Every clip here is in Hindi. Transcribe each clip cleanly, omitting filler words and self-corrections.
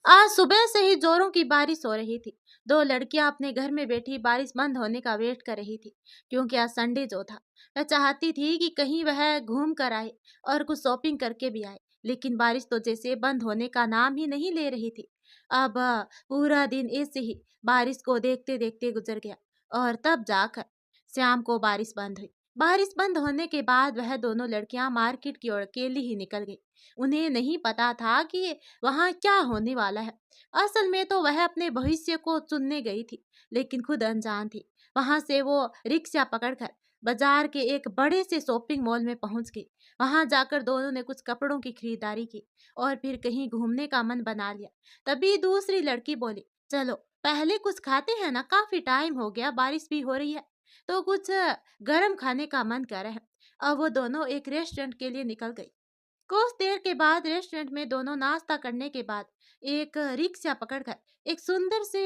आज सुबह से ही जोरों की बारिश हो रही थी। दो लड़कियां अपने घर में बैठी बारिश बंद होने का वेट कर रही थी, क्योंकि आज संडे जो था। वह चाहती थी कि कहीं वह घूम कर आए और कुछ शॉपिंग करके भी आए, लेकिन बारिश तो जैसे बंद होने का नाम ही नहीं ले रही थी। अब पूरा दिन ऐसे ही बारिश को देखते देखते गुजर गया, और तब जाकर शाम को बारिश बंद हुई। बारिश बंद होने के बाद वह दोनों लड़कियां मार्केट की ओर अकेली ही निकल गई। उन्हें नहीं पता था कि वहां क्या होने वाला है। असल में तो वह अपने भविष्य को चुनने गई थी, लेकिन खुद अनजान थी। वहां से वो रिक्शा पकड़कर बाजार के एक बड़े से शॉपिंग मॉल में पहुंच गई। वहां जाकर दोनों ने कुछ कपड़ों की खरीदारी की और फिर कहीं घूमने का मन बना लिया। तभी दूसरी लड़की बोली, चलो पहले कुछ खाते हैं ना, काफी टाइम हो गया, बारिश भी हो रही है तो कुछ गर्म खाने का मन कर रहा है। अब वो दोनों एक रेस्टोरेंट के लिए निकल गई। कुछ देर के बाद रेस्टोरेंट में दोनों नाश्ता करने के बाद एक रिक्शा पकड़कर एक सुंदर से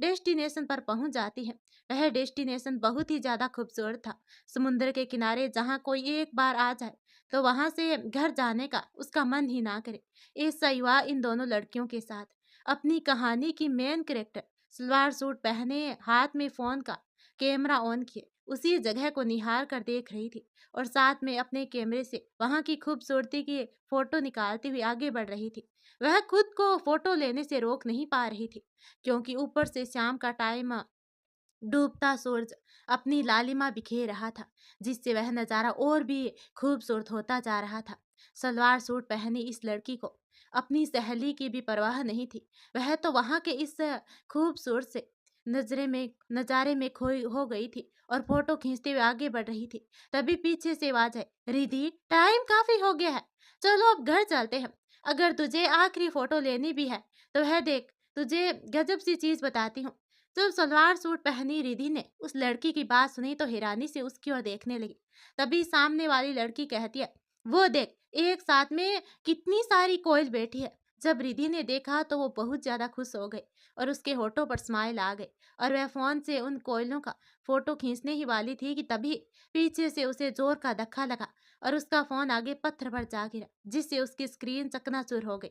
डेस्टिनेशन पर पहुंच जाती है। वह डेस्टिनेशन बहुत ही ज्यादा खूबसूरत था। समुद्र के किनारे जहां कोई एक बार आ जाए तो वहां से घर जाने का उसका मन ही ना करे। ऐसा हुआ इन दोनों लड़कियों के साथ। अपनी कहानी की मेन कैरेक्टर सलवार सूट पहने, हाथ में फोन का कैमरा ऑन किए उसी जगह को निहार कर देख रही थी, और साथ में अपने कैमरे से वहां की खूबसूरती की फोटो निकालती हुई आगे बढ़ रही थी। वह खुद को फोटो लेने से रोक नहीं पा रही थी, क्योंकि ऊपर से शाम का टाइम, डूबता सूरज अपनी लालिमा बिखेर रहा था, जिससे वह नजारा और भी खूबसूरत होता जा रहा था। सलवार सूट पहनी इस लड़की को अपनी सहेली की भी परवाह नहीं थी। वह तो वहां के इस खूबसूरत से नजारे में खोई हो गई थी और फोटो खींचते हुए आगे बढ़ रही थी। तभी पीछे से आवाज आई, रिधि टाइम काफी हो गया है, चलो अब घर चलते हैं। अगर तुझे आखिरी फोटो लेनी भी है तो वह देख, तुझे गजब सी चीज बताती हूँ। जब सलवार सूट पहनी रिधि ने उस लड़की की बात सुनी तो हैरानी से उसकी ओर देखने लगी। तभी सामने वाली लड़की कहती है, वो देख, एक साथ में कितनी सारी कोयल बैठी है। जब रिधि ने देखा तो वो बहुत ज्यादा खुश हो गई और उसके होठों पर स्माइल आ गई, और वह फोन से उन कोयलों का फोटो खींचने ही वाली थी कि तभी पीछे से उसे जोर का धक्का लगा और उसका फोन आगे पत्थर पर जा गिरा, जिससे उसकी स्क्रीन चकनाचूर हो गई।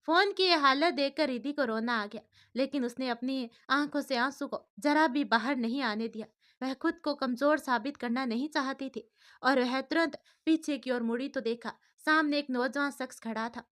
फोन की यह हालत देखकर रिधि को रोना आ गया, लेकिन उसने अपनी आंखों से आंसू को जरा भी बाहर नहीं आने दिया। वह खुद को कमजोर साबित करना नहीं चाहती थी, और वह तुरंत पीछे की ओर मुड़ी तो देखा सामने एक नौजवान शख्स खड़ा था।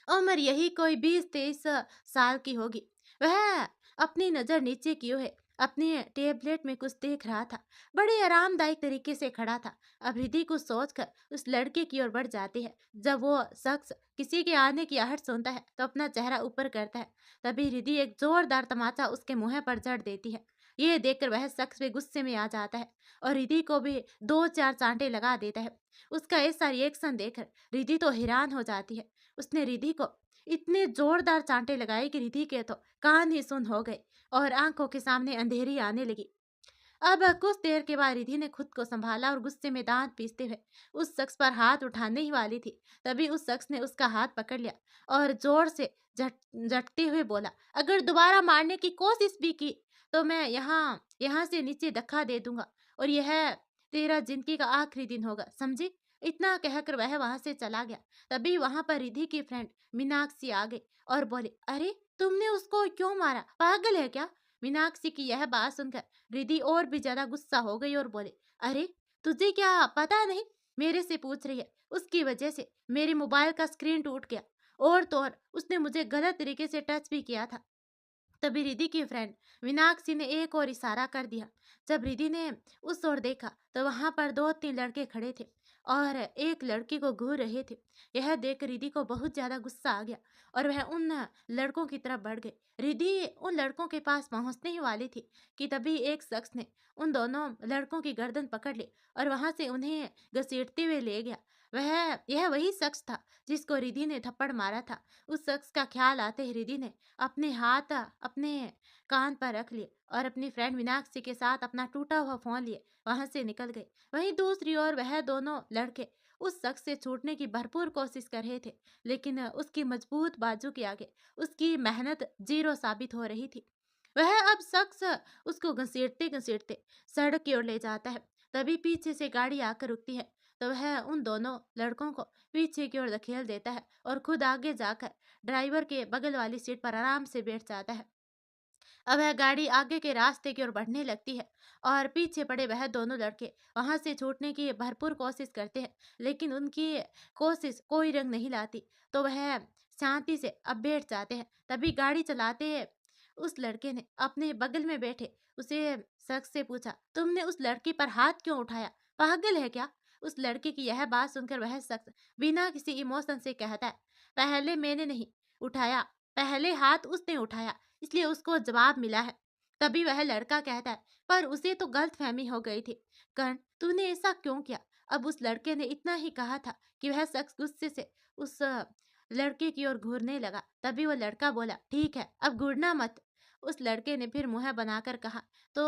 उम्र यही कोई 20-23 साल की होगी। वह अपनी नजर नीचे किए हुए अपने टेबलेट में कुछ देख रहा था। बड़े आरामदायक तरीके से खड़ा था। अब रिधि कुछ सोचकर उस लड़के की ओर बढ़ जाती है। जब वो शख्स किसी के आने की आहट सुनता है तो अपना चेहरा ऊपर करता है। तभी रिधि एक जोरदार तमाचा उसके मुंह पर जड़ देती है। ये देखकर वह शख्स भी गुस्से में आ जाता है और रिधि को भी 2-4 चांटे लगा देता है। उसका ऐसा रिएक्शन देखकर रिधि तो हैरान हो जाती है। उसने रिधि को इतने जोरदार चांटे लगाए कि रिधि के तो कान ही सुन हो गए और आंखों के सामने अंधेरी आने लगी। अब कुछ देर के बाद रिधि ने खुद को संभाला और गुस्से में दांत पीसते हुए उस शख्स पर हाथ उठाने ही वाली थी। तभी उस शख्स ने उसका हाथ पकड़ लिया और जोर से झटते हुए बोला, अगर दोबारा मारने की कोशिश भी की तो मैं यहाँ यहाँ से नीचे धक्का दे दूंगा, और यह तेरा जिंदगी का आखिरी दिन होगा, समझी? इतना कहकर वह वहां से चला गया। तभी वहां पर रिधि की फ्रेंड मीनाक्षी आ गई और बोली, अरे तुमने उसको क्यों मारा, पागल है क्या? मीनाक्षी की यह बात सुनकर रिधि और भी ज्यादा गुस्सा हो गई और बोले, अरे तुझे क्या पता नहीं, मेरे से पूछ रही है? उसकी वजह से मेरे मोबाइल का स्क्रीन टूट गया, और तो और उसने मुझे गलत तरीके से टच भी किया था। तभी रिधि की फ्रेंड मीनाक्षी ने एक और इशारा कर दिया। जब रिधि ने उस ओर देखा तो वहां पर 2-3 लड़के खड़े थे और एक लड़की को घूर रहे थे। यह देख रिधि को बहुत ज्यादा गुस्सा आ गया और वह उन लड़कों की तरफ बढ़ गई। रिधि उन लड़कों के पास पहुंचने ही वाली थी कि तभी एक शख्स ने उन दोनों लड़कों की गर्दन पकड़ ली और वहां से उन्हें घसीटते हुए ले गया। यह वही शख्स था जिसको रिधि ने थप्पड़ मारा था। उस शख्स का ख्याल आते ही रिधि ने अपने हाथ अपने कान पर रख लिए और अपनी फ्रेंड मीनाक्षी के साथ अपना टूटा हुआ फोन लिए वहां से निकल गए। वहीं दूसरी ओर वह दोनों लड़के उस शख्स से छूटने की भरपूर कोशिश कर रहे थे, लेकिन उसकी मजबूत बाजू के आगे उसकी मेहनत जीरो साबित हो रही थी। वह अब शख्स उसको घसीटते घसीटते सड़क की ओर ले जाता है। तभी पीछे से गाड़ी आकर रुकती है। तो वह उन दोनों लड़कों को पीछे की ओर धकेल देता है और खुद आगे जाकर ड्राइवर के बगल वाली सीट पर आराम से बैठ जाता है। अब वह गाड़ी आगे के रास्ते की ओर बढ़ने लगती है और पीछे पड़े वह दोनों लड़के वहां से छूटने की भरपूर कोशिश करते हैं, लेकिन उनकी कोशिश कोई रंग नहीं लाती। तो वह शांति से अब बैठ जाते हैं। तभी गाड़ी चलाते उस लड़के ने अपने बगल में बैठे उसे शख्स से पूछा, तुमने उस लड़की पर हाथ क्यों उठाया, पागल है क्या? उस लड़के की यह बात सुनकर वह शख्स बिना किसी इमोशन से कहता है, पहले मैंने नहीं उठाया, पहले हाथ उसने उठाया, इसलिए उसको जवाब मिला है। तभी वह लड़का कहता है, पर उसे तो गलतफहमी हो गई थी। कर्ण, तूने ऐसा क्यों किया? अब उस लड़के ने इतना ही कहा था कि वह शख्स गुस्से से उस लड़के की ओर घूरने लगा। तभी वो लड़का बोला, ठीक है, अब घूरना मत। उस लड़के ने फिर मुंह बनाकर कहा। तो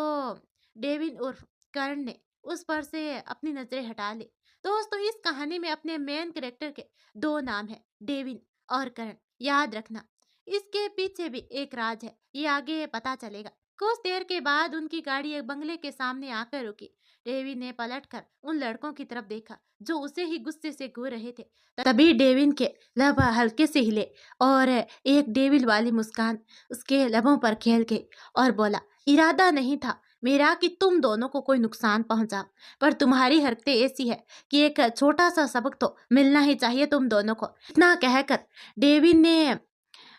डेविन उर्फ कर्ण ने उस पर से अपनी नजरें हटा ली। दोस्तों, इस कहानी में अपने मेन कैरेक्टर के दो नाम है, डेविन और कर्ण। याद रखना, इसके पीछे भी एक राज है, ये आगे पता चलेगा। कुछ देर के बाद उनकी गाड़ी एक बंगले के सामने आकर रुकी। डेविन ने पलटकर उन लड़कों की तरफ देखा जो उसे ही गुस्से से घूर रहे थे। तभी डेविन के लब हल्के से हिले और एक डेविल वाली मुस्कान उसके लबों पर खेल गई और बोला, इरादा नहीं था मेरा कि तुम दोनों को कोई नुकसान पहुंचा, पर तुम्हारी हरकतें ऐसी है कि एक छोटा सा सबक तो मिलना ही चाहिए तुम दोनों को। इतना कहकर डेविन ने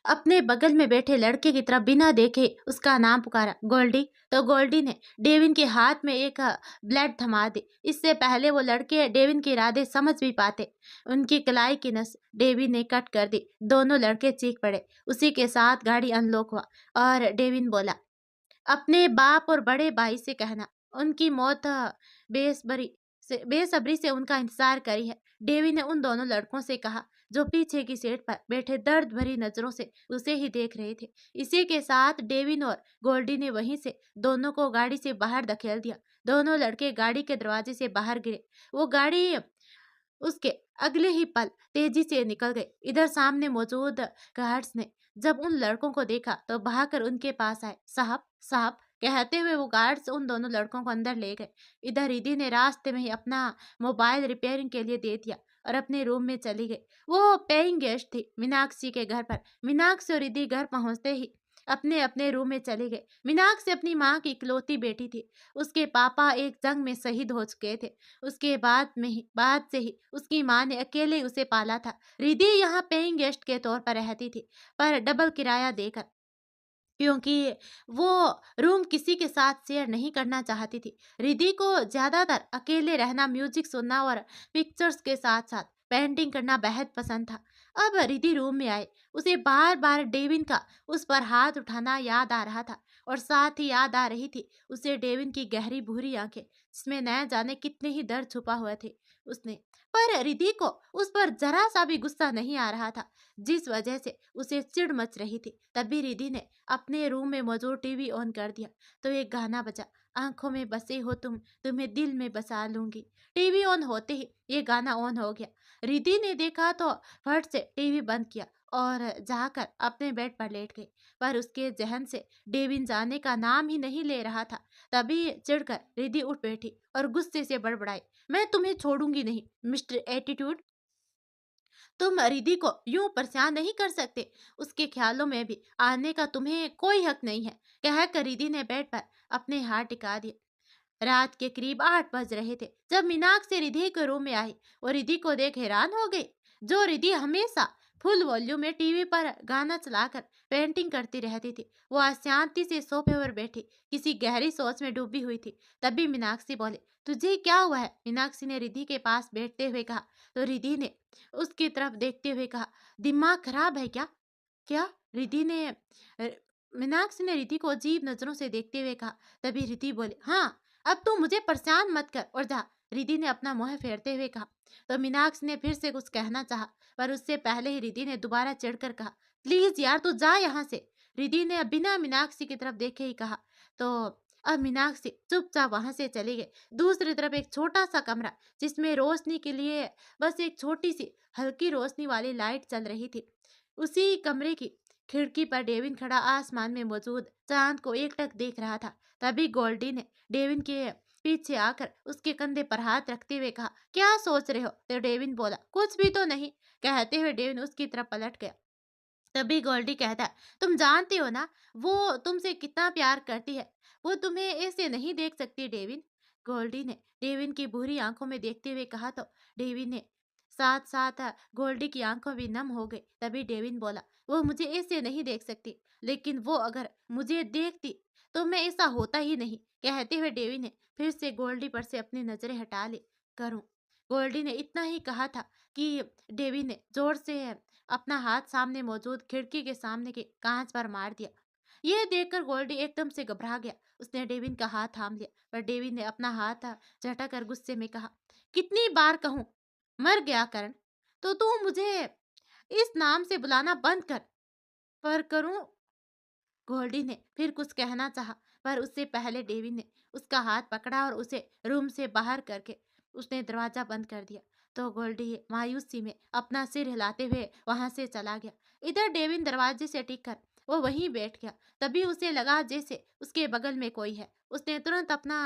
अपने बगल में बैठे लड़के की तरफ बिना देखे उसका नाम पुकारा, गोल्डी। तो गोल्डी ने डेविन के हाथ में एक ब्लेड थमा दी। इससे पहले वो लड़के डेविन के इरादे समझ भी पाते, उनकी कलाई की नस डेविन ने कट कर दी। दोनों लड़के चीख पड़े। उसी के साथ गाड़ी अनलॉक हुआ और डेविन बोला, अपने बाप और बड़े भाई से कहना उनकी मौत बेसब्री से उनका इंतजार करी है। डेवी ने उन दोनों लड़कों से कहा जो पीछे की सीट पर बैठे दर्द भरी नजरों से उसे ही देख रहे थे। इसी के साथ डेविन और गोल्डी ने वहीं से दोनों को गाड़ी से बाहर धकेल दिया। दोनों लड़के गाड़ी के दरवाजे से बाहर गिरे। वो गाड़ी उसके अगले ही पल तेजी से निकल गए। इधर सामने मौजूद गार्ड्स ने जब उन लड़कों को देखा तो भागकर उनके पास आए। साहब, साहब कहते हुए वो गार्ड्स उन दोनों लड़कों को अंदर ले गए। इधर रिधि ने रास्ते में ही अपना मोबाइल रिपेयरिंग के लिए दे दिया और अपने रूम में चली गई। वो पेइंग गेस्ट थी मीनाक्षी के घर पर। मीनाक्षी और रिधि घर पहुंचते ही अपने अपने रूम में चले गए। मीनाक्षी अपनी माँ की इकलौती बेटी थी। उसके पापा एक जंग में शहीद हो चुके थे। उसके बाद से ही उसकी माँ ने अकेले उसे पाला था। रिधि यहाँ पेइंग गेस्ट के तौर पर रहती थी, पर डबल किराया देकर, क्योंकि वो रूम किसी के साथ शेयर नहीं करना चाहती थी। रिधि को ज्यादातर अकेले रहना, म्यूजिक सुनना और पिक्चर्स के साथ साथ पेंटिंग करना बेहद पसंद था। अब रिधि रूम में आए, उसे बार बार डेविन का उस पर हाथ उठाना याद आ रहा था और साथ ही याद आ रही थी उसे डेविन की गहरी भूरी आंखें जिसमें न जाने कितने ही दर्द छुपा हुआ थे उसने। पर रिधि को उस पर जरा सा भी गुस्सा नहीं आ रहा था, जिस वजह से उसे चिढ़ मच रही थी। तभी रिधि ने अपने रूम में मौजूद टीवी ऑन कर दिया तो एक गाना बजा, आंखों में बसे हो तुम, तुम्हें दिल में बसा लूंगी। टीवी ऑन होते ही ये गाना ऑन हो गया। रिधि ने देखा तो फट से टीवी बंद किया और जाकर अपने बेड पर लेट गई, पर उसके जहन से डेविन जाने का नाम ही नहीं ले रहा था। तभी चिढ़कर रिधि उठ बैठी और गुस्से से बड़बड़ाई, मैं तुम्हें छोड़ूंगी नहीं मिस्टर एटीट्यूड, तुम रिधि को यूं परेशान नहीं कर सकते, उसके ख्यालों में भी आने का तुम्हें कोई हक नहीं है। कहकर रिधि ने बेड पर अपने हाथ टिका दिए। रात के करीब 8 बज रहे थे जब मीनाक्षी रिधि के रूम में आई। वो रिधि को देख हैरान हो गई। जो रिधि हमेशा फुल वॉल्यूम में टीवी पर गाना चलाकर पेंटिंग करती रहती थी, वो आज शांति से सोफे पर बैठी किसी गहरी सोच में डूबी हुई थी। तभी मीनाक्षी बोले, तुझे क्या हुआ है? मीनाक्षी ने रिधि के पास बैठते हुए कहा। तो रिधि ने उसकी तरफ देखते हुए कहा, दिमाग खराब है क्या? क्या? रिधि ने मीनाक्षी ने रिधि को अजीब नजरों से देखते हुए कहा। तभी रिधि बोले, हाँ, अब तू मुझे परेशान मत कर और जा। रिधि ने अपना मुंह फेरते हुए कहा। तो मीनाक्षी ने फिर से कुछ कहना चाहा, पर उससे पहले ही रिधि ने दोबारा चिढ़कर कहा, प्लीज यार तू जा यहाँ से। रिधि ने अब बिना मीनाक्षी की तरफ देखे ही कहा। तो अब मीनाक्षी चुपचाप वहां से चली गई। दूसरी तरफ एक छोटा सा कमरा जिसमें रोशनी के लिए बस एक छोटी सी हल्की रोशनी वाली लाइट चल रही थी। उसी कमरे की खिड़की पर डेविन खड़ा आसमान में मौजूद चांद को एकटक देख रहा था। तभी गोल्डी ने डेविन के पीछे आकर उसके कंधे पर हाथ रखते हुए कहा, क्या सोच रहे हो? तो डेविन बोला, कुछ भी तो नहीं। कहते हुए डेविन उसकी तरफ पलट गया। तभी गोल्डी कहता है, तुम जानती हो ना वो तुमसे कितना प्यार करती है। वो तुम्हें ऐसे नहीं देख सकती डेविन। गोल्डी ने डेविन की भूरी आंखों में देखते हुए कहा तो डेविन ने साथ साथ गोल्डी की आंखों भी नम हो गई। तभी डेविन बोला, वो मुझे ऐसे नहीं देख सकती, लेकिन वो अगर मुझे देखती तो मैं ऐसा होता ही नहीं। कहते हुए डेविन ने फिर से गोल्डी पर से अपनी नजरें हटा ली। करूं? गोल्डी ने इतना ही कहा था कि डेविन ने जोर से अपना हाथ सामने मौजूद खिड़की के सामने के कांच पर मार दिया। यह देखकर गोल्डी एकदम से घबरा गया। उसने डेविन का हाथ थाम लिया, पर डेविन ने अपना हाथ झटकर गुस्से में कहा, कितनी बार कहूं, मर गया करण, तो तू मुझे इस नाम से बुलाना बंद कर। पर करूं? गोल्डी ने फिर कुछ कहना चाहा, पर उससे पहले डेविन ने उसका हाथ पकड़ा और उसे रूम से बाहर करके उसने दरवाजा बंद कर दिया। तो गोल्डी मायूसी में अपना सिर हिलाते हुए वहां से चला गया। इधर डेविन दरवाजे से टिक कर वो वहीं बैठ गया। तभी उसे लगा जैसे उसके बगल में कोई है। उसने तुरंत अपना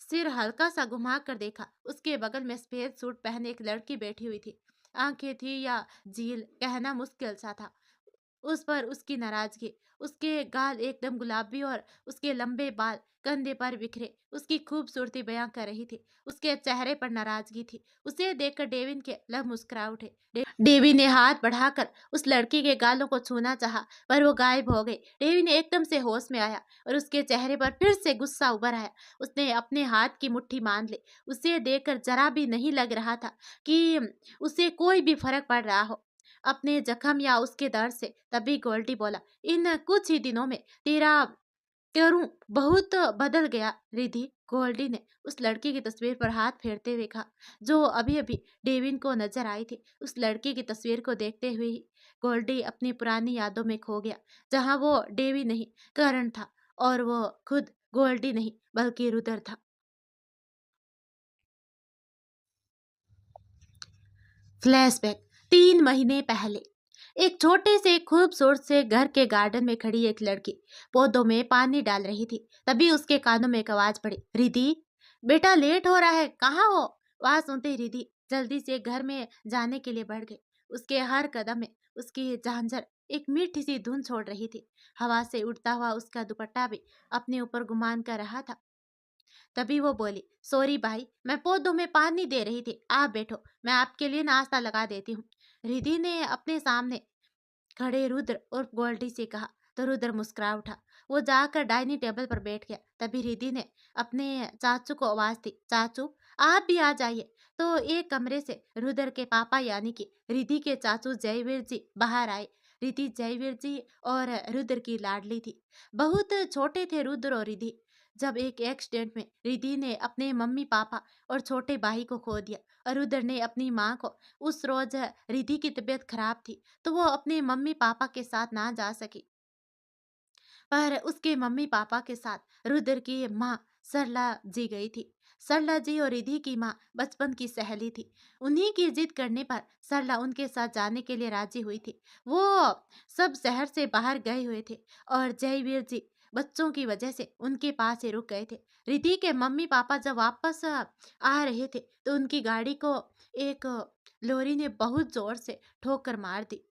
सिर हल्का सा घुमा कर देखा। उसके बगल में सफेद सूट पहने एक लड़की बैठी हुई थी। आंखें थी या झील कहना मुश्किल सा था उस पर उसकी नाराजगी। उसके गाल एकदम गुलाबी और उसके लंबे बाल कंधे पर बिखरे उसकी खूबसूरती बयां कर रही थी। उसके चेहरे पर नाराजगी थी। उसे देखकर डेविन के लब मुस्कुरा उठे। डेविन ने हाथ बढ़ाकर उस लड़की के गालों को छूना चाहा, पर वो गायब हो गई। डेविन एकदम से होश में आया और उसके चेहरे पर फिर से गुस्सा उभर आया। उसने अपने हाथ की मुट्ठी बांध ली। उसे देखकर जरा भी नहीं लग रहा था कि उसे कोई भी फर्क पड़ रहा हो अपने जख्म या उसके दर्द से। तभी गोल्डी बोला, इन कुछ ही दिनों में तेरा करूं बहुत बदल गया रिधि। गोल्डी ने उस लड़की की तस्वीर पर हाथ फेरते हुए कहा, जो अभी अभी डेविन को नजर आई थी। उस लड़की की तस्वीर को देखते हुए ही गोल्डी अपनी पुरानी यादों में खो गया, जहां वो डेविन नहीं करण था और वो खुद गोल्डी नहीं बल्कि रुदर था। फ्लैशबैक 3 महीने पहले एक छोटे से खूबसूरत से घर के गार्डन में खड़ी एक लड़की पौधों में पानी डाल रही थी। तभी उसके कानों में एक आवाज पड़ी, रिधि, बेटा लेट हो रहा है, कहाँ हो? वहां सुनते ही रिधि जल्दी से घर में जाने के लिए बढ़ गई। उसके हर कदम में उसकी झांझर एक मीठी सी धुन छोड़ रही थी। हवा से उड़ता हुआ उसका दुपट्टा भी अपने ऊपर गुमान कर रहा था। तभी वो बोली, सॉरी भाई, मैं पौधों में पानी दे रही थी, आप बैठो, मैं आपके लिए नाश्ता लगा देती हूँ। रिधि ने अपने सामने खड़े रुद्र और गोल्डी से कहा। तो रुद्र मुस्कुरा उठा। वो जाकर डाइनिंग टेबल पर बैठ गया। तभी रिधि ने अपने चाचू को आवाज दी, चाचू आप भी आ जाइए। तो एक कमरे से रुद्र के पापा यानी कि रिधि के चाचू जयवीर जी बाहर आए। रिधि जयवीर जी और रुद्र की लाडली थी। बहुत छोटे थे रुद्र और रिधि जब एक एक्सीडेंट में रिधि ने अपने मम्मी पापा और छोटे भाई को खो दिया और रुद्र ने अपनी माँ को। उस रोज रिधि की तबीयत खराब थी तो वो अपने मम्मी पापा के साथ ना जा सकी, पर उसके मम्मी पापा के साथ रुद्र की माँ सरला जी गई थी। सरला जी और रिधि की माँ बचपन की सहेली थी। उन्हीं की जिद करने पर सरला उनके साथ जाने के लिए राजी हुई थी। वो सब शहर से बाहर गए हुए थे और जयवीर जी बच्चों की वजह से उनके पास ही रुक गए थे। रिधि के मम्मी पापा जब वापस आ रहे थे तो उनकी गाड़ी को एक लोरी ने बहुत जोर से ठोकर मार दी।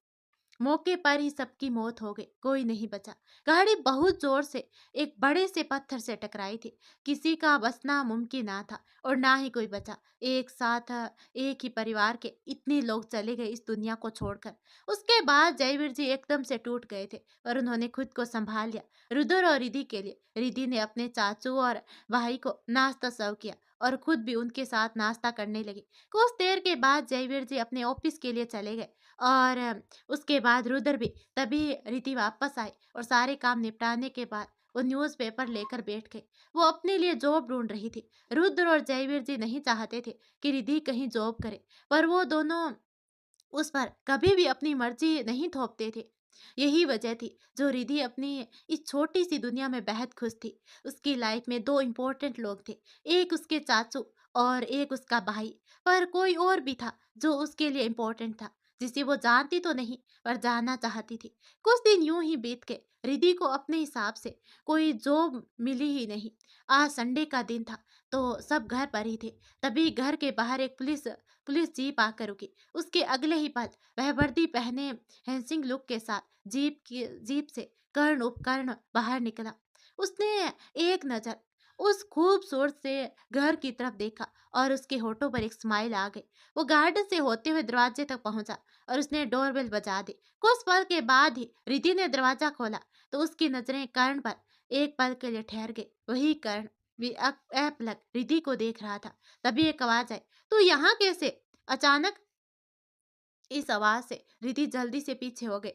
मौके पर ही सबकी मौत हो गई, कोई नहीं बचा। गाड़ी बहुत जोर से एक बड़े से पत्थर से टकराई थी। किसी का बचना मुमकिन ना था और ना ही कोई बचा। एक साथ एक ही परिवार के इतने लोग चले गए इस दुनिया को छोड़कर। उसके बाद जयवीर जी एकदम से टूट गए थे और उन्होंने खुद को संभाल लिया। रुद्र और रिधि के लिए रिधि ने अपने चाचू और भाई को नाश्ता सर्व किया और खुद भी उनके साथ नाश्ता करने लगी। कुछ देर के बाद जयवीर जी अपने ऑफिस के लिए चले गए और उसके बाद रुद्र भी। तभी रीति वापस आई और सारे काम निपटाने के बाद वो न्यूज़पेपर लेकर बैठ गई। वो अपने लिए जॉब ढूंढ रही थी। रुद्र और जयवीर जी नहीं चाहते थे कि रिधि कहीं जॉब करे, पर वो दोनों उस पर कभी भी अपनी मर्जी नहीं थोपते थे। यही वजह थी जो रिधि अपनी इस छोटी सी दुनिया में बेहद खुश थी। उसकी लाइफ में दो इम्पोर्टेंट लोग थे, एक उसके चाचू और एक उसका भाई, पर कोई और भी था जो उसके लिए इम्पोर्टेंट था। जिसे वो जानती तो नहीं पर जानना चाहती थी। कुछ दिन यूं ही बीत गए। रिद्धि को अपने हिसाब से कोई जॉब मिली ही नहीं। आज संडे का दिन था तो सब घर पर ही थे। तभी घर के बाहर एक पुलिस जीप आकर रुकी। उसके अगले ही पल वह वर्दी पहने हैंसिंग लुक के साथ जीप से कर्ण उपकर्ण बाहर निकला। उसने एक नजर उस खूबसूरत से घर की तरफ देखा और उसके होठों पर एक स्माइल आ गई। वो गार्डन से होते हुए दरवाजे तक पहुंचा और उसने डोरबेल बजा दी। कुछ पल के बाद ही रिद्धि ने दरवाजा खोला तो उसकी नजरें कर्ण पर एक पल के लिए ठहर गई। वही कर्ण भी अपलक रिद्धि को देख रहा था। तभी एक आवाज आई, तू यहाँ कैसे? अचानक इस आवाज से रिद्धि जल्दी से पीछे हो गई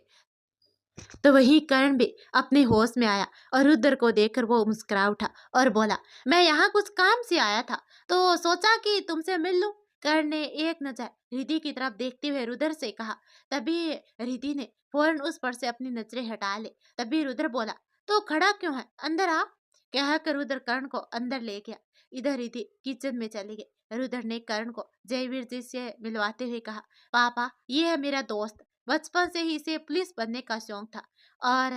तो वही कर्ण भी अपने होश में आया और रुद्र को देखकर वो मुस्कुरा उठा और बोला, मैं यहाँ कुछ काम से आया था तो सोचा कि तुमसे मिल लूं। कर्ण ने एक नजर रिद्धि की तरफ देखते हुए रुद्र से कहा। तभी रिद्धि ने फौरन उस पर से अपनी नजरें हटा ले। तभी रुद्र बोला, तो खड़ा क्यों है, अंदर आ। कहकर रुद्र कर्ण को अंदर ले गया। इधर रिद्धि किचन में चली गई। रुद्र ने कर्ण को जयवीर जी से मिलवाते हुए कहा, पापा ये है मेरा दोस्त, बचपन से ही इसे पुलिस बनने का शौक था और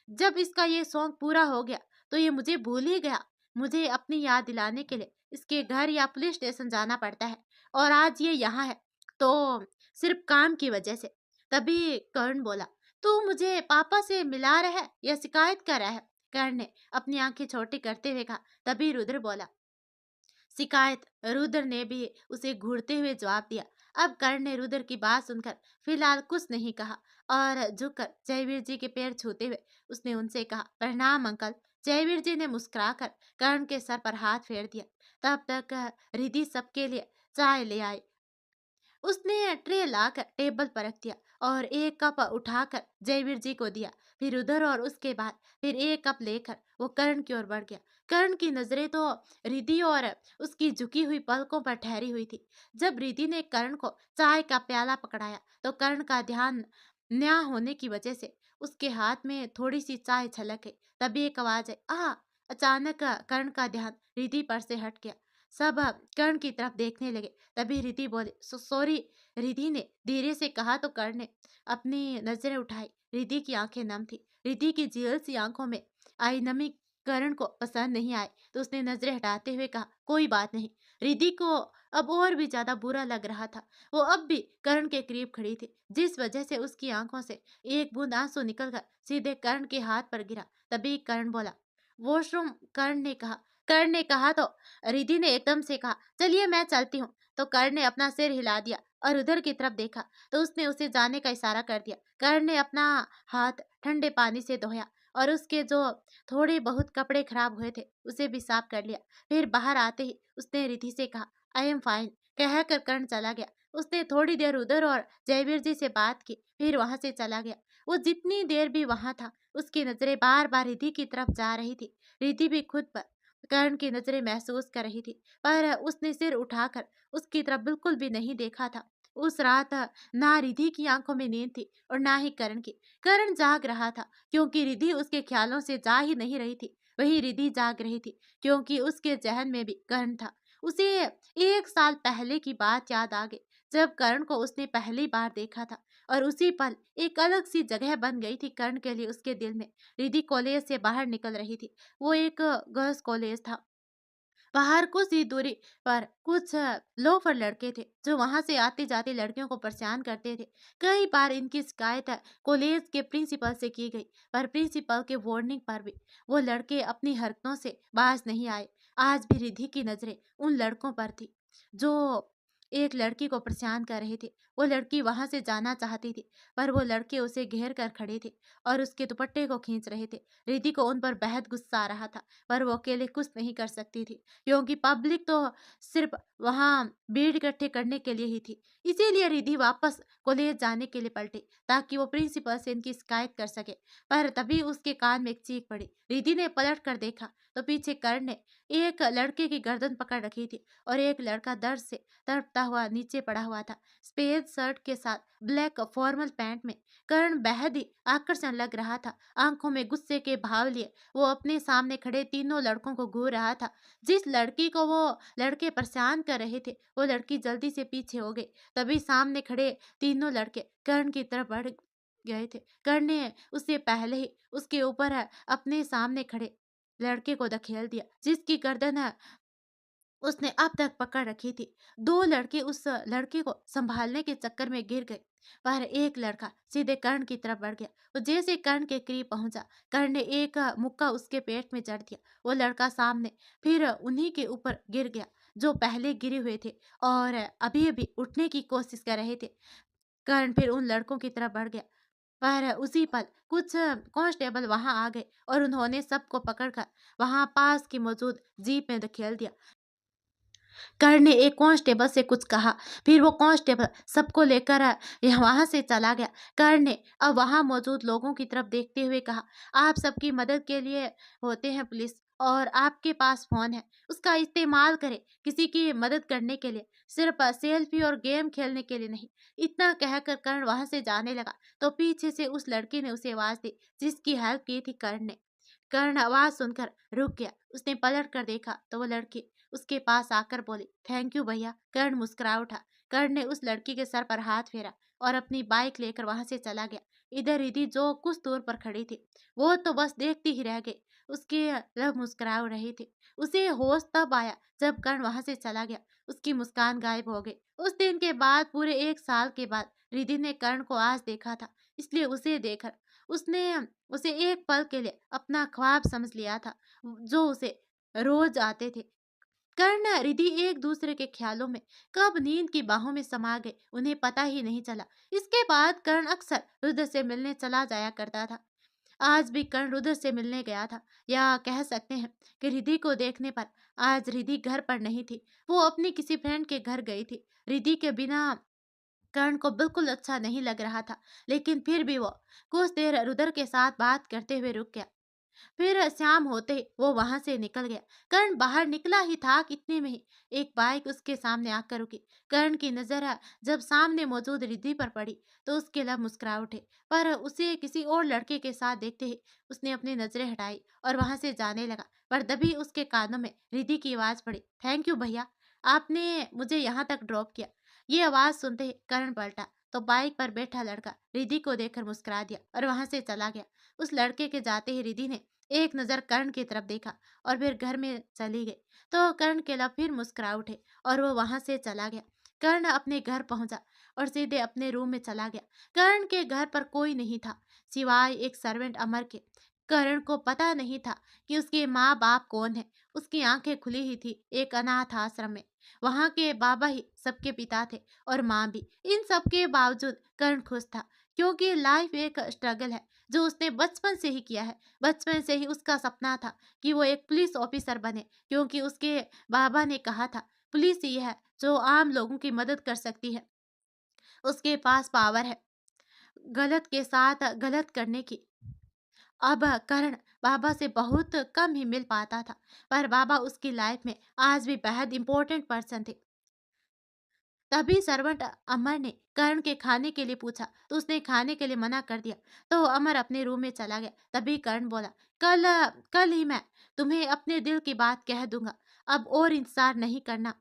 जब इसका ये शौक पूरा हो गया तो ये मुझे भूल ही गया। मुझे अपनी याद दिलाने के लिए इसके घर या पुलिस स्टेशन जाना पड़ता है और आज ये यहाँ है तो सिर्फ काम की वजह से। तभी कर्ण बोला, तू मुझे पापा से मिला रहा है या शिकायत कर रहा है? कर्ण ने अपनी आंखें छोटी करते हुए कहा। तभी रुद्र बोला, शिकायत। रुद्र ने भी उसे घूरते हुए जवाब दिया। अब कर्ण ने रुद्र की बात सुनकर फिलहाल कुछ नहीं कहा और झुककर जयवीर जी के पैर छूते हुए उसने उनसे कहा, प्रणाम अंकल। जयवीर जी ने मुस्कुराकर कर्ण के सर पर हाथ फेर दिया। तब तक रिद्धि सबके लिए चाय ले आई। उसने ट्रे लाकर टेबल पर रख दिया और एक कप उठाकर जयवीर जी को दिया। फिर उधर और उसके बाद फिर एक कप लेकर वो कर्ण की ओर बढ़ गया। कर्ण की नजरें तो रिद्धि और उसकी झुकी हुई पलकों पर ठहरी हुई थी। जब रिद्धि ने कर्ण को चाय का प्याला पकड़ाया तो कर्ण का ध्यान न्या होने की वजह से उसके हाथ में थोड़ी सी चाय छलक गई। तभी एक आवाज आई, आ। अचानक कर्ण का ध्यान रिद्धि पर से हट गया। सब कर्ण की तरफ देखने लगे। तभी रिद्धि बोले, सॉरी। रिद्धि ने धीरे से कहा तो कर्ण ने अपनी नजरें उठाई। रिद्धि की आंखें नम थी। रिद्धि की झील सी आंखों में आई नमी कर्ण को पसंद नहीं आई तो उसने नजरें हटाते हुए कहा, कोई बात नहीं। रिद्धि को अब और भी ज्यादा बुरा लग रहा था। वो अब भी कर्ण के करीब खड़ी थी जिस वजह से उसकी आंखों से एक बूंद आंसू निकलकर सीधे कर्ण के हाथ पर गिरा। तभी कर्ण बोला, वॉशरूम। कर्ण ने कहा तो रिद्धि ने एकदम से कहा, चलिए मैं चलती हूँ। तो कर्ण ने अपना सिर हिला दिया और उधर की तरफ देखा तो उसने उसे जाने का इशारा कर दिया। कर्ण ने अपना हाथ ठंडे पानी से धोया और उसके जो थोड़े बहुत कपड़े खराब हुए थे उसे भी साफ कर लिया। फिर बाहर आते ही उसने रिद्धि से कहा, आई एम फाइन। कहकर कर्ण चला गया। उसने थोड़ी देर उधर और जयवीर जी से बात की फिर वहां से चला गया। वो जितनी देर भी वहां था उसकी नजरें बार बार रिद्धि की तरफ जा रही थी। रिद्धि भी खुद पर कर्ण की नजरें महसूस कर रही थी पर उसने सिर उठाकर उसकी तरफ बिल्कुल भी नहीं देखा था। उस रात ना रिद्धि की आंखों में नींद थी और ना ही कर्ण की। कर्ण जाग रहा था क्योंकि रिद्धि उसके ख्यालों से जा ही नहीं रही थी। वही रिद्धि जाग रही थी क्योंकि उसके जहन में भी कर्ण था। उसे 1 साल पहले की बात याद आ गई जब कर्ण को उसने पहली बार देखा था और उसी पल एक अलग सी जगह बन गई थी कर्ण के लिए उसके दिल में। रिद्धि कॉलेज से बाहर निकल रही थी। वो एक गर्ल्स कॉलेज था। बाहर कुछ ही दूरी पर कुछ लोफर लड़के थे जो वहां से आती जाती लड़कियों को परेशान करते थे। कई बार इनकी शिकायत कॉलेज के प्रिंसिपल से की गई पर प्रिंसिपल के वार्निंग पर भी वो लड़के अपनी हरकतों से बाज नहीं आए। आज भी रिद्धि की नजरें उन लड़कों पर थी जो एक लड़की को परेशान कर रहे थे। वो लड़की वहां से जाना चाहती थी पर वो लड़के उसे घेर कर खड़े थे और उसके दुपट्टे को खींच रहे थे। रिद्धि को उन पर बेहद गुस्सा आ रहा था पर वो अकेले कुछ नहीं कर सकती थी क्योंकि पब्लिक तो सिर्फ वहां भीड़ इकट्ठे करने के लिए ही थी। इसीलिए रिद्धि वापस कॉलेज जाने के लिए पलटी ताकि वो प्रिंसिपल से इनकी शिकायत कर सके। पर तभी उसके कान में एक चीख पड़ी। रिद्धि ने पलट कर देखा तो पीछे कर्ण ने एक लड़के की गर्दन पकड़ रखी थी और एक लड़का दर्द से तड़पता हुआ नीचे पड़ा हुआ था। स्टेज शर्ट के साथ ब्लैक फॉर्मल पैंट में कर्ण बेहद ही आकर्षण लग रहा था। आंखों में गुस्से के भाव लिए वो अपने सामने खड़े तीनों लड़कों को घूर रहा था। जिस लड़की को वो लड़के परेशान कर रहे थे वो लड़की जल्दी से पीछे हो गई। तभी सामने खड़े तीनों लड़के कर्ण की तरफ बढ़ गए थे। कर्ण ने उससे पहले ही उसके ऊपर अपने सामने खड़े लड़के को धकेल दिया, जिसकी गर्दन उसने अब तक पकड़ रखी थी। 2 लड़के उस लड़के को संभालने के चक्कर में गिर गए, पर एक लड़का सीधे कर्ण की तरफ बढ़ गया। वो जैसे कर्ण के करीब पहुंचा, कर्ण ने एक मुक्का उसके पेट में जड़ दिया। वो लड़का सामने फिर उन्हीं के ऊपर गिर गया, जो पहले गिरे हुए थे और अभी-अभी उठने की कोशिश कर रहे थे। कर्ण फिर उन लड़कों की तरफ बढ़ गया, पर उसी पल कुछ कांस्टेबल वहां आ गए और उन्होंने सबको पकड़कर वहां पास की मौजूद जीप में धकेल दिया। कर्ण ने एक कांस्टेबल से कुछ कहा, फिर वो कांस्टेबल सबको लेकर वहां से चला गया। कर्ण ने अब वहां मौजूद लोगों की तरफ देखते हुए कहा, आप सबकी मदद के लिए होते हैं पुलिस, और आपके पास फोन है, उसका इस्तेमाल करें किसी की मदद करने के लिए, सिर्फ सेल्फी और गेम खेलने के लिए नहीं। इतना कहकर कर्ण वहां से जाने लगा तो पीछे से उस लड़की ने उसे आवाज दी जिसकी हेल्प की थी कर्ण ने। कर्ण आवाज सुनकर रुक गया। उसने पलट कर देखा तो वो लड़की उसके पास आकर बोली, थैंक यू भैया। कर्ण मुस्कुरा उठा। कर्ण ने उस लड़की के सर पर हाथ फेरा और अपनी बाइक लेकर वहां से चला गया। इधर रिधि जो कुछ दूर पर खड़ी थी वो तो बस देखती ही रह गई। उसके लब मुस्कुरा रही थी। उसे होश तब आया जब कर्ण वहां से चला गया। उसकी मुस्कान गायब हो गई। उस दिन के बाद पूरे 1 साल के बाद रिधि ने कर्ण को आज देखा था, इसलिए उसे देखकर उसने उसे एक पल के लिए अपना ख्वाब समझ लिया था, जो उसे रोज आते थे। कर्ण रिधि एक दूसरे के ख्यालों में कब नींद की बाहों में समा गए उन्हें पता ही नहीं चला। इसके बाद कर्ण अक्सर रुद्र से मिलने चला जाया करता था। आज भी कर्ण रुद्र से मिलने गया था, या कह सकते हैं कि रिधि को देखने पर आज रिधि घर पर नहीं थी, वो अपनी किसी फ्रेंड के घर गई थी। रिधि के बिना कर्ण को बिल्कुल अच्छा नहीं लग रहा था, लेकिन फिर भी वो कुछ देर रुद्र के साथ बात करते हुए रुक गया। फिर शाम होते ही वो वहां से निकल गया। कर्ण बाहर निकला ही था कि इतने में ही एक बाइक उसके सामने आकर रुकी। कर्ण की नजर जब सामने मौजूद रिद्धि पर पड़ी तो उसके लब मुस्कुरा उठे, पर उसे किसी और लड़के के साथ देखते ही उसने अपनी नजरें हटाई और वहां से जाने लगा। पर तभी उसके कानों में रिद्धि की आवाज पड़ी, थैंक यू भैया, आपने मुझे यहाँ तक ड्रॉप किया। ये आवाज सुनते ही कर्ण पलटा तो बाइक पर बैठा लड़का रिद्धि को देखकर मुस्कुरा दिया और वहां से चला गया। उस लड़के के जाते ही रिद्धि ने एक नजर कर्ण की तरफ देखा और फिर घर में चली गई। तो कर्ण के लब फिर मुस्कुरा उठे और वो वहां से चला गया। कर्ण अपने घर पहुंचा और सीधे अपने रूम में चला गया। कर्ण के घर पर कोई नहीं था सिवाय एक सर्वेंट अमर के। कर्ण को पता नहीं था कि उसके माँ बाप कौन है। उसकी आंखें खुली ही थी एक अनाथ आश्रम में। वहां के बाबा ही सबके पिता थे और माँ भी। इन सब के बावजूद कर्ण खुश था, क्योंकि लाइफ एक स्ट्रगल है जो उसने बचपन से ही किया है। बचपन से ही उसका सपना था कि वो एक पुलिस ऑफिसर बने, क्योंकि उसके बाबा ने कहा था पुलिस ही है जो आम लोगों की मदद कर सकती है, उसके पास पावर है गलत के साथ गलत करने की। अब करण बाबा से बहुत कम ही मिल पाता था, पर बाबा उसकी लाइफ में आज भी बेहद इंपॉर्टेंट पर्सन थे। तभी सर्वेंट अमर ने करण के खाने के लिए पूछा तो उसने खाने के लिए मना कर दिया। तो अमर अपने रूम में चला गया। तभी करण बोला, कल कल ही मैं तुम्हें अपने दिल की बात कह दूंगा, अब और इंतजार नहीं करना।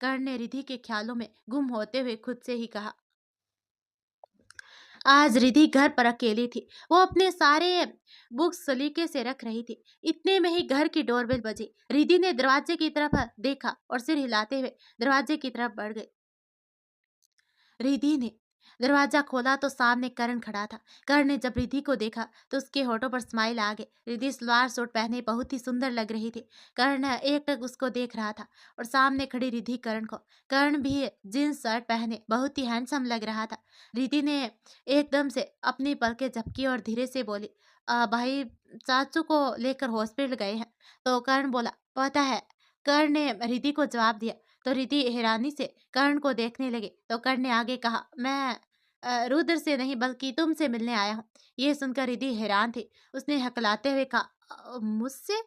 कर्ण ने रिधि के ख्यालों में गुम होते हुए खुद से ही कहा। आज रिधि घर पर अकेली थी। वो अपने सारे बुक्स सलीके से रख रही थी। इतने में ही घर की डोरबेल बजी। रिधि ने दरवाजे की तरफ देखा और सिर हिलाते हुए दरवाजे की तरफ बढ़ गई। रिधि ने दरवाजा खोला तो सामने करण खड़ा था। करण ने जब रिधि को देखा तो उसके होठों पर स्माइल आ गई। रिधि सलवार सूट पहने बहुत ही सुंदर लग रही थी। करण एकटक उसको देख रहा था और सामने खड़ी रिधि करण को। करण भी जींस शर्ट पहने बहुत ही हैंडसम लग रहा था। रिधि ने एकदम से अपनी पलकें झपकी और धीरे से बोली, भाई चाचू को लेकर हॉस्पिटल गए हैं। तो करण बोला, पता है। करण ने रिधि को जवाब दिया तो रिधि हैरानी से कर्ण को देखने लगे। तो कर्ण ने आगे कहा, मैं रुद्र से नहीं बल्कि तुमसे मिलने आया हूँ। ये सुनकर रिधि हैरान थी। उसने हकलाते हुए कहा, मुझसे?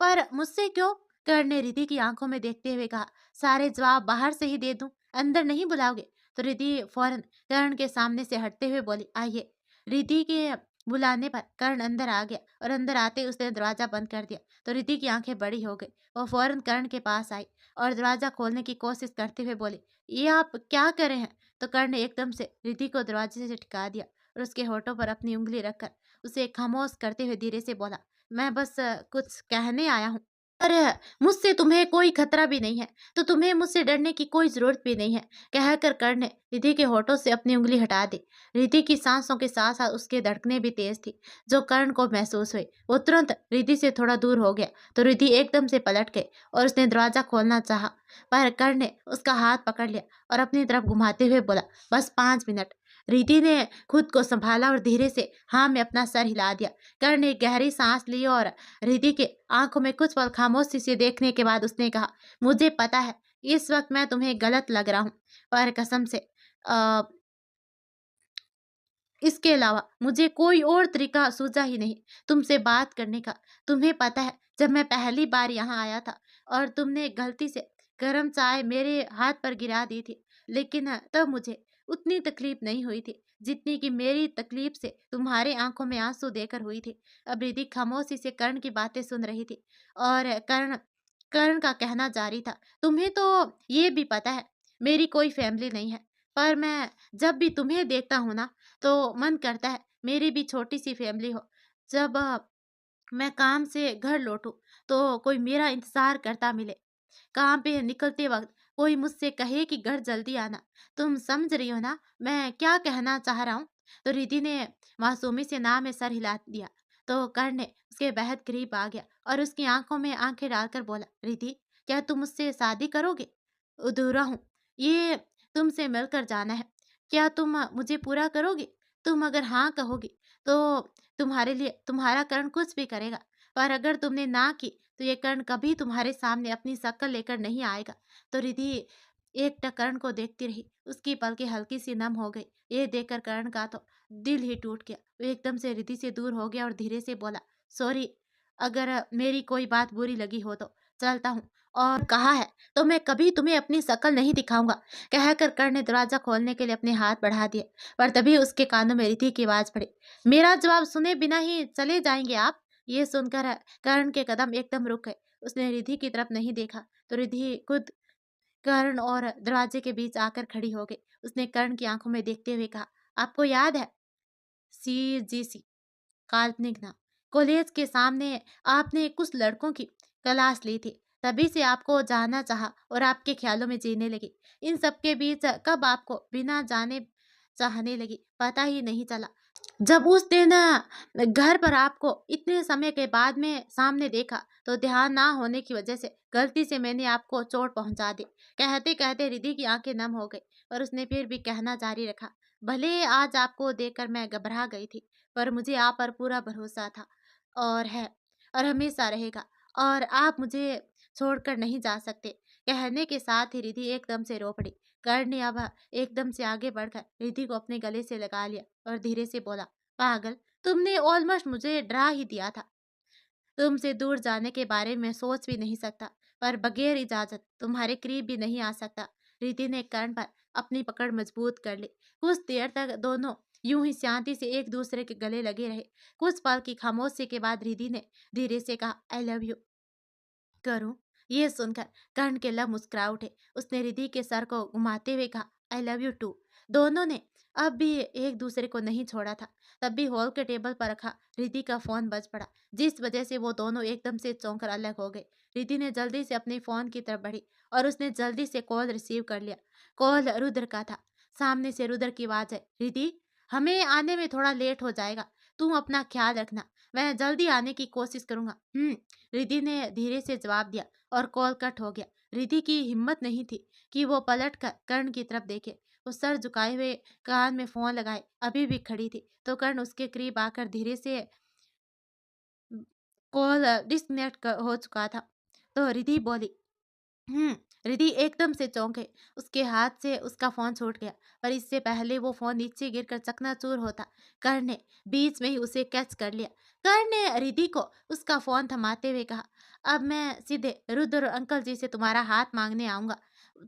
पर मुझसे क्यों? कर्ण ने रिधि की आंखों में देखते हुए कहा, सारे जवाब बाहर से ही दे दूं, अंदर नहीं बुलाओगे? तो रिद्धि फौरन कर्ण के सामने से हटते हुए बोली, आइए। रिद्धि के बुलाने पर कर्ण अंदर आ गया और अंदर आते ही उसने दरवाजा बंद कर दिया। तो रिद्धि की आंखें बड़ी हो गई। वो फौरन कर्ण के पास आई और दरवाजा खोलने की कोशिश करते हुए बोली, ये आप क्या कर रहे हैं? तो कर्ण ने एकदम से रिद्धि को दरवाजे से टिका दिया और उसके होठों पर अपनी उंगली रखकर उसे खामोश करते हुए धीरे से बोला, मैं बस कुछ कहने आया हूँ। अरे, मुझसे तुम्हें कोई खतरा भी नहीं है, तो तुम्हें मुझसे डरने की कोई जरूरत भी नहीं है, कहकर कर्ण ने रिधि के होठों से अपनी उंगली हटा दी। रिधि की सांसों के साथ साथ उसके धड़कनें भी तेज थी, जो कर्ण को महसूस हुई। वो तुरंत रिधि से थोड़ा दूर हो गया, तो रिधि एकदम से पलट गई और उसने दरवाजा खोलना चाहा, पर कर्ण ने उसका हाथ पकड़ लिया और अपनी तरफ घुमाते हुए बोला, बस 5 मिनट। रिधि ने खुद को संभाला और धीरे से हाँ में अपना सर हिला दिया। कर्ण ने गहरी सांस ली और रिधि के आंखों में कुछ पल खामोशी से देखने के बाद उसने कहा, मुझे पता है इस वक्त मैं तुम्हें गलत लग रहा हूँ, पर कसम से आ, इसके अलावा मुझे कोई और तरीका सूझा ही नहीं तुमसे बात करने का। तुम्हें पता है जब मैं पहली बार यहाँ आया था और तुमने गलती से गर्म चाय मेरे हाथ पर गिरा दी थी, लेकिन तब मुझे उतनी तकलीफ नहीं हुई थी जितनी कि मेरी तकलीफ से तुम्हारे आंखों में आंसू देकर हुई थी। अब रिधि खामोशी से कर्ण की बातें सुन रही थी और कर्ण कर्ण का कहना जारी था, तुम्हें तो ये भी पता है मेरी कोई फैमिली नहीं है, पर मैं जब भी तुम्हें देखता हूँ ना तो मन करता है मेरी भी छोटी सी फैमिली हो। जब मैं काम से घर लौटूं तो कोई मेरा इंतजार करता मिले, काम पे निकलते वक्त कोई मुझसे कहे कि घर जल्दी आना। तुम समझ रही हो ना मैं क्या कहना चाह रहा हूँ? तो रिधि ने मासूमी से ना में सर हिला दिया। तो कर्ण ने उसके बेहद करीब आ गया और उसकी आंखों में आंखें डालकर बोला, रिधि क्या तुम मुझसे शादी करोगे? अधूरा हूँ, ये तुमसे मिलकर जाना है। क्या तुम मुझे पूरा करोगे? तुम अगर हाँ कहोगी तो तुम्हारे लिए तुम्हारा कर्ण कुछ भी करेगा, पर अगर तुमने ना की तो ये कर्ण कभी तुम्हारे सामने अपनी शक्ल लेकर नहीं आएगा। तो रिधि एकटक कर्ण को देखती रही, उसकी पलकें हल्की सी नम हो गई। ये देखकर कर्ण का तो दिल ही टूट गया। वो एकदम से रिधि से दूर हो गया और धीरे से बोला, सॉरी, अगर मेरी कोई बात बुरी लगी हो तो चलता हूँ, और कहा है तो मैं कभी तुम्हें अपनी शक्ल नहीं दिखाऊंगा, कहकर कर्ण ने दरवाजा खोलने के लिए अपने हाथ बढ़ा दिए। पर तभी उसके कानों में रिधि की आवाज पड़ी, मेरा जवाब सुने बिना ही चले जाएंगे आप? ये सुनकर कर्ण के कदम एकदम रुक गए। उसने रिधि की तरफ नहीं देखा तो रिधि खुद कर्ण और दरवाजे के बीच आकर खड़ी हो गई। उसने कर्ण की आंखों में देखते हुए कहा, आपको याद है CGC, काल्पनिक नाम, कॉलेज के सामने आपने कुछ लड़कों की क्लास ली थी, तभी से आपको जानना चाहा और आपके ख्यालों में जीने लगी। इन सब के बीच कब आपको बिना जाने चाहने लगी पता ही नहीं चला। जब उस दिन घर पर आपको इतने समय के बाद में सामने देखा तो ध्यान ना होने की वजह से गलती से मैंने आपको चोट पहुंचा दी। कहते कहते रिधि की आंखें नम हो गई और उसने फिर भी कहना जारी रखा, भले आज आपको देखकर मैं घबरा गई थी, पर मुझे आप पर पूरा भरोसा था और है और हमेशा रहेगा, और आप मुझे छोड़कर नहीं जा सकते। कहने के साथ ही रिधि एकदम से रो पड़ी। कर्ण ने अब एकदम से आगे बढ़कर रिधि को अपने गले से लगा लिया और धीरे से बोला, पागल, तुमने ऑलमोस्ट मुझे डरा ही दिया था। तुमसे दूर जाने के बारे में सोच भी नहीं सकता, पर बगैर इजाजत तुम्हारे करीब भी नहीं आ सकता। रिधि ने कर्ण पर अपनी पकड़ मजबूत कर ली। कुछ देर तक दोनों यूं ही शांति से एक दूसरे के गले लगे रहे। कुछ पल की खामोशी के बाद रिधि ने धीरे से कहा, आई लव यू करूं? ये सुनकर कर्ण के लब मुस्कुरा उठे। उसने रिधि के सर को घुमाते हुए कहा, आई लव यू टू। दोनों ने अब भी एक दूसरे को नहीं छोड़ा था। तब भी हॉल के टेबल पर रखा रिधि का फोन बज पड़ा, जिस वजह से वो दोनों एकदम से चौंक कर अलग हो गए। रिधि ने जल्दी से अपने फोन की तरफ बढ़ी और उसने जल्दी से कॉल रिसीव कर लिया। कॉल रुद्र का था। सामने से रुद्र की आवाज है, रिधि, हमें आने में थोड़ा लेट हो जाएगा, तुम अपना ख्याल रखना, मैं जल्दी आने की कोशिश करूंगा। रिधि ने धीरे से जवाब दिया और कॉल कट हो गया। रिधि की हिम्मत नहीं थी कि वो पलट कर कर्ण की तरफ देखे। वो सर झुकाए हुए कान में फोन लगाए अभी भी खड़ी थी, तो कर्ण उसके करीब आकर धीरे से कॉल डिस्कनेक्ट हो चुका था। तो रिधि बोली, हुँ, रिधि एकदम से चौंक गई। उसके हाथ से उसका फ़ोन छूट गया, पर इससे पहले वो फ़ोन नीचे गिरकर चकनाचूर होता, कर्ण ने बीच में ही उसे कैच कर लिया। कर्ण ने रिधि को उसका फ़ोन थमाते हुए कहा, अब मैं सीधे रुद्र अंकल जी से तुम्हारा हाथ माँगने आऊँगा।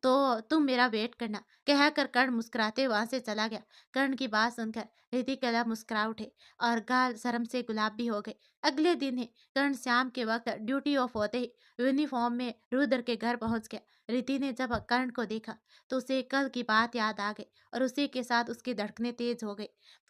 तो तुम मेरा वेट करना, कहकर कर्ण मुस्कुराते वहां से चला गया। कर्ण की बात सुनकर रिधि कला मुस्कुरा उठे और गाल शर्म से गुलाबी हो गए। अगले दिन ही कर्ण शाम के वक्त ड्यूटी ऑफ होते ही यूनिफॉर्म में रुद्र के घर पहुंच गया। रिधि ने जब कर्ण को देखा तो उसे कल की बात याद आ गई और उसी के साथ उसकी धड़कनें तेज हो गई।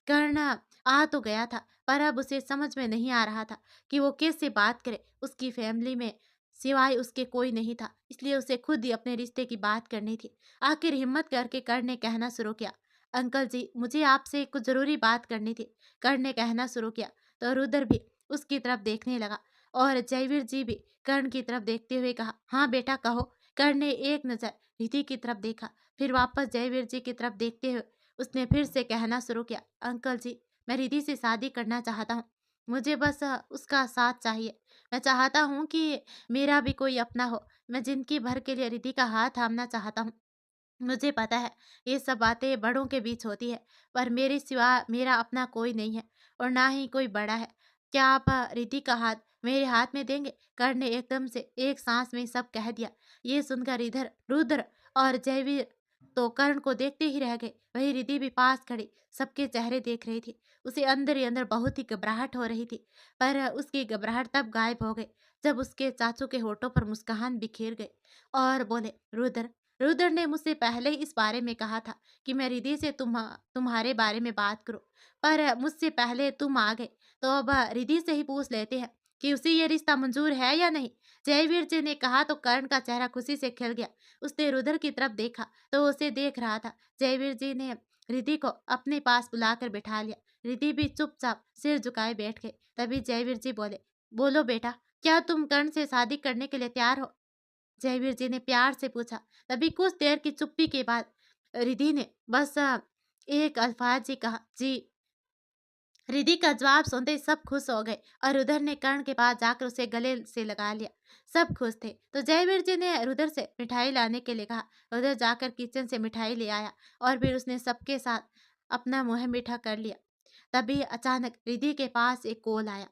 कर्ण आ तो गया था, पर अब उसे समझ में नहीं आ रहा था कि वो कैसे बात करे। उसकी फैमिली में सिवाय उसके कोई नहीं था, इसलिए उसे खुद ही अपने रिश्ते की बात करनी थी। आखिर हिम्मत करके कर्ण ने कहना शुरू किया, अंकल जी मुझे आपसे कुछ जरूरी बात करनी थी। कर्ण ने कहना शुरू किया तो रुद्र भी उसकी तरफ देखने लगा और जयवीर जी भी कर्ण की तरफ देखते हुए कहा, हाँ बेटा कहो। कर्ण ने एक नजर रिधि की तरफ देखा, फिर वापस जयवीर जी की तरफ देखते हुए उसने फिर से कहना शुरू किया, अंकल जी मैं रिधि से शादी करना चाहता हूँ। मुझे बस उसका साथ चाहिए। मैं चाहता हूँ कि मेरा भी कोई अपना हो। मैं जिंदगी भर के लिए रिधि का हाथ थामना चाहता हूँ। मुझे पता है ये सब बातें बड़ों के बीच होती है, पर मेरे सिवा मेरा अपना कोई नहीं है और ना ही कोई बड़ा है। क्या आप रिधि का हाथ मेरे हाथ में देंगे? कर्ण ने एकदम से एक सांस में सब कह दिया। ये सुनकर इधर रुद्र और जयवीर तो कर्ण को देखते ही रह गए। वही रिधि भी पास खड़ी सबके चेहरे देख रही थी। उसे अंदर ही अंदर बहुत ही घबराहट हो रही थी, पर उसकी घबराहट तब गायब हो गई जब उसके चाचू के होठों पर मुस्कान बिखेर गई और बोले, रुद्र रुद्र ने मुझसे पहले ही इस बारे में कहा था कि मैं रिधि से तुम्हारे बारे में बात करूं, पर मुझसे पहले तुम आ गए, तो अब रिधि से ही पूछ लेते हैं कि उसे ये रिश्ता मंजूर है या नहीं। जयवीर जी ने कहा तो कर्ण का चेहरा खुशी से खिल गया। उसने रुद्र की तरफ देखा तो उसे देख रहा था। जयवीर जी ने रिधि को अपने पास बुलाकर बिठा लिया। रिधि भी चुपचाप सिर झुकाए बैठ गई। तभी जयवीर जी बोले, बोलो बेटा, क्या तुम कर्ण से शादी करने के लिए तैयार हो? जयवीर जी ने प्यार से पूछा। तभी कुछ देर की चुप्पी के बाद रिधि ने बस एक अल्फाज ही कहा, जी। रिधि का जवाब सुनते ही सब खुश हो गए और रुद्र ने कर्ण के पास जाकर उसे गले से लगा लिया। सब खुश थे तो जयवीर जी ने रुद्र से मिठाई लाने के लिए कहा। रुद्र जाकर किचन से मिठाई ले आया और फिर उसने सबके साथ अपना मुंह मीठा कर लिया। तभी अचानक रिधि के पास एक कॉल आया।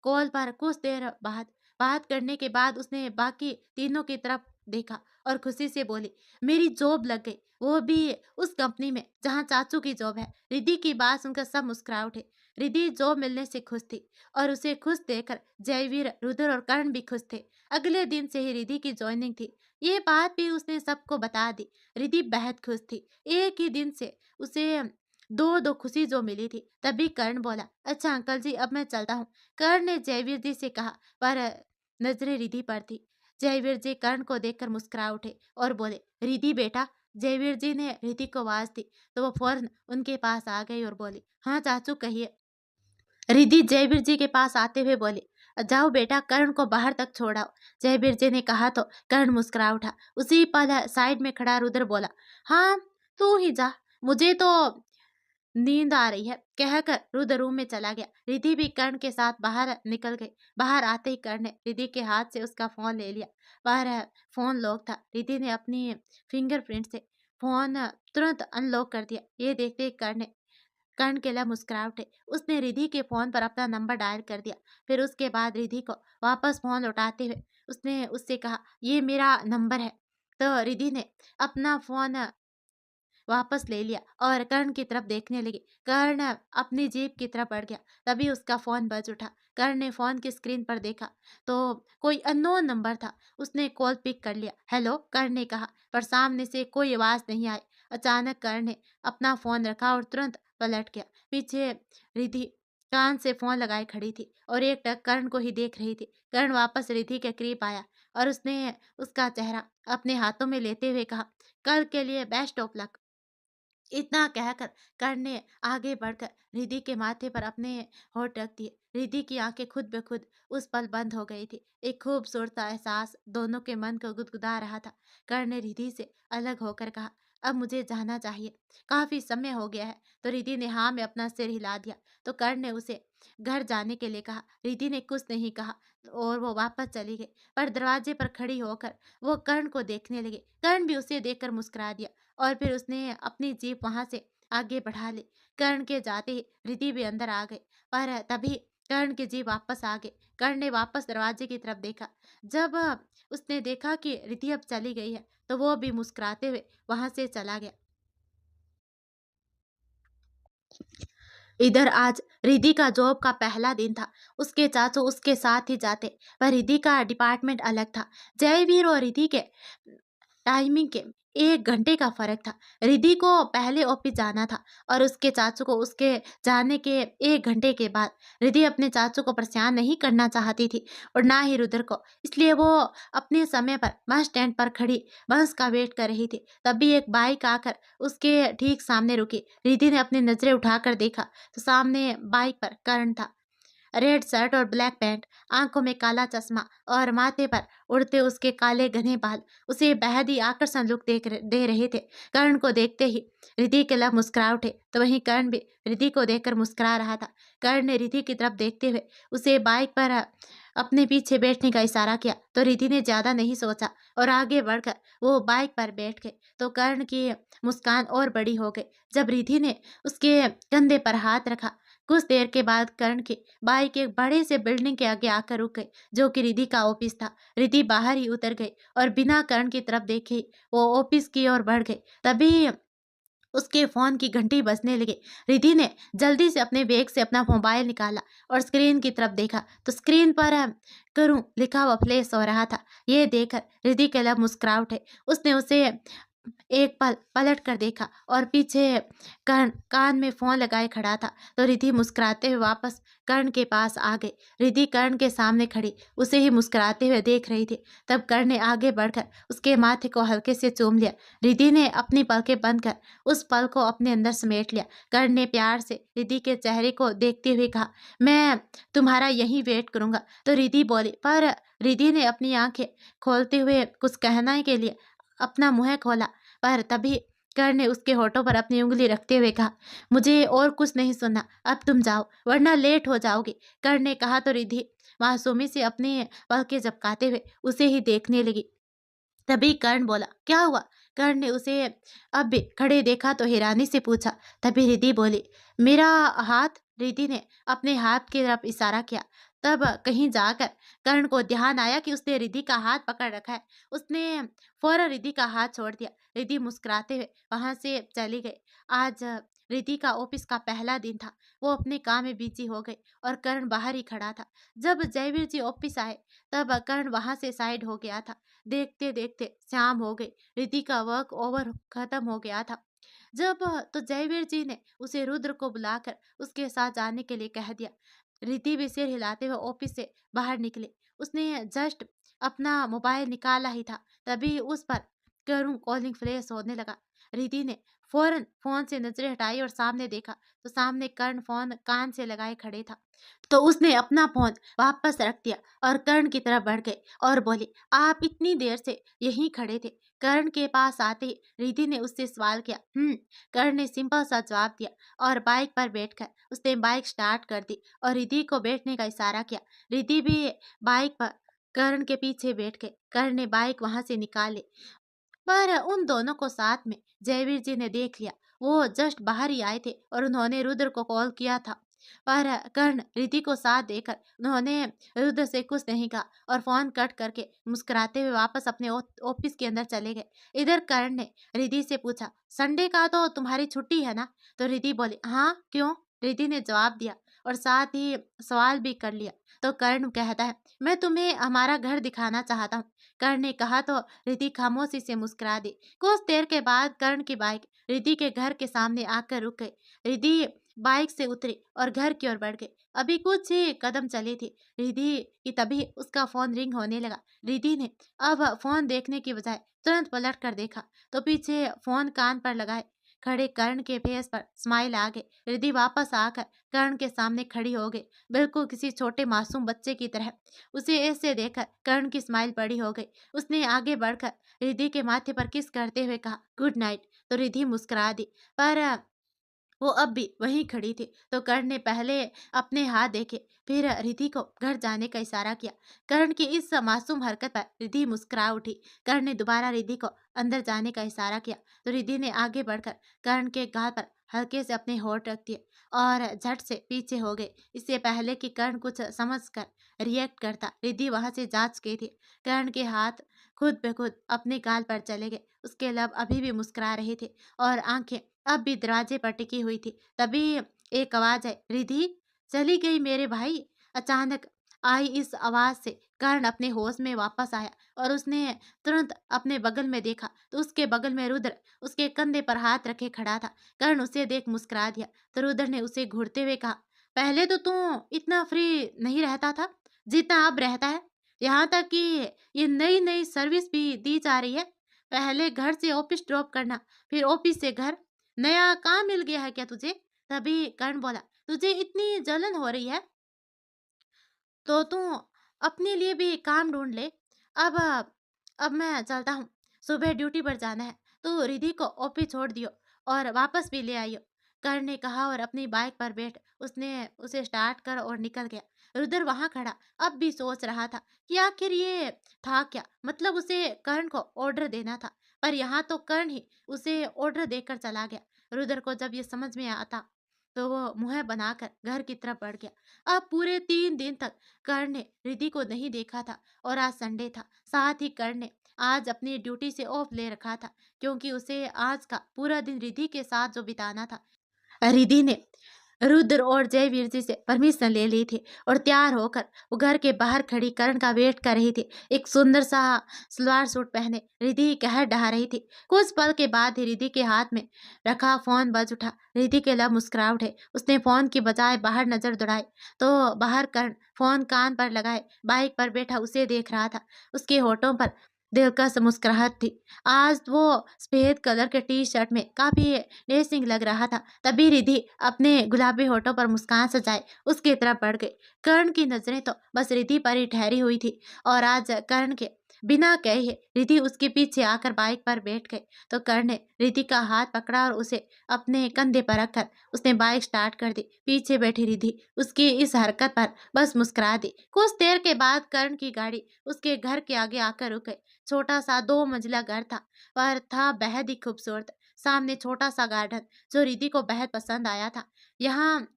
कॉल पर कुछ देर बाद बात करने के बाद उसने बाकी तीनों की तरफ देखा और खुशी से बोली, मेरी जॉब लग गई, वो भी उस कंपनी में जहाँ चाचू की जॉब है। रिधि की बात सुनकर सब मुस्कुरा उठे। रिधि जॉब मिलने से खुश थी और उसे खुश देखकर जयवीर रुद्र और कर्ण भी खुश थे। अगले दिन से ही रिधि की ज्वाइनिंग थी। ये बात भी उसने सबको बता दी। रिधि बेहद खुश थी। एक ही दिन से उसे दो दो खुशी जो मिली थी। तभी कर्ण बोला, अच्छा अंकल जी अब मैं चलता हूँ। कर्ण ने जयवीर जी से कहा, पर नजरें रिधि पर थी। जयवीर जी कर्ण को देखकर मुस्कुरा उठे और बोले, रिधि बेटा। जयवीर जी ने रिधि को आवाज दी तो वो फौरन उनके पास आ गई और बोली, हाँ चाचू कहिए। रिधि जयवीर जी के पास आते हुए बोली, जाओ बेटा कर्ण को बाहर तक छोड़ाओ। जयवीर जी ने कहा तो कर्ण मुस्कुरा उठा। उसी पल साइड में खड़ा रुद्र बोला, हाँ तू ही जा, मुझे तो नींद आ रही है, कहकर रुद्र रूम में चला गया। रिधि भी कर्ण के साथ बाहर निकल गई। बाहर आते ही कर्ण ने रिधि के हाथ से उसका फोन ले लिया। बाहर फोन लॉक था। रिधि ने अपनी फिंगरप्रिंट से फोन तुरंत अनलॉक कर दिया। ये देखते ही कर्ण के लिए मुस्कुरा उठे। उसने रिधि के फोन पर अपना नंबर डायल कर दिया। फिर उसके बाद रिधि को वापस फोन लौटाते हुए उसने उससे कहा, ये मेरा नंबर है। तो रिधि ने अपना फोन वापस ले लिया और कर्ण की तरफ देखने लगी। कर्ण अपनी जीप की तरफ बढ़ गया। तभी उसका फोन बज उठा। कर्ण ने फोन की स्क्रीन पर देखा तो कोई अननोन नंबर था। उसने कॉल पिक कर लिया। हेलो कर्ण ने कहा, पर सामने से कोई आवाज नहीं आई। अचानक कर्ण ने अपना फोन रखा और तुरंत पलट गया। पीछे रिधि कान से फोन लगाए खड़ी थी और एक टक कर्ण को ही देख रही थी। कर्ण वापस रिधि के करीब आया और उसने उसका चेहरा अपने हाथों में लेते हुए कहा, कल के लिए बेस्ट ऑफ लक। इतना कहकर कर्ण ने आगे बढ़कर रिधि के माथे पर अपने होठ रख दिए। रिधि की आंखें खुद ब खुद उस पल बंद हो गई थी। एक खूबसूरत एहसास दोनों के मन को गुदगुदा रहा था। कर्ण ने रिधि से अलग होकर कहा, अब मुझे जाना चाहिए, काफी समय हो गया है। तो रिधि ने हाँ में अपना सिर हिला दिया। तो कर्ण ने उसे घर जाने के लिए कहा। रिधि ने कुछ नहीं कहा और वो वापस चली गई। पर दरवाजे पर खड़ी होकर वो कर्ण को देखने लगी। कर्ण भी उसे देखकर मुस्कुरा दिया और फिर उसने अपनी जीप वहां से आगे बढ़ा ली। कर्ण के जाते ही रिधि भी अंदर आ गई। पर तभी कर्ण की जीभ वापस आ गई। कर्ण ने वापस दरवाजे की तरफ देखा। जब उसने देखा कि रिद्धि अब चली गई है, तो वो भी मुस्कुराते हुए वहां से चला गया। इधर आज रिद्धि का जॉब का पहला दिन था। उसके चाचू उसके साथ ही जाते, पर रिद्धि का डिपार्टमेंट अलग था। जयवीर और रिद्धि के टाइमिंग के 1 घंटे का फर्क था। रिद्धि को पहले ऑफिस जाना था और उसके चाचू को उसके जाने के 1 घंटे के बाद। रिद्धि अपने चाचू को परेशान नहीं करना चाहती थी और ना ही रुद्र को, इसलिए वो अपने समय पर बस स्टैंड पर खड़ी बस का वेट कर रही थी। तभी एक बाइक आकर उसके ठीक सामने रुकी। रिद्धि ने अपनी नजरें उठाकर देखा तो सामने बाइक पर करण था। रेड शर्ट और ब्लैक पैंट, आंखों में काला चश्मा और माथे पर उड़ते उसके काले घने बाल उसे बेहद ही आकर्षण लुक दे रहे थे। कर्ण को देखते ही रिद्धि के लब मुस्कुरा उठे, तो वहीं कर्ण भी रिद्धि को देखकर मुस्कुरा रहा था। कर्ण ने रिद्धि की तरफ देखते हुए उसे बाइक पर अपने पीछे बैठने का इशारा किया, तो रिद्धि ने ज्यादा नहीं सोचा और आगे बढ़कर वो बाइक पर बैठ गए। तो कर्ण की मुस्कान और बड़ी हो गई जब रिद्धि ने उसके कंधे पर हाथ रखा। कुछ देर के बाद कर्ण की बाइक एक बड़े से बिल्डिंग के आगे आकर रुक गई, जो कि रिद्धि का ऑफिस था। रिद्धि बाहर ही उतर गई और बिना कर्ण की तरफ देखे ही वो ऑफिस की ओर बढ़ गई। तभी उसके फोन की घंटी बजने लगी। रिद्धि ने जल्दी से अपने बैग से अपना मोबाइल निकाला और स्क्रीन की तरफ देखा, तो स्क्रीन पर करूं लिखा हुआ फ्लैश हो रहा था। ये देखकर रिद्धि के लब मुस्कुरा उठे। उसने उसे एक पल पलट कर देखा और पीछे कर्ण कान में फोन लगाए खड़ा था। तो रिद्धि मुस्कुराते हुए वापस कर्ण के पास आ गई। रिद्धि कर्ण के सामने खड़ी उसे ही मुस्कुराते हुए देख रही थी। तब कर्ण ने आगे बढ़कर उसके माथे को हल्के से चूम लिया। रिद्धि ने अपनी पलकें बंद कर उस पल को अपने अंदर समेट लिया। कर्ण ने प्यार से रिद्धि के चेहरे को देखते हुए कहा, मैं तुम्हारा यही वेट करूंगा। तो रिद्धि बोली, पर रिद्धि ने अपनी आंखें खोलते हुए कुछ कहने के लिए अपना मुंह खोला, पर तभी कर्ण ने उसके होठों पर अपनी उंगली रखते हुए कहा, मुझे और कुछ नहीं सुनना, अब तुम जाओ वरना लेट हो जाओगी। कर्ण ने कहा तो रिद्धि मासूमी से अपनी पलकें झपकाते हुए उसे ही देखने लगी। तभी कर्ण बोला, क्या हुआ? कर्ण ने उसे अब भी खड़े देखा तो हैरानी से पूछा। तभी रिद्धि बोली, मेरा हाथ। रिद्धि ने अपने हाथ की तरफ इशारा किया। तब कहीं जाकर कर्ण को ध्यान आया कि उसने रिद्धि का हाथ पकड़ रखा है। उसने फौरन रिद्धि का हाथ छोड़ दिया। रिद्धि मुस्कुराते हुए वहां से चली गई। आज रिद्धि का ऑफिस का पहला दिन था। वो अपने काम में बिजी हो गई और कर्ण बाहर ही खड़ा था। जब जयवीर जी ऑफिस आए तब कर्ण वहां से साइड हो गया था। देखते देखते शाम हो गई। रिद्धि का वर्क ओवर खत्म हो गया था। जब तो जयवीर जी ने उसे रुद्र को बुलाकर उसके साथ जाने के लिए कह दिया। रिद्धि भी सिर हिलाते हुए ऑफिस से बाहर निकले। उसने जस्ट अपना मोबाइल निकाला ही था, तभी उस पर करूं कॉलिंग फ्लैश होने लगा। रिद्धि ने फौरन फोन से नजरें हटाई और सामने देखा, तो सामने कर्ण फोन कान से लगाए खड़े था। तो उसने अपना फोन वापस रख दिया और कर्ण की तरफ बढ़ गई और बोली, आप इतनी देर से यहीं खड़े थे? कर्ण के पास आते ही रिद्धि ने उससे सवाल किया। कर्ण ने सिंपल सा जवाब दिया और बाइक पर बैठकर उसने बाइक स्टार्ट कर दी और रिद्धि को बैठने का इशारा किया। रिद्धि भी बाइक पर कर्ण के पीछे बैठ गई। कर्ण ने बाइक वहां से निकाल ली, पर उन दोनों को साथ में जयवीर जी ने देख लिया। वो जस्ट बाहर ही आए थे और उन्होंने रुद्र को कॉल किया था। पर कर्ण रिद्धि को साथ देकर उन्होंने रुद्र से कुछ नहीं कहा और फोन कट करके मुस्कुराते हुए वापस अपने ऑफिस के अंदर चले गए। इधर कर्ण ने रिद्धि से पूछा, संडे का तो तुम्हारी छुट्टी है ना? तो रिद्धि बोली, हाँ क्यों? रिद्धि ने जवाब दिया और साथ ही सवाल भी कर लिया। तो कर्ण कहता है, मैं तुम्हें हमारा घर दिखाना चाहता हूँ। कर्ण ने कहा तो रिद्धि खामोशी से मुस्कुरा दी। कुछ देर के बाद कर्ण की बाइक रिद्धि के घर के सामने आकर रुक गई। रिद्धि बाइक से उतरी और घर की ओर बढ़ गई। अभी कुछ ही कदम चली थी रिद्धि कि तभी उसका फोन रिंग होने लगा। रिद्धि ने अब फोन देखने की बजाय तुरंत पलट कर देखा, तो पीछे फोन कान पर लगाए खड़े कर्ण के फेस पर स्माइल आ गई। रिद्धि वापस आकर कर्ण के सामने खड़ी हो गई, बिल्कुल किसी छोटे मासूम बच्चे की तरह। उसे ऐसे देखकर कर्ण की स्माइल बड़ी हो गई। उसने आगे बढ़कर रिद्धि के माथे पर किस करते हुए कहा, गुड नाइट। तो रिद्धि मुस्कुरा दी, पर वो अब भी वहीं खड़ी थी, तो कर्ण ने पहले अपने हाथ देखे, फिर रिधि को घर जाने का इशारा किया। कर्ण की इस मासूम हरकत पर रिधि मुस्कुरा उठी। कर्ण ने दोबारा रिधि को अंदर जाने का इशारा किया, तो रिधि ने आगे बढ़कर कर्ण के गाल पर हल्के से अपने होंठ रख दिए और झट से पीछे हो गए। इससे पहले कि कर्ण कुछ समझकर रिएक्ट करता, रिधि वहां से जांच गई थी। कर्ण के हाथ खुद ब खुद अपने गाल पर चले गए। उसके लब अभी भी मुस्कुरा रहे थे और आंखें अब भी दरवाजे पर टिकी हुई थी। तभी एक आवाज आई, रिधि चली गई मेरे भाई। अचानक आई इस आवाज से कर्ण अपने होश में वापस आया और उसने तुरंत अपने बगल में देखा, तो उसके बगल में रुद्र उसके कंधे पर हाथ रखे खड़ा था। कर्ण उसे देख मुस्कुरा दिया, तो रुद्र ने उसे घूरते हुए कहा, पहले तो तू इतना फ्री नहीं रहता था जितना अब रहता है। यहाँ तक कि ये नई नई सर्विस भी दी जा रही है। पहले घर से ऑफिस ड्रॉप करना, फिर ऑफिस से घर। नया काम मिल गया है क्या तुझे? तभी कर्ण बोला, तुझे इतनी जलन हो रही है तो तू अपने लिए भी काम ढूंढ ले। अब अब मैं चलता हूँ, सुबह ड्यूटी पर जाना है। तो रिधि को ऑफिस छोड़ दियो और वापस भी ले आइयो, कर्ण ने कहा और अपनी बाइक पर बैठ उसने उसे स्टार्ट कर और निकल गया। रुद्र वहां खड़ा अब भी सोच रहा था कि आखिर ये था क्या, मतलब उसे कर्ण को ऑर्डर देना था, पर यहाँ तो कर्ण ही उसे ऑर्डर देकर चला गया। रुद्र को जब ये समझ में आता तो वो मुंह बनाकर घर की तरफ बढ़ गया। अब पूरे 3 दिन तक कर्ण ने रिधि को नहीं देखा था और आज संडे था। साथ ही कर्ण ने आज अपनी ड्यूटी से ऑफ ले रखा था, क्योंकि उसे आज का पूरा दिन रिधि के साथ जो बिताना था। रिधि ने रुद्र और जयवीर जी से परमिशन ले ली थी और तैयार होकर वो घर के बाहर खड़ी करण का वेट कर रही थी। एक सुंदर सा सलवार सूट पहने रिधि कहर ढहा रही थी। कुछ पल के बाद ही रिधि के हाथ में रखा फोन बज उठा। रिधि के लब मुस्कुरा उठे। उसने फोन की बजाय बाहर नजर दौड़ाई तो बाहर करण फोन कान पर लगाए बाइक पर बैठा उसे देख रहा था। उसके होठों पर दिलकश मुस्कुराहट थी। आज वो सफेद कलर के टी शर्ट में काफी डेसिंग लग रहा था। तभी रिधि अपने गुलाबी होठों पर मुस्कान सजाए उसकी तरफ बढ़ गई। कर्ण की नजरें तो बस रिधि पर ही ठहरी हुई थी और आज कर्ण के बिना कहे रिधि उसके पीछे आकर बाइक पर बैठ गई। तो कर्ण ने रिधि का हाथ पकड़ा और उसे अपने कंधे पर रखकर उसने बाइक स्टार्ट कर दी। पीछे बैठी रिधि उसकी इस हरकत पर बस मुस्कुरा दी। कुछ देर के बाद कर्ण की गाड़ी उसके घर के आगे आकर रुक गई। छोटा सा 2 मंजिला घर था, पर था बेहद ही खूबसूरत। सामने छोटा सा गार्डन जो रिधि को बेहद पसंद आया था। यहाँ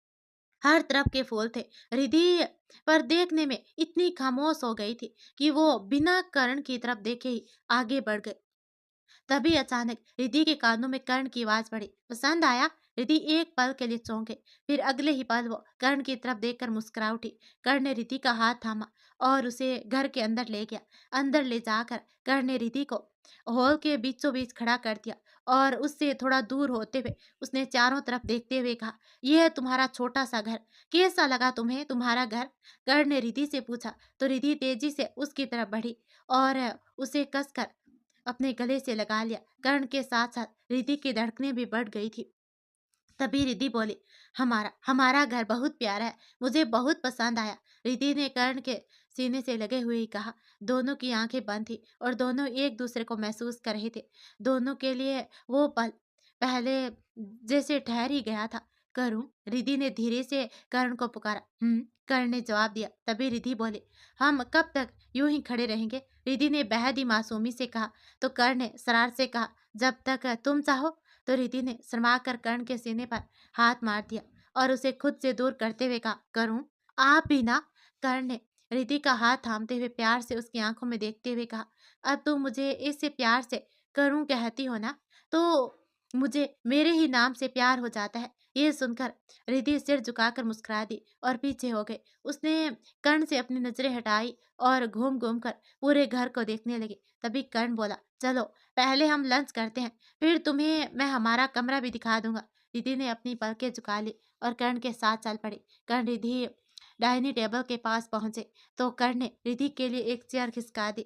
हर तरफ के फूल थे। रिधि पर देखने में इतनी खामोश हो गई थी कि वो बिना करण की तरफ देखे ही आगे बढ़ गई। तभी अचानक रिधि के कानों में कर्ण की आवाज पड़ी, पसंद आया? रिधि एक पल के लिए चौंक गई, फिर अगले ही पल वो कर्ण की तरफ देखकर मुस्कुरा उठी। कर्ण ने रिधि का हाथ थामा और उसे घर के अंदर ले गया। अंदर ले जाकर कर्ण ने रिधि को हॉल के बीचों बीच खड़ा कर दिया और उससे थोड़ा दूर होते हुए उसने चारों तरफ देखते हुए कहा, यह है तुम्हारा छोटा सा घर, कैसा लगा तुम्हें तुम्हारा घर? कर्ण ने रिधि से पूछा तो रिधि तेजी से उसकी तरफ बढ़ी और उसे कसकर अपने गले से लगा लिया। कर्ण के साथ साथ रिधि की धड़कनें भी बढ़ गई थी। तभी रिधि बोली, हमारा हमारा घर बहुत प्यारा है, मुझे बहुत पसंद आया। रिधि ने कर्ण के सीने से लगे हुए ही कहा। दोनों की आंखें बंद थी और दोनों एक दूसरे को महसूस कर रहे थे। दोनों के लिए वो पल पहले जैसे ठहर ही गया था। करूं? रिधि ने धीरे से कर्ण को पुकारा। कर्ण ने जवाब दिया। तभी रिधि बोले, हम कब तक यूं ही खड़े रहेंगे? रिधि ने बेहद ही मासूमी से कहा। तो कर्ण ने शरारत से कहा, जब तक तुम चाहो। तो रिधि ने शर्मा कर कर्ण के सीने पर हाथ मार दिया और उसे खुद से दूर करते हुए कहा, करूं? आप भी ना? कर्ण ने रिधि का हाथ थामते हुए प्यार से उसकी आंखों में देखते हुए कहा, अब तुम मुझे इससे प्यार से करूं कहती हो ना, तो मुझे मेरे ही नाम से प्यार हो जाता है। ये सुनकर रिधि सिर झुकाकर मुस्कुरा दी और पीछे हो गई। उसने कर्ण से अपनी नजरें हटाई और घूम घूम कर पूरे घर को देखने लगी। तभी कर्ण बोला, चलो पहले हम लंच करते हैं, फिर तुम्हें मैं हमारा कमरा भी दिखा दूंगा। रिधि ने अपनी पलकें झुका ली और कर्ण के साथ चल पड़ी। कर्ण रिधि डाइनिंग टेबल के पास पहुंचे तो कर्ण ने रिधि के लिए एक चेयर खिसका दी।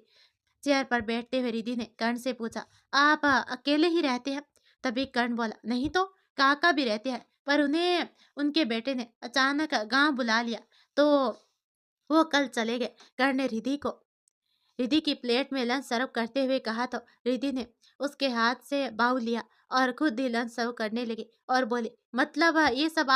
चेयर पर बैठते हुए रिधि ने कर्ण से पूछा, आप अकेले ही रहते हैं? तभी कर्ण बोला, नहीं तो काका भी रहते हैं, पर उन्हें उनके बेटे ने अचानक गांव बुला लिया तो वो कल चले गए। कर्ण ने रिधि को रिद्धि की प्लेट में लंच सर्व करते हुए कहा तो रिद्धि ने उसके हाथ से बाउल लिया और खुद ही लंच सर्व करने लगी और बोली, मतलब ये सब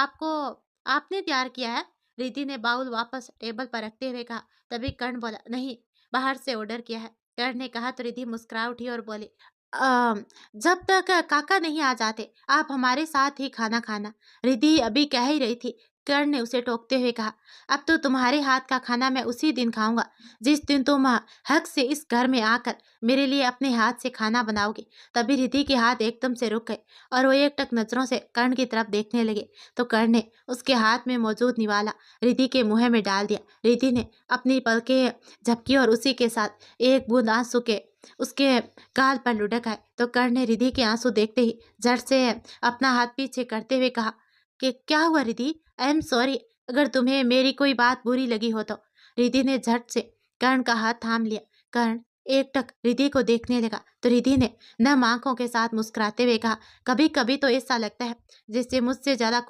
आपने तैयार किया है? रिद्धि ने बाउल वापस टेबल पर रखते हुए कहा। तभी कर्ण बोला, नहीं, बाहर से ऑर्डर किया है। कर्ण ने कहा तो रिद्धि मुस्कुरा उठी और बोली, "अम, जब तक काका नहीं आ जाते आप हमारे साथ ही खाना खाना।" रिद्धि अभी कह ही रही थी, कर्ण ने उसे टोकते हुए कहा, अब तो तुम्हारे हाथ का खाना मैं उसी दिन खाऊंगा जिस दिन तुम हक से इस घर में आकर मेरे लिए अपने हाथ से खाना बनाओगे। तभी रिद्धि के हाथ एकदम से रुक गए और वो एकटक नजरों से कर्ण की तरफ देखने लगे तो कर्ण ने उसके हाथ में मौजूद निवाला रिद्धि के मुंह में डाल दिया। रिद्धि ने अपनी पलकें झपकी और उसी के साथ एक बूंद आंसू के उसके गाल पर लुढ़क आए तो कर्ण ने रिद्धि के आंसू देखते ही झट से अपना हाथ पीछे करते हुए कहा कि क्या हुआ रिद्धि, आई एम सॉरी, अगर तुम्हें मेरी कोई बात बुरी लगी हो तो। रिद्धि ने झट से कर्ण का हाथ थाम लिया। कर्ण एकटक रिद्धि को देखने लगा तो रिद्धि ने नम आंखों के साथ मुस्कुराते हुए कहा, कभी कभी तो ऐसा लगता है जैसे मुझसे ज्यादा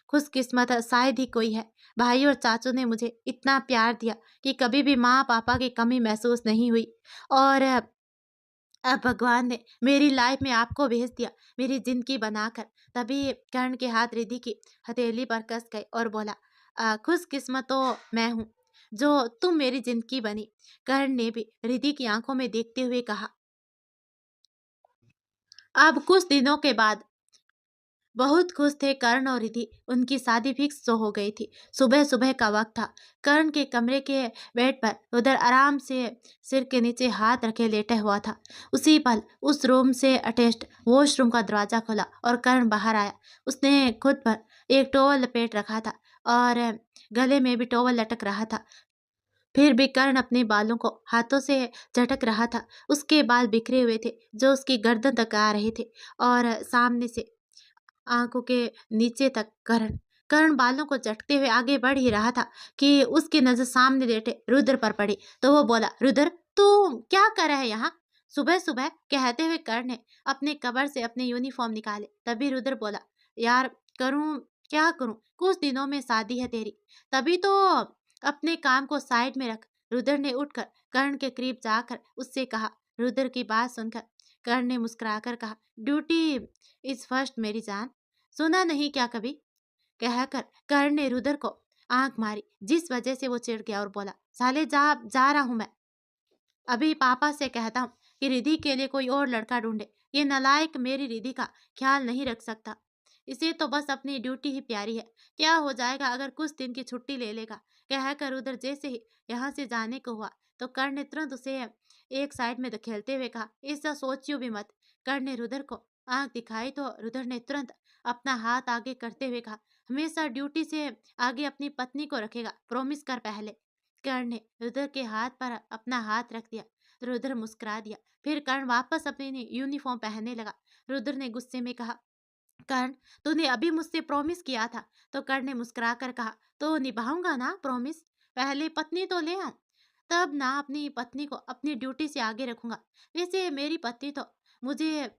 खुशकिस्मत शायद ही कोई है। भाई और चाचू ने मुझे इतना प्यार दिया कि कभी भी माँ पापा की कमी महसूस नहीं हुई। और अब भगवान ने मेरी लाइफ में आपको भेज दिया मेरी जिंदगी बनाकर। तभी कर्ण के हाथ रिद्धि की हथेली पर कस गए और बोला, खुशकिस्मत तो मैं हूँ जो तुम मेरी जिंदगी बनी।" कर्ण ने भी रिद्धि की आंखों में देखते हुए कहा। अब कुछ दिनों के बाद बहुत खुश थे कर्ण और रिधि। उनकी शादी फिक्स तो हो गई थी। सुबह सुबह का वक्त था। कर्ण के कमरे के बेड पर उधर आराम से सिर के नीचे हाथ रखे लेटा हुआ था। उसी पल उस रूम से अटैच्ड वॉशरूम का दरवाजा खुला और कर्ण बाहर आया। उसने खुद पर एक टॉवल लपेट रखा था और गले में भी टॉवल लटक रहा था। फिर भी कर्ण अपने बालों को हाथों से झटक रहा था। उसके बाल बिखरे हुए थे जो उसकी गर्दन तक आ रहे थे और सामने से आंखों के नीचे तक कर्ण कर्ण बालों को झटकते हुए आगे बढ़ ही रहा था कि उसकी नजर सामने लेटे रुद्र पर पड़ी तो वो बोला, रुद्र तू क्या कर रहा है यहाँ सुबह सुबह? कहते हुए कर्ण ने अपने कबर से अपने यूनिफॉर्म निकाले। तभी रुद्र बोला, यार करूं क्या करूं, कुछ दिनों में शादी है तेरी, तभी तो अपने काम को साइड में रख। रुद्र ने उठकर कर्ण के करीब जाकर उससे कहा। रुद्र की बात सुनकर कर्ण ने मुस्कुराकर कहा, ड्यूटी इज फर्स्ट मेरी जान, सुना नहीं क्या कभी? कहकर कर्ण ने रुद्र को आंख मारी जिस वजह से वो चिढ़ गया और बोला, साले जा जा रहा हूं मैं, अभी पापा से कहता हूँ कि रिधि के लिए कोई और लड़का ढूंढे। ये नालायक मेरी रिधि का ख्याल नहीं रख सकता। इसे तो बस अपनी ड्यूटी ही प्यारी है। क्या हो जाएगा अगर कुछ दिन की छुट्टी ले लेगा? कहकर उधर जैसे ही यहाँ से जाने को हुआ तो कर्ण ने तुरंत उसे एक साइड में धकेलते हुए कहा, ऐसा सोचियो भी मत। कर्ण ने रुद्र को आंख दिखाई तो रुद्र ने तुरंत अपना हाथ आगे करते हुए कहा, हमेशा ड्यूटी से आगे अपनी पत्नी को रखेगा, प्रॉमिस कर पहले। कर्ण ने रुद्र के हाथ पर अपना हाथ रख दिया। रुद्र मुस्कुरा दिया। फिर कर्ण वापस अपनी यूनिफॉर्म पहनने लगा। रुद्र ने गुस्से में कहा, कर्ण तूने अभी मुझसे प्रॉमिस किया था। तो कर्ण ने मुस्कुरा कर कहा, तो निभाऊंगा ना प्रॉमिस, पहले पत्नी तो ले आऊं, तब ना अपनी पत्नी को अपनी ड्यूटी से आगे रखूंगा। वैसे मेरी पत्नी तो मुझे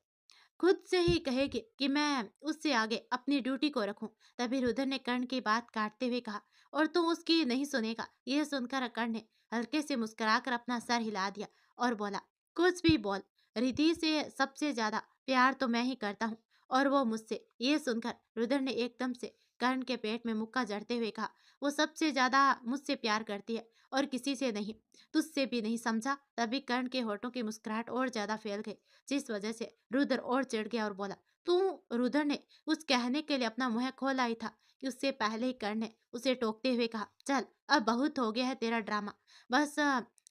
खुद से ही कहेगी कि मैं उससे आगे अपनी ड्यूटी को रखूं। तभी रुद्र ने कर्ण की बात काटते हुए कहा, और तू उसकी नहीं सुनेगा। यह सुनकर कर्ण ने हल्के से मुस्कुराकर अपना सर हिला दिया और बोला, कुछ भी बोल, रिधि से सबसे ज्यादा प्यार तो मैं ही करता हूँ और वो मुझसे। ये सुनकर रुद्र ने एकदम से कर्ण के पेट में मुक्का जड़ते हुए कहा, वो सबसे ज्यादा मुझसे प्यार करती है और किसी से नहीं, तुझसे भी नहीं, समझा? तभी कर्ण के होठों की मुस्कुराहट और ज्यादा फैल गई जिस वजह से रुद्र और चिढ़ गया और बोला, तू? रुद्र ने कुछ कहने के लिए अपना मुंह खोला ही था कि उससे पहले ही कर्ण ने उसे टोकते हुए कहा, चल अब बहुत हो गया है तेरा ड्रामा, बस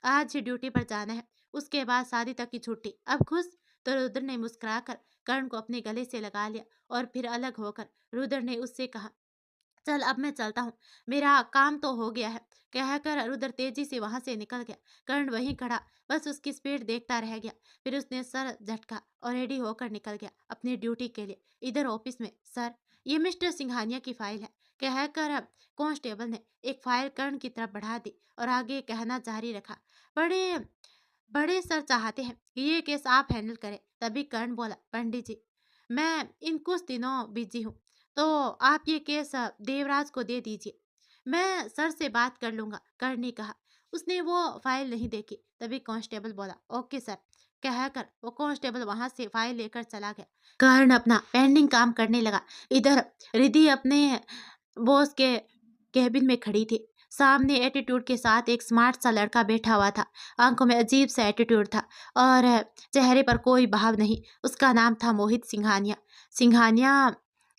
आज ही ड्यूटी पर जाना है, उसके बाद शादी तक की छुट्टी, अब खुश? तो रुद्र ने मुस्कुराकर कर्ण को अपने गले से लगा लिया और फिर अलग होकर रुद्र ने उससे कहा, चल अब मैं चलता हूँ, मेरा काम तो हो गया है। कहकर रुद्र तेजी से वहां से निकल गया। कर्ण वहीं खड़ा बस उसकी स्पीड देखता रह गया। फिर उसने सर झटका और रेडी होकर निकल गया अपनी ड्यूटी के लिए। इधर ऑफिस में, सर ये मिस्टर सिंघानिया की फाइल है। कहकर कांस्टेबल ने एक फाइल कर्ण की तरफ बढ़ा दी और आगे कहना जारी रखा, बड़े बड़े सर चाहते हैं कि ये केस आप हैंडल करें। तभी कर्ण बोला, पंडित जी मैं इन कुछ दिनों बिजी हूँ, तो आप ये केस देवराज को दे दीजिए, मैं सर से बात कर लूंगा। कर्ण ने कहा। उसने वो फाइल नहीं देखी। तभी कांस्टेबल बोला, ओके सर, कहकर वो कांस्टेबल वहां से फाइल लेकर चला गया। कर्ण अपना पेंडिंग काम करने लगा। इधर रिद्धि अपने बॉस के केबिन में खड़ी थी। सामने एटीट्यूड के साथ एक स्मार्ट सा लड़का बैठा हुआ था। आंखों में अजीब सा एटीट्यूड था और चेहरे पर कोई भाव नहीं। उसका नाम था मोहित सिंघानिया, सिंघानिया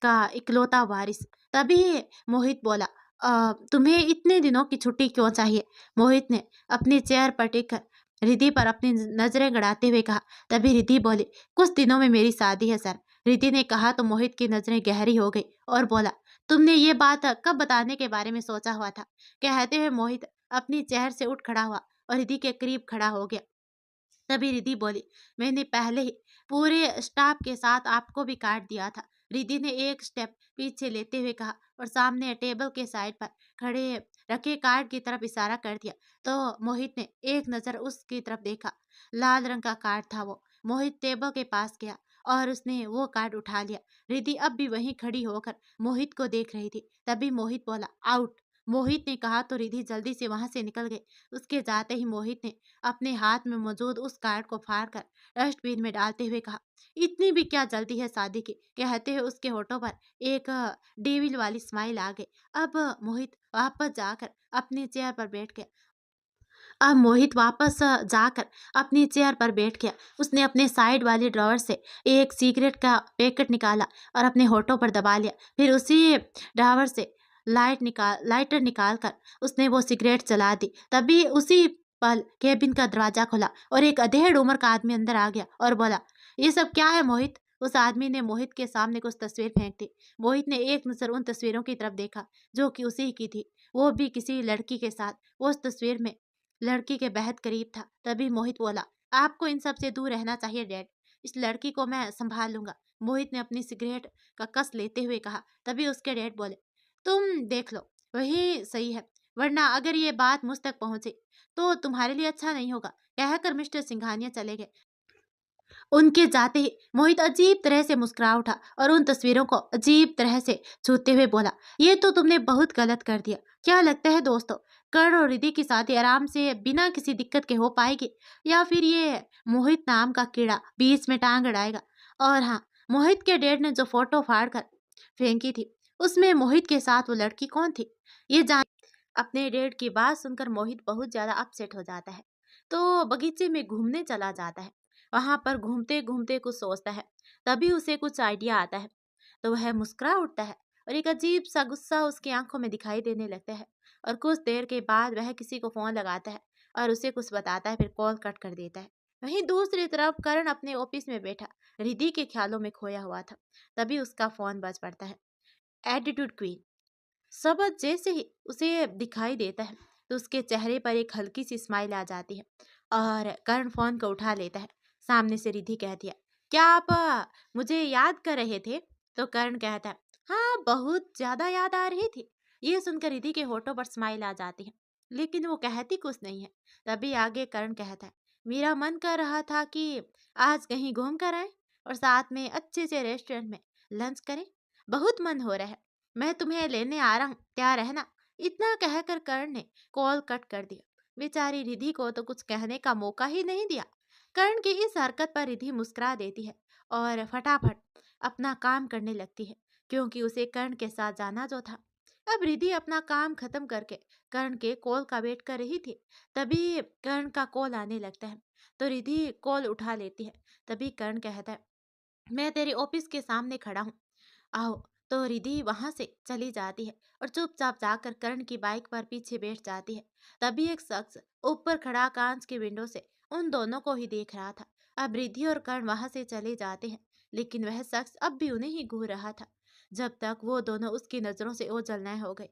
का इकलौता वारिस। तभी मोहित बोला, तुम्हें इतने दिनों की छुट्टी क्यों चाहिए? मोहित ने अपनी चेयर पर टिक रिद्धि पर अपनी नजरें गड़ाते हुए कहा। तभी रिद्धि बोली, कुछ दिनों में मेरी शादी है सर। रिद्धि ने कहा तो मोहित की नजरें गहरी हो गई और बोला, तुमने ये बात कब बताने के बारे में सोचा हुआ था? कहते हुए मोहित अपनी चेयर से उठ खड़ा हुआ और रिद्धि के करीब खड़ा हो गया। तभी रिद्धि बोली, मैंने पहले ही पूरे स्टाफ के साथ आपको भी काट दिया था। रिद्धि ने एक स्टेप पीछे लेते हुए कहा और सामने टेबल के साइड पर खड़े रखे कार्ड की तरफ इशारा कर दिया। तो मोहित ने एक नजर उसकी तरफ देखा। लाल रंग का कार्ड था वो। मोहित टेबल के पास गया और उसने वो कार्ड उठा लिया। रिद्धि अब भी वहीं खड़ी होकर मोहित को देख रही थी। तभी मोहित बोला, आउट। मोहित ने कहा तो रिद्धि जल्दी से वहां से निकल गई। उसके जाते ही मोहित ने अपने हाथ में मौजूद उस कार्ड को फाड़कर डस्टबिन में डालते हुए कहा, इतनी भी क्या जल्दी है शादी की? कहते हुए उसके होठों पर एक डेविल वाली स्माइल आ गई। अब मोहित वापस जाकर अपनी चेयर पर बैठ गया। अब मोहित वापस जाकर अपनी चेयर पर बैठ गया। उसने अपने साइड वाली ड्रॉवर से एक सिगरेट का पैकेट निकाला और अपने होठों पर दबा लिया। फिर उसी ड्रॉवर से लाइटर निकाल कर उसने वो सिगरेट जला दी। तभी उसी पल केबिन का दरवाजा खुला और एक अधेड़ उम्र का आदमी अंदर आ गया और बोला, ये सब क्या है मोहित? उस आदमी ने मोहित के सामने कुछ तस्वीर फेंक दी। मोहित ने एक नजर उन तस्वीरों की तरफ देखा जो कि उसी की थी, वो भी किसी लड़की के साथ। वो उस तस्वीर में लड़की के बेहद करीब था। तभी मोहित बोला, आपको इन सब से दूर रहना चाहिए डैड, इस लड़की को मैं संभाल लूंगा। मोहित ने अपनी सिगरेट का कस लेते हुए कहा। तभी उसके डैड बोले, तुम देख लो, वही सही है, वरना अगर ये बात मुझ तक पहुंचे तो तुम्हारे लिए अच्छा नहीं होगा। कहकर मिस्टर सिंघानिया चले गए। उनके जाते ही मोहित अजीब तरह से मुस्कुरा उठा और उन तस्वीरों को अजीब तरह से छूते हुए बोला, ये तो तुमने बहुत गलत कर दिया। क्या लगता है दोस्तों, कर्ण और रिद्धि की शादी आराम से बिना किसी दिक्कत के हो पाएगी, या फिर ये मोहित नाम का कीड़ा बीच में टांग अड़ाएगा? और हाँ, मोहित के डैड ने जो फोटो फाड़ कर फेंकी थी, उसमें मोहित के साथ वो लड़की कौन थी? ये जान अपने डैड की बात सुनकर मोहित बहुत ज्यादा अपसेट हो जाता है। तो बगीचे में घूमने चला जाता है। वहां पर घूमते घूमते कुछ सोचता है। तभी उसे कुछ आइडिया आता है। तो वह मुस्कुरा उठता है और एक अजीब सा गुस्सा उसकी आंखों में दिखाई देने लगता है। और कुछ देर के बाद वह किसी को फोन लगाता है और उसे कुछ बताता है, फिर कॉल कट कर देता है। वहीं दूसरी तरफ करण अपने ऑफिस में बैठा रिद्धि के ख्यालों में खोया हुआ था। तभी उसका फोन बज पड़ता है। एटीट्यूड क्वीन शब्द जैसे ही उसे दिखाई देता है तो उसके चेहरे पर एक हल्की सी स्माइल आ जाती है और कर्ण फोन को उठा लेता है। सामने से रिद्धि कहती है, क्या आप मुझे याद कर रहे थे? तो कर्ण कहता है, हाँ, बहुत ज्यादा याद आ रही थी। ये सुनकर रिद्धि के होठों पर स्माइल आ जाती है, लेकिन वो कहती कुछ नहीं है। तभी आगे कर्ण कहता है, मेरा मन कर रहा था कि आज कहीं घूम कर आए और साथ में अच्छे से रेस्टोरेंट में लंच करें। बहुत मन हो रहा है, मैं तुम्हें लेने आ रहा हूँ, तैयार रहना। इतना कहकर कर्ण ने कॉल कट कर दिया। बेचारी रिद्धि को तो कुछ कहने का मौका ही नहीं दिया। कर्ण की इस हरकत पर रिद्धि मुस्कुरा देती है और फटाफट अपना काम करने लगती है, क्योंकि उसे कर्ण के साथ जाना जो था। अब रिद्धि अपना काम खत्म करके कर्ण के कॉल का वेट कर रही थी। तभी कर्ण का कॉल आने लगता है तो रिद्धि कॉल उठा लेती है। तभी कर्ण कहता है, मैं तेरे ऑफिस के सामने खड़ा हूँ, आओ। तो रिधि वहां से चली जाती है और चुपचाप जाकर कर्ण की बाइक पर पीछे बैठ जाती है। तभी एक शख्स ऊपर खड़ा कांच के विंडो से उन दोनों को ही देख रहा था। अब रिधि और कर्ण वहां से चले जाते हैं, लेकिन वह शख्स अब भी उन्हें ही घूर रहा था, जब तक वो दोनों उसकी नजरों से ओझल न हो गए।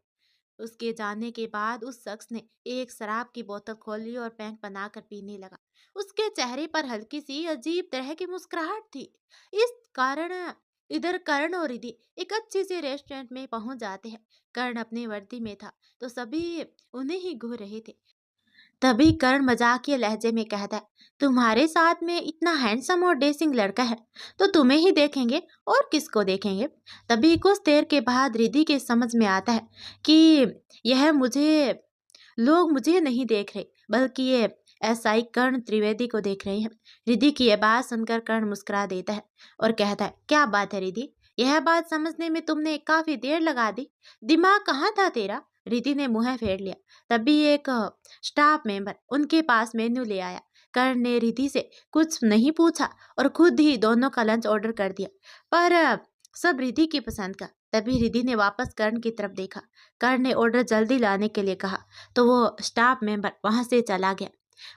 उसके जाने के बाद उस शख्स ने एक शराब की बोतल खोली और पैक बनाकर पीने लगा। उसके चेहरे पर हल्की सी अजीब तरह की मुस्कुराहट थी। इस कारण इधर कर्ण और रिधि एक अच्छे से रेस्टोरेंट में पहुंच जाते हैं। कर्ण अपनी वर्दी में था तो सभी उन्हें ही घूर रहे थे। तभी कर्ण मजाकिया लहजे में कहता है, तुम्हारे साथ में इतना हैंडसम और डेसिंग लड़का है तो तुम्हें ही देखेंगे और किसको देखेंगे? तभी कुछ देर के बाद रिद्धि के समझ में आता है कि यह मुझे लोग मुझे नहीं देख रहे, बल्कि ये एसआई कर्ण त्रिवेदी को देख रहे हैं। रिद्धि की यह बात सुनकर कर्ण मुस्कुरा देता है और कहता है, क्या बात है रिद्धि, यह बात समझने में तुमने काफी देर लगा दी। दिमाग कहाँ था तेरा? रिद्धि ने मुंह फेर लिया। तभी एक स्टाफ मेंबर उनके पास मेन्यू ले आया। कर्ण ने रिद्धि से कुछ नहीं पूछा और खुद ही दोनों का लंच ऑर्डर कर दिया, पर सब रिद्धि की पसंद का। तभी रिद्धि ने वापस कर्ण की तरफ देखा। कर्ण ने ऑर्डर जल्दी लाने के लिए कहा तो वो स्टाफ मेंबर वहां से चला गया।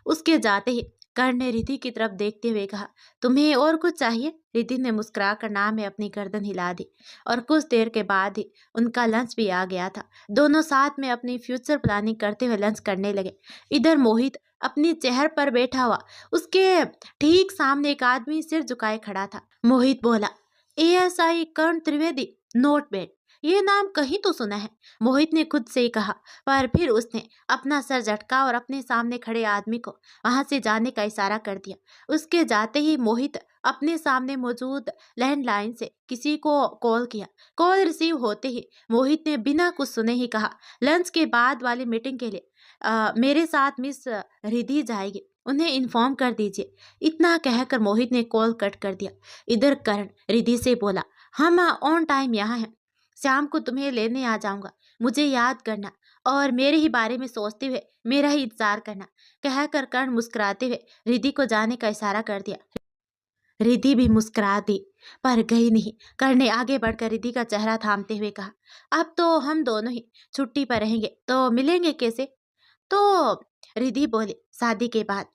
उसके जाते ही कर्ण ने रिद्धि की तरफ देखते हुए कहा, तुम्हें और कुछ चाहिए? रिद्धि ने मुस्कुराकर ना में अपनी गर्दन हिला दी और कुछ देर के बाद ही उनका लंच भी आ गया था। दोनों साथ में अपनी फ्यूचर प्लानिंग करते हुए लंच करने लगे। इधर मोहित अपनी चेयर पर बैठा हुआ, उसके ठीक सामने एक आदमी सिर झुकाए खड़ा था। मोहित बोला, एएसआई कर्ण त्रिवेदी, नोट बैड, ये नाम कहीं तो सुना है। मोहित ने खुद से ही कहा, पर फिर उसने अपना सर झटका और अपने सामने खड़े आदमी को वहां से जाने का इशारा कर दिया। उसके जाते ही मोहित अपने सामने मौजूद लैंडलाइन से किसी को कॉल किया। कॉल रिसीव होते ही मोहित ने बिना कुछ सुने ही कहा, लंच के बाद वाली मीटिंग के लिए मेरे साथ मिस रिद्धि जाएगी, उन्हें इन्फॉर्म कर दीजिए। इतना कहकर मोहित ने कॉल कट कर दिया। इधर करण रिद्धि से बोला, हम ऑन टाइम यहाँ हैं, शाम को तुम्हें लेने आ जाऊंगा, मुझे याद करना और मेरे ही बारे में सोचते हुए मेरा ही इंतजार करना। कहकर कर्ण मुस्कुराते हुए रिद्धि को जाने का इशारा कर दिया। रिद्धि भी मुस्कुरा दी, पर गई नहीं। कर्ण ने आगे बढ़कर रिद्धि का चेहरा थामते हुए कहा, अब तो हम दोनों ही छुट्टी पर रहेंगे, तो मिलेंगे कैसे? तो रिद्धि बोली, शादी के बाद।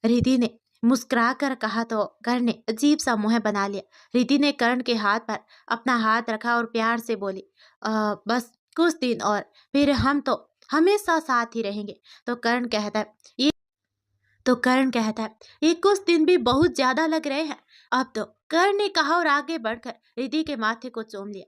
रिद्धि ने मुस्कुरा कर कहा तो कर्ण ने अजीब सा मुंह बना लिया। रिद्धि ने कर्ण के हाथ पर अपना हाथ रखा और प्यार से बोली, बस कुछ दिन और, फिर हम तो हमेशा साथ ही रहेंगे। तो कर्ण कहता है ये तो कर्ण कहता है ये कुछ दिन भी बहुत ज्यादा लग रहे हैं अब तो। कर्ण ने कहा और आगे बढ़कर रिद्धि के माथे को चूम लिया।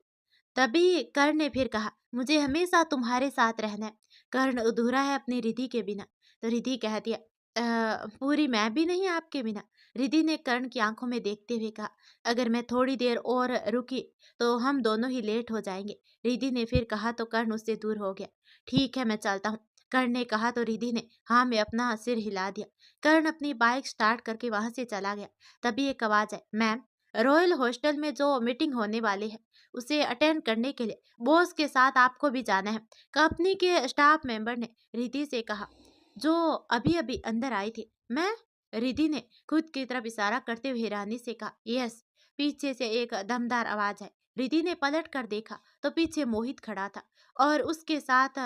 तभी कर्ण ने फिर कहा, मुझे हमेशा तुम्हारे साथ रहना है। कर्ण अधूरा है अपनी रिद्धि के बिना। तो रिद्धि कहती है, पूरी मैं भी नहीं आपके बिना। रिद्धि ने कर्ण की आंखों में देखते हुए कहा, अगर मैं थोड़ी देर और रुकी तो हम दोनों ही लेट हो जाएंगे। रिद्धि ने फिर कहा तो कर्ण उससे दूर हो गया। ठीक है, मैं चलता हूँ, कर्ण ने कहा तो रिद्धि ने हाँ में अपना सिर हिला दिया। कर्ण अपनी बाइक स्टार्ट करके वहां से चला गया। तभी एक आवाज है, मैम, रॉयल हॉस्टल में जो मीटिंग होने वाली है उसे अटेंड करने के लिए बॉस के साथ आपको भी जाना है। कंपनी के स्टाफ मेंबर ने रिद्धि से कहा, जो अभी अभी अंदर आई थी। मैं? रिद्धि ने खुद की तरफ इशारा करते हुए हैरानी से कहा, यस। पीछे से एक दमदार आवाज है। रिद्धि ने पलट कर देखा तो पीछे मोहित खड़ा था और उसके साथ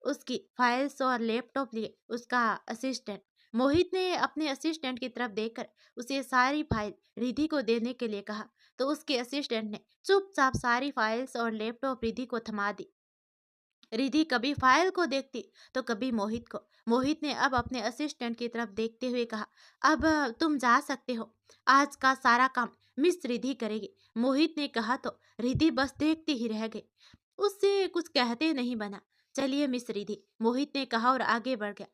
उसकी फाइल्स और लैपटॉप लिए उसका असिस्टेंट। मोहित ने अपने असिस्टेंट की तरफ देखकर उसे सारी फाइल रिद्धि को देने के लिए कहा तो उसके असिस्टेंट ने चुपचाप सारी फाइल्स और लैपटॉप रिद्धि को थमा दी। रिद्धि कभी फाइल को देखती तो कभी मोहित को। मोहित ने अब अपने असिस्टेंट की तरफ देखते हुए कहा, अब तुम जा सकते हो, आज का सारा काम मिस रिद्धि करेगी। मोहित ने कहा तो रिद्धि बस देखती ही रह गई, उससे कुछ कहते नहीं बना। चलिए मिस रिद्धि, मोहित ने कहा और आगे बढ़ गया।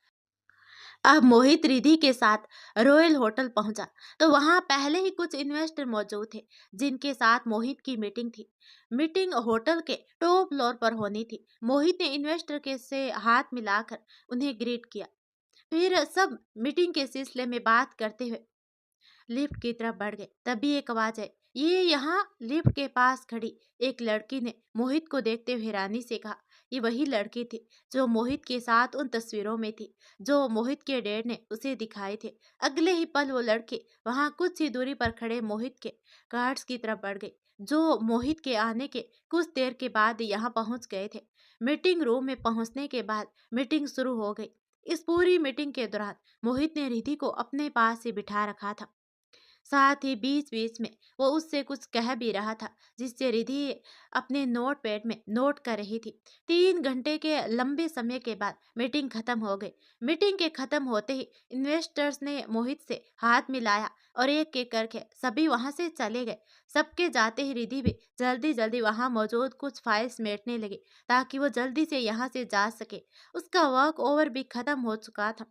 अब मोहित रिद्धि के साथ रॉयल होटल पहुंचा तो वहां पहले ही कुछ इन्वेस्टर मौजूद थे जिनके साथ मोहित की मीटिंग थी। मीटिंग होटल के टॉप फ्लोर पर होनी थी। मोहित ने इन्वेस्टर के से हाथ मिलाकर उन्हें ग्रीट किया। फिर सब मीटिंग के सिलसिले में बात करते हुए लिफ्ट की तरफ बढ़ गए। तभी एक आवाज आई, ये यहाँ। लिफ्ट के पास खड़ी एक लड़की ने मोहित को देखते हुए हैरानी से कहा, ये वही लड़की थी जो मोहित के साथ उन तस्वीरों में थी जो मोहित के डैड ने उसे दिखाए थे। अगले ही पल वो लड़की वहां कुछ ही दूरी पर खड़े मोहित के गार्ड्स की तरफ बढ़ गई जो मोहित के आने के कुछ देर के बाद यहाँ पहुंच गए थे। मीटिंग रूम में पहुंचने के बाद मीटिंग शुरू हो गई। इस पूरी मीटिंग के दौरान मोहित ने रिद्धि को अपने पास ही बिठा रखा था। साथ ही बीच बीच में वो उससे कुछ कह भी रहा था जिससे रिधि अपने नोट पैड में नोट कर रही थी। 3 घंटे के लंबे समय के बाद मीटिंग खत्म हो गई। मीटिंग के खत्म होते ही इन्वेस्टर्स ने मोहित से हाथ मिलाया और एक एक करके सभी वहां से चले गए। सबके जाते ही रिधि भी जल्दी जल्दी वहां मौजूद कुछ फाइल्स समेटने लगी ताकि वो जल्दी से यहाँ से जा सके। उसका वर्क ओवर भी खत्म हो चुका था।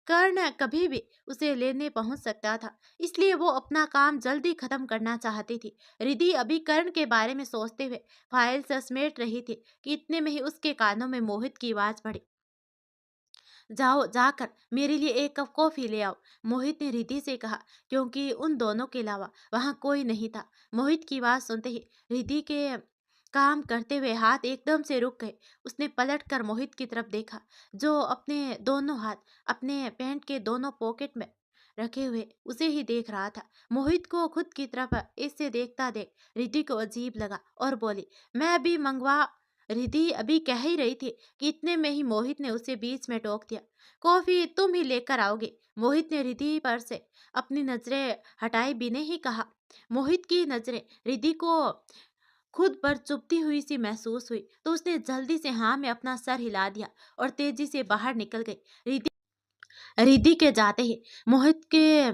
कर्ण कभी भी उसे लेने पहुंच सकता था, इसलिए वो अपना काम जल्दी खत्म करना चाहती थी। रिद्धि अभी कर्ण के बारे में सोचते हुए फाइल से समेट रही थी कि इतने में ही उसके कानों में मोहित की आवाज पड़ी। जाओ जाकर मेरे लिए एक कप कॉफी ले आओ, मोहित ने रिद्धि से कहा, क्योंकि उन दोनों के अलावा वहां कोई नहीं था। मोहित की आवाज सुनते ही रिद्धि के काम करते हुए हाथ एकदम से रुक गए। उसने पलटकर मोहित की तरफ देखा, जो अपने दोनों हाथ अपने पैंट के दोनों पॉकेट में रखे हुए उसे ही देख रहा था। मोहित को खुद की तरफ इससे देखता देख रिद्धि को अजीब लगा और बोली, मैं अभी मंगवा। रिद्धि अभी कह ही रही थी कि इतने में ही मोहित ने उसे बीच में टोक दिया। कॉफी तुम ही लेकर आओगे, मोहित ने रिद्धि पर से अपनी नजरें हटाए बिना ही कहा। मोहित की नजरें रिद्धि को खुद पर चुभती हुई सी महसूस हुई, तो उसने जल्दी से हाँ में अपना सर हिला दिया और तेजी से बाहर निकल गई। रिद्धि रिद्धि के जाते ही मोहित के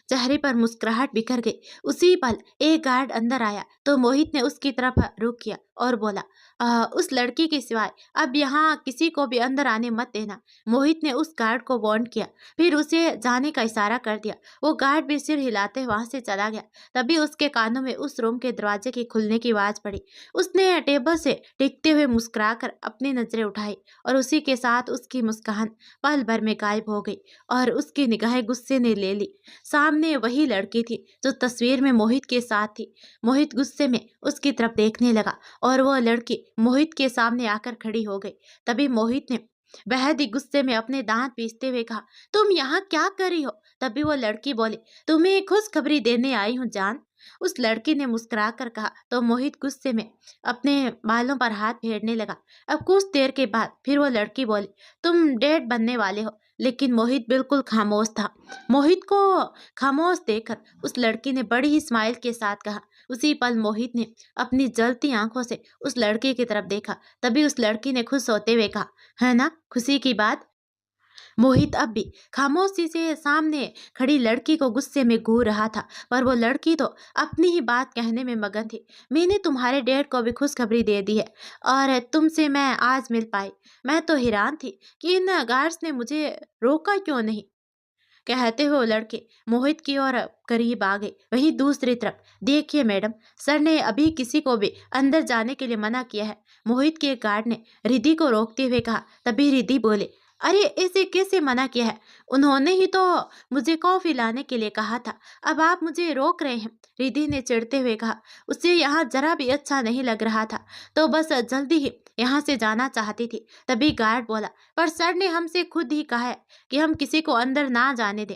चेहरे पर मुस्कुराहट बिखर गई। उसी पल एक गार्ड अंदर आया तो मोहित ने उसकी तरफ रुख किया और बोला, उस लड़की के सिवाय अब यहाँ किसी को भी अंदर आने मत देना। मोहित ने उस गार्ड को वार्न किया, फिर उसे जाने का इशारा कर दिया। वो गार्ड भी सिर हिलाते वहां से चला गया। तभी उसके कानों में उस रूम के दरवाजे के खुलने की आवाज पड़ी। उसने टेबल से टिकते हुए मुस्कुराकर अपनी नजरें उठाई और उसी के साथ उसकी मुस्कान पल भर में गायब हो गई और उसकी निगाहें गुस्से ने ले ली। सामने वही लड़की थी जो तस्वीर में मोहित के साथ थी। मोहित गुस्से में उसकी तरफ देखने लगा और वह लड़की मोहित के सामने आकर खड़ी हो गई। तभी मोहित ने बेहद ही गुस्से में अपने दांत पीसते हुए कहा, तुम यहाँ क्या कर रही हो? तभी वो लड़की बोली, तुम्हें खुशखबरी देने आई हूँ जान। उस लड़की ने मुस्कुरा कर कहा तो मोहित गुस्से में अपने बालों पर हाथ फेरने लगा। अब कुछ देर के बाद फिर वो लड़की बोली, तुम डेट बनने वाले हो। लेकिन मोहित बिल्कुल खामोश था। मोहित को खामोश देखकर उस लड़की ने बड़ी ही स्माइल के साथ कहा। उसी पल मोहित ने अपनी जलती आंखों से उस लड़की की तरफ देखा। तभी उस लड़की ने खुश होते हुए कहा, है ना खुशी की बात? मोहित अब भी खामोशी से सामने खड़ी लड़की को गुस्से में घूर रहा था, पर वो लड़की तो अपनी ही बात कहने में मगन थी। मैंने तुम्हारे डैड को भी खुशखबरी दे दी है और तुमसे मैं आज मिल पाई। मैं तो हैरान थी कि इन गार्ड्स ने मुझे रोका क्यों नहीं। कहते हुए वो लड़के मोहित की ओर करीब आ गए। वहीं दूसरी तरफ, देखिए मैडम, सर ने अभी किसी को भी अंदर जाने के लिए मना किया है, मोहित के गार्ड ने रिद्धि को रोकते हुए कहा। तभी रिद्धि बोले, अरे ऐसे कैसे मना किया है? उन्होंने ही तो मुझे कॉफी लाने के लिए कहा था, अब आप मुझे रोक रहे हैं। रिद्धि ने चिढ़ते हुए कहा। उसे यहाँ जरा भी अच्छा नहीं लग रहा था, तो बस जल्दी ही यहाँ से जाना चाहती थी। तभी गार्ड बोला, पर सर ने हमसे खुद ही कहा है कि हम किसी को अंदर ना जाने दें।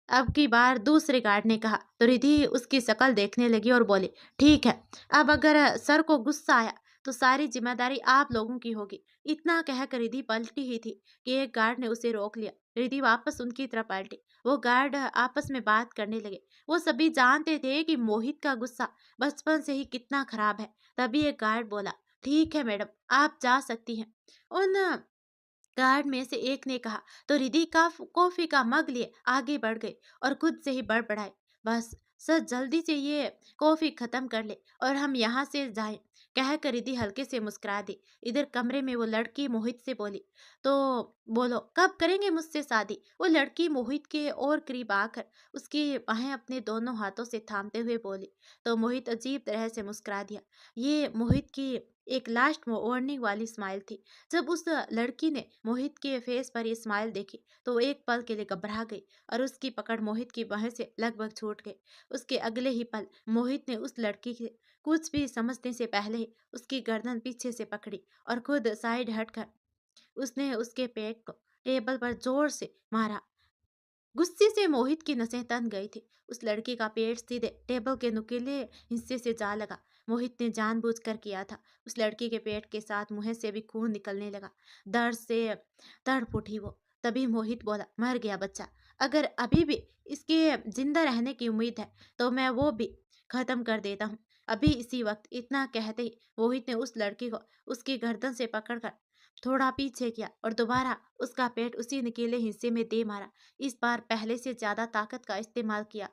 अब की बार दूसरे गार्ड ने कहा तो रिद्धि उसकी शक्ल देखने लगी और बोली, ठीक है, अब अगर सर को गुस्सा आया तो सारी जिम्मेदारी आप लोगों की होगी। इतना कहकर रिद्धि पलटी ही थी कि एक गार्ड ने उसे रोक लिया। रिद्धि वापस उनकी तरफ पलटी। वो गार्ड आपस में बात करने लगे। वो सभी जानते थे कि मोहित का गुस्सा बचपन से ही कितना खराब है। तभी एक गार्ड बोला, ठीक है मैडम, आप जा सकती हैं। उन गार्ड में से एक ने कहा तो रिद्धि का कॉफी का मग लिए आगे बढ़ गई और खुद से ही बड़बड़ाई, बस सर जल्दी से ये कॉफी खत्म कर ले और हम यहाँ से जाएं। कहकर रिद्धि हल्के से मुस्कुरा दी। इधर कमरे में वो लड़की मोहित से बोली, तो बोलो कब करेंगे मुझसे शादी? वो लड़की मोहित के और करीब आकर उसकी बाहें अपने दोनों हाथों से थामते हुए बोली। तो मोहित अजीब तरह से मुस्कुरा दिया। ये मोहित की एक लास्ट वार्निंग वाली स्माइल थी। जब उस लड़की ने मोहित के फेस पर ये स्माइल देखी तो वो एक पल के लिए घबरा गई और उसकी पकड़ मोहित की बाहें से लगभग छूट गई। उसके अगले ही पल मोहित ने उस लड़की के कुछ भी समझने से पहले ही उसकी गर्दन पीछे से पकड़ी और खुद साइड हटकर उसने उसके पेट को टेबल पर जोर से मारा। गुस्से से मोहित की नसें तन गई थी। उस लड़की का पेट सीधे टेबल के नुकीले हिस्से से जा लगा। मोहित ने जानबूझकर किया था। उस लड़की के पेट के साथ मुंह से भी खून निकलने लगा। दर्द से तड़प उठी वो। तभी मोहित बोला, मर गया बच्चा। अगर अभी भी इसके जिंदा रहने की उम्मीद है तो मैं वो भी खत्म कर देता हूँ अभी इसी वक्त। इतना कहते ही मोहित ने उस लड़की को उसकी गर्दन से पकड़कर थोड़ा पीछे किया और दोबारा उसका पेट उसी नुकीले हिस्से में दे मारा। इस बार पहले से ज्यादा ताकत का इस्तेमाल किया।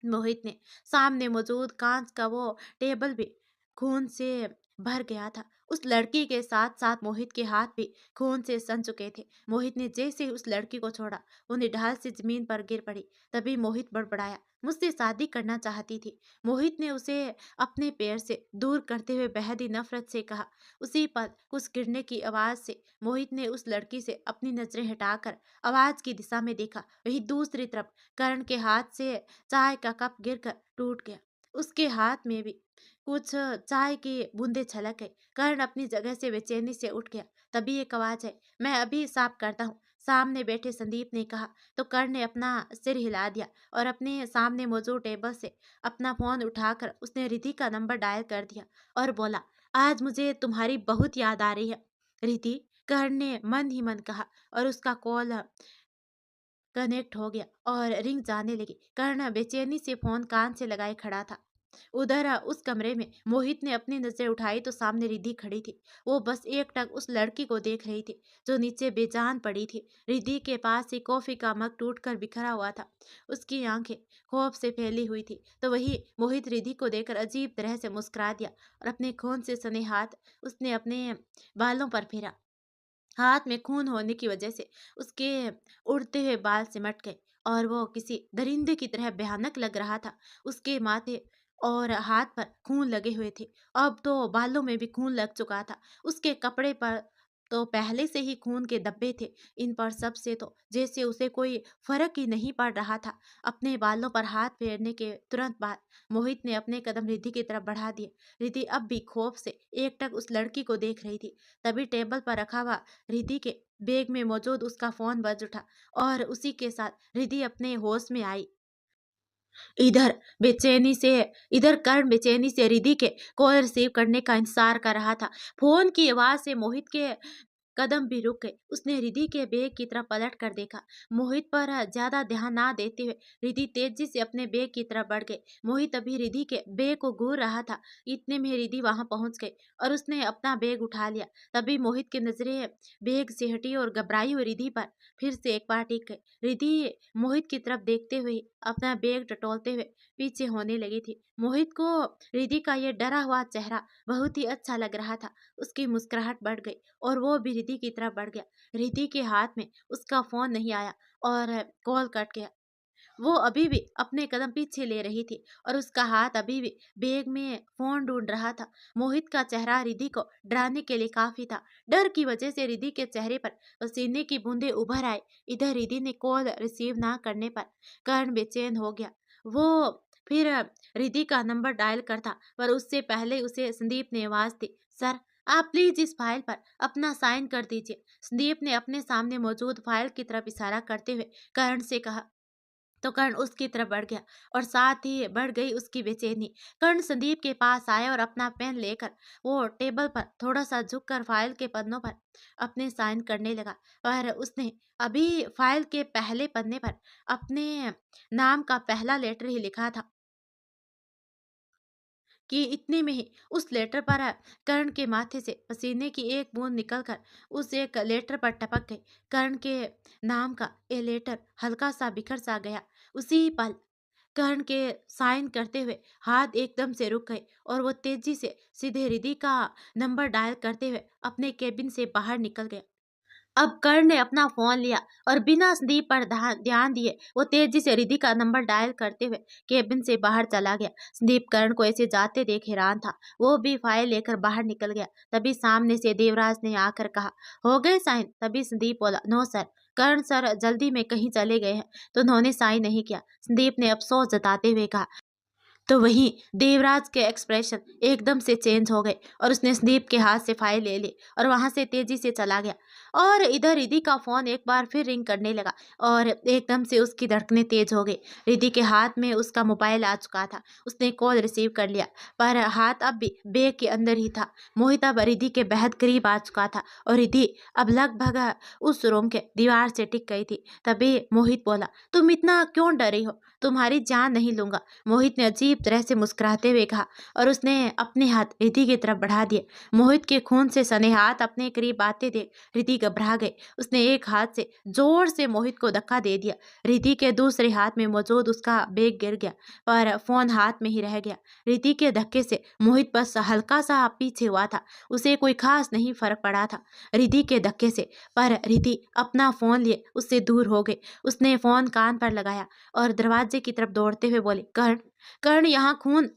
मोहित ने सामने मौजूद कांच का वो टेबल भी खून से भर गया था। उस लड़की के साथ साथ मोहित के हाथ भी खून से सन चुके थे। मोहित ने जैसे ही उस लड़की को छोड़ा, वो निढाल से जमीन पर गिर पड़ी। तभी मोहित बड़बड़ाया, मुझसे शादी करना चाहती थी। मोहित ने उसे अपने पैर से दूर करते हुए बेहद ही नफरत से कहा। उसी पल कुछ गिरने की आवाज से मोहित ने उस लड़की से अपनी नजरें हटाकर आवाज की दिशा में देखा। वही दूसरी तरफ करण के हाथ से चाय का कप गिरकर टूट गया। उसके हाथ में भी कुछ चाय की बूंदें छलक गई। कर्ण अपनी जगह से बेचैनी से उठ गया। तभी एक आवाज है, मैं अभी साफ करता हूँ, सामने बैठे संदीप ने कहा। तो कर्ण ने अपना सिर हिला दिया और अपने सामने मौजूद टेबल से अपना फोन उठाकर उसने रिधि का नंबर डायल कर दिया और बोला, आज मुझे तुम्हारी बहुत याद आ रही है रिधि। कर्ण ने मन ही मन कहा और उसका कॉल कनेक्ट हो गया और रिंग जाने लगी। कर्ण बेचैनी से फोन कान से लगाए खड़ा था। उधर उस कमरे में मोहित ने अपनी नजर उठाई तो सामने रिधि खड़ी थी। वो बस एकटक उस लड़की को देख रही थी जो नीचे बेजान पड़ी थी। रिधि के पास ही कॉफी का मग टूटकर बिखरा हुआ था। उसकी आंखें खौफ से फैली हुई थी। तो वही मोहित रिधि को देखकर अजीब तरह से मुस्कुरा दिया और अपने खून से सने हाथ उसने अपने बालों पर फेरा। हाथ में खून होने की वजह से उसके उड़ते हुए बाल सिमट गए और वो किसी दरिंदे की तरह भयानक लग रहा था। उसके माथे और हाथ पर खून लगे हुए थे। अब तो बालों में भी खून लग चुका था। उसके कपड़े पर तो पहले से ही खून के धब्बे थे। इन पर सबसे तो जैसे उसे कोई फर्क ही नहीं पड़ रहा था। अपने बालों पर हाथ फेरने के तुरंत बाद मोहित ने अपने कदम रिधि की तरफ बढ़ा दिए। रिधि अब भी खौफ से एकटक उस लड़की को देख रही थी। तभी टेबल पर रखा हुआ रिधि के बैग में मौजूद उसका फोन बज उठा और उसी के साथ रिधि अपने होश में आई। इधर बेचैनी से इधर कर्ण बेचैनी से रिधि के कॉल रिसीव करने का इंतजार कर रहा था। फोन की आवाज से मोहित के कदम भी रुक गए। उसने रिधि के बैग की तरफ पलट कर देखा। मोहित पर ज्यादा ध्यान ना देते हुए रिधि तेजी से अपने बैग की तरफ बढ़ गई। मोहित अभी रिधि के बैग को घूर रहा था। इतने में रिधि वहां पहुंच गई और उसने अपना बैग उठा लिया। तभी मोहित की नजरें बैग से हटी और घबराई हुई रिधि पर फिर से एक बार टिक गई। रिधि मोहित की तरफ देखते हुए अपना बैग टटोलते हुए पीछे होने लगी थी। मोहित को रिधि का यह डरा हुआ चेहरा बहुत ही अच्छा लग रहा था। उसकी मुस्कुराहट बढ़ गई और वो भी रिधि की तरफ बढ़ गया। रिधि के हाथ में उसका फोन नहीं आया और कॉल कट गया। वो अभी भी अपने कदम पीछे ले रही थी और उसका हाथ अभी भी बैग में फोन ढूंढ रहा था। मोहित का चेहरा रिधि को डराने के लिए काफी था। डर की वजह से रिधि के चेहरे पर पसीने की बूंदें उभर आए। इधर रिधि ने कॉल रिसीव ना करने पर कर्ण बेचैन हो गया। वो फिर रिधि का नंबर डायल करता पर उससे पहले उसे संदीप ने आवाज दी, सर आप प्लीज इस फाइल पर अपना साइन कर दीजिए। संदीप ने अपने सामने मौजूद फाइल की तरफ इशारा करते हुए कर्ण से कहा। तो कर्ण उसकी तरफ बढ़ गया और साथ ही बढ़ गई उसकी बेचैनी। कर्ण संदीप के पास आया और अपना पेन लेकर वो टेबल पर थोड़ा सा झुककर फाइल के पन्नों पर अपने साइन करने लगा। पर उसने अभी फाइल के पहले पन्ने पर अपने नाम का पहला लेटर ही लिखा था कि इतने में ही उस लेटर पर कर्ण के माथे से पसीने की एक बूंद निकलकर उस एक लेटर पर टपक गई। कर्ण के नाम का ये लेटर हल्का सा बिखर सा गया। उसी पल कर्ण के साइन करते हुए हाथ एकदम से रुक गए और वो तेजी से सीधे रिधि का नंबर डायल करते हुए अपने केबिन से बाहर निकल गया। अब कर्ण ने अपना फोन लिया और बिना संदीप पर ध्यान दिए वो तेजी से रिधि का नंबर डायल करते हुए केबिन से बाहर चला गया। संदीप कर्ण को ऐसे जाते देख हैरान था। वो भी फाइल लेकर बाहर निकल गया। तभी सामने से देवराज ने आकर कहा, हो गए साइन? तभी संदीप बोला, नो सर, कर्ण सर जल्दी में कहीं चले गए हैं तो उन्होंने साइन नहीं किया। संदीप ने अफसोस जताते हुए कहा। तो वहीं देवराज के एक्सप्रेशन एकदम से चेंज हो गए और उसने संदीप के हाथ से फाइल ले ली और वहां से तेजी से चला गया। और इधर रिधि का फोन एक बार फिर रिंग करने लगा और एकदम से उसकी धड़कनें तेज हो गई। रिधि के हाथ में उसका मोबाइल आ चुका था। उसने कॉल रिसीव कर लिया पर हाथ अब भी बैग के अंदर ही था। मोहित अब रिधि के बेहद करीब आ चुका था और रिधि अब लगभग उस रूम के दीवार से टिक गई थी। तभी मोहित बोला, तुम इतना क्यों डरी हो? तुम्हारी जान नहीं लूंगा। मोहित ने अजीब तरह से मुस्कुराते हुए कहा और उसने अपने हाथ रिधि की तरफ बढ़ा दिए। मोहित के खून से सने हाथ अपने करीब आते देख रिधि घबरा गई। उसने एक हाथ से जोर से मोहित को धक्का दे दिया। रिद्धि के दूसरे हाथ में मौजूद उसका बैग गिर गया, पर फोन हाथ में ही रह गया। रिद्धि के धक्के से मोहित बस हल्का सा पीछे हुआ था, उसे कोई खास नहीं फर्क पड़ा था रिद्धि के धक्के से। पर रिद्धि अपना फोन लिए उससे दूर हो गई। उसने फोन कान पर लगाया और दरवाजे की तरफ दौड़ते हुए बोली, कर्ण, कर्ण, यहाँ खून,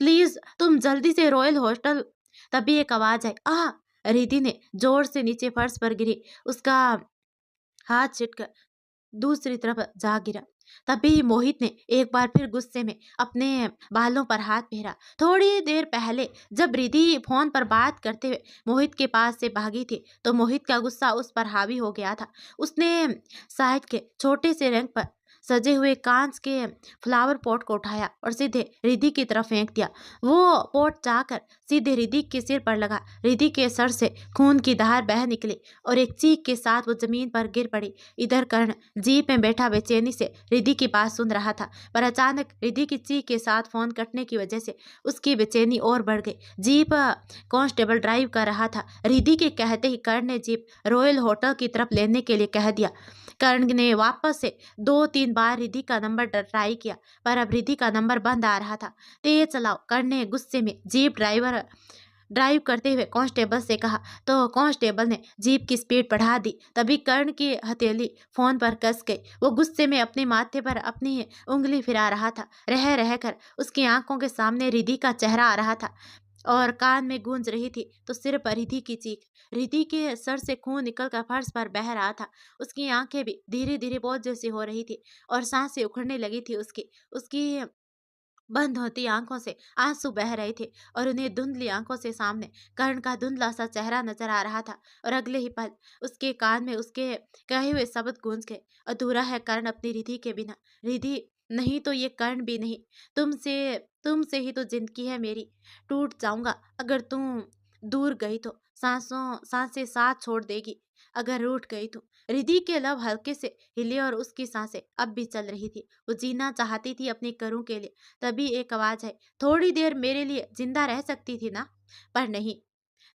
प्लीज तुम जल्दी से रॉयल हॉस्टल। तभी एक आवाज आई, आ। रिद्धि ने जोर से नीचे फर्श पर गिरी, उसका हाथ छिटकर दूसरी तरफ जा गिरा। तभी मोहित ने एक बार फिर गुस्से में अपने बालों पर हाथ फेरा। थोड़ी देर पहले जब रिद्धि फोन पर बात करते हुए मोहित के पास से भागी थी, तो मोहित का गुस्सा उस पर हावी हो गया था। उसने साइड के छोटे से रैंक पर सजे हुए कांच के फ्लावर पॉट को उठाया और सीधे रिद्धि की तरफ फेंक दिया। वो पॉट जाकर सीधे रिद्धि के सिर पर लगा। रिद्धि के सर से खून की धार बह निकली और एक चीख के साथ वो जमीन पर गिर पड़ी। इधर कर्ण जीप में बैठा बेचैनी से रिद्धि की बात सुन रहा था, पर अचानक रिद्धि की चीख के साथ फोन कटने की वजह से उसकी बेचैनी और बढ़ गई। जीप कांस्टेबल ड्राइव कर रहा था। रिद्धि के कहते ही कर्ण ने जीप रॉयल होटल की तरफ लेने के लिए कह दिया। कर्ण ने वापस से 2-3 बार रिद्धि का नंबर ट्राई किया, पर अब रिद्धि का नंबर बंद आ रहा था। तेज चलाओ, कर्ण ने गुस्से में जीप ड्राइव करते हुए कांस्टेबल से कहा, तो कांस्टेबल ने जीप की स्पीड बढ़ा दी। तभी कर्ण की हथेली फोन पर कस गई। वो गुस्से में अपने माथे पर अपनी उंगली फिरा रहा था। रह रहकर उसकी आंखों के सामने रिद्धि का चेहरा आ रहा था और कान में गूंज रही थी तो सिर पर रिद्धि की चीख। रिद्धि के सर से खून निकलकर फर्श पर बह रहा था। उसकी आंखें भी धीरे धीरे बोझ जैसी हो रही थी और सांसें उखड़ने लगी थी। उसकी उसकी बंद होती आंखों से आंसू बह रहे थे और उन्हें धुंधली आंखों से सामने कर्ण का धुंधला सा चेहरा नजर आ रहा था। और अगले ही पल उसके कान में उसके कहे हुए शब्द गूंज गए, अधूरा है कर्ण अपनी रिधि के बिना। रिधि नहीं तो ये कर्ण भी नहीं। तुमसे तुमसे ही तो जिंदगी है मेरी। टूट जाऊंगा अगर तुम दूर गई तो। सांसें साथ छोड़ देगी अगर रूठ गई तो। रिधि के लब हल्के से हिले और उसकी सांसें अब भी चल रही थी। वो जीना चाहती थी अपने करूं के लिए। तभी एक आवाज आई, थोड़ी देर मेरे लिए जिंदा रह सकती थी ना। पर नहीं,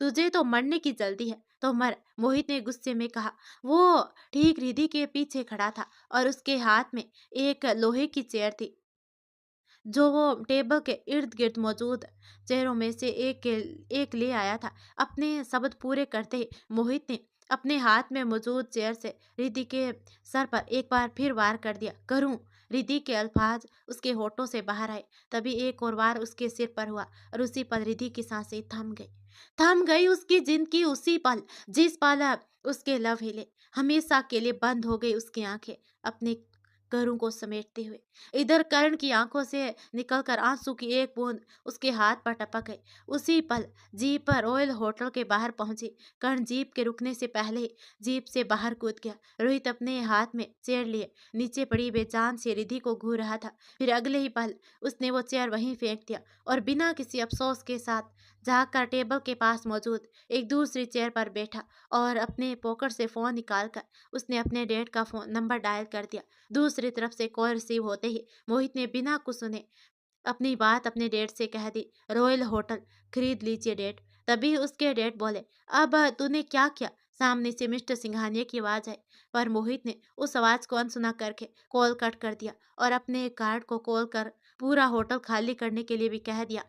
तुझे तो मरने की जल्दी है तो मर, मोहित ने गुस्से में कहा। वो ठीक रिधि के पीछे खड़ा था और उसके हाथ में एक लोहे की चेयर थी जो वो टेबल के इर्द गिर्द मौजूद चेहरों में से एक ले आया था। अपने शब्द पूरे करते ही मोहित ने अपने हाथ में मौजूद चेयर से रिद्धि के सर पर एक बार फिर वार कर दिया। करूं, रिद्धि के अल्फाज उसके होठों से बाहर आए। तभी एक और वार उसके सिर पर हुआ और उसी पल रिद्धि की सांसें थम गई उसकी जिंदगी। उसी पल जिस पल उसके लब हिले, हमेशा के लिए बंद हो गई उसकी आंखें अपने करों को समेटते हुए। इधर कर्ण की आंखों से निकलकर आंसू की एक बूंद उसके हाथ पर टपक गई। उसी पल जीप पर रॉयल होटल के बाहर पहुंची। कर्ण जीप के रुकने से पहले ही जीप से बाहर कूद गया। रोहित अपने हाथ में चेयर लिए नीचे पड़ी बेजान सी रिधि को घूर रहा था। फिर अगले ही पल उसने वो चेयर वहीं फेंक दिया और बिना किसी अफसोस के साथ जाकर टेबल के पास मौजूद एक दूसरी चेयर पर बैठा और अपने पॉकेट से फोन निकालकर उसने अपने डैड का फोन नंबर डायल कर दिया। दूसरी तरफ से कॉल रिसीव होते ही मोहित ने बिना कुछ सुने अपनी बात अपने डैड से कह दी, रॉयल होटल खरीद लीजिए डैड। तभी उसके डैड बोले, अब तूने क्या किया। सामने से मिस्टर सिंघानिया की आवाज आई, पर मोहित ने उस आवाज को अनसुना करके कॉल कट कर दिया और अपने गार्ड को कॉल कर पूरा होटल खाली करने के लिए भी कह दिया।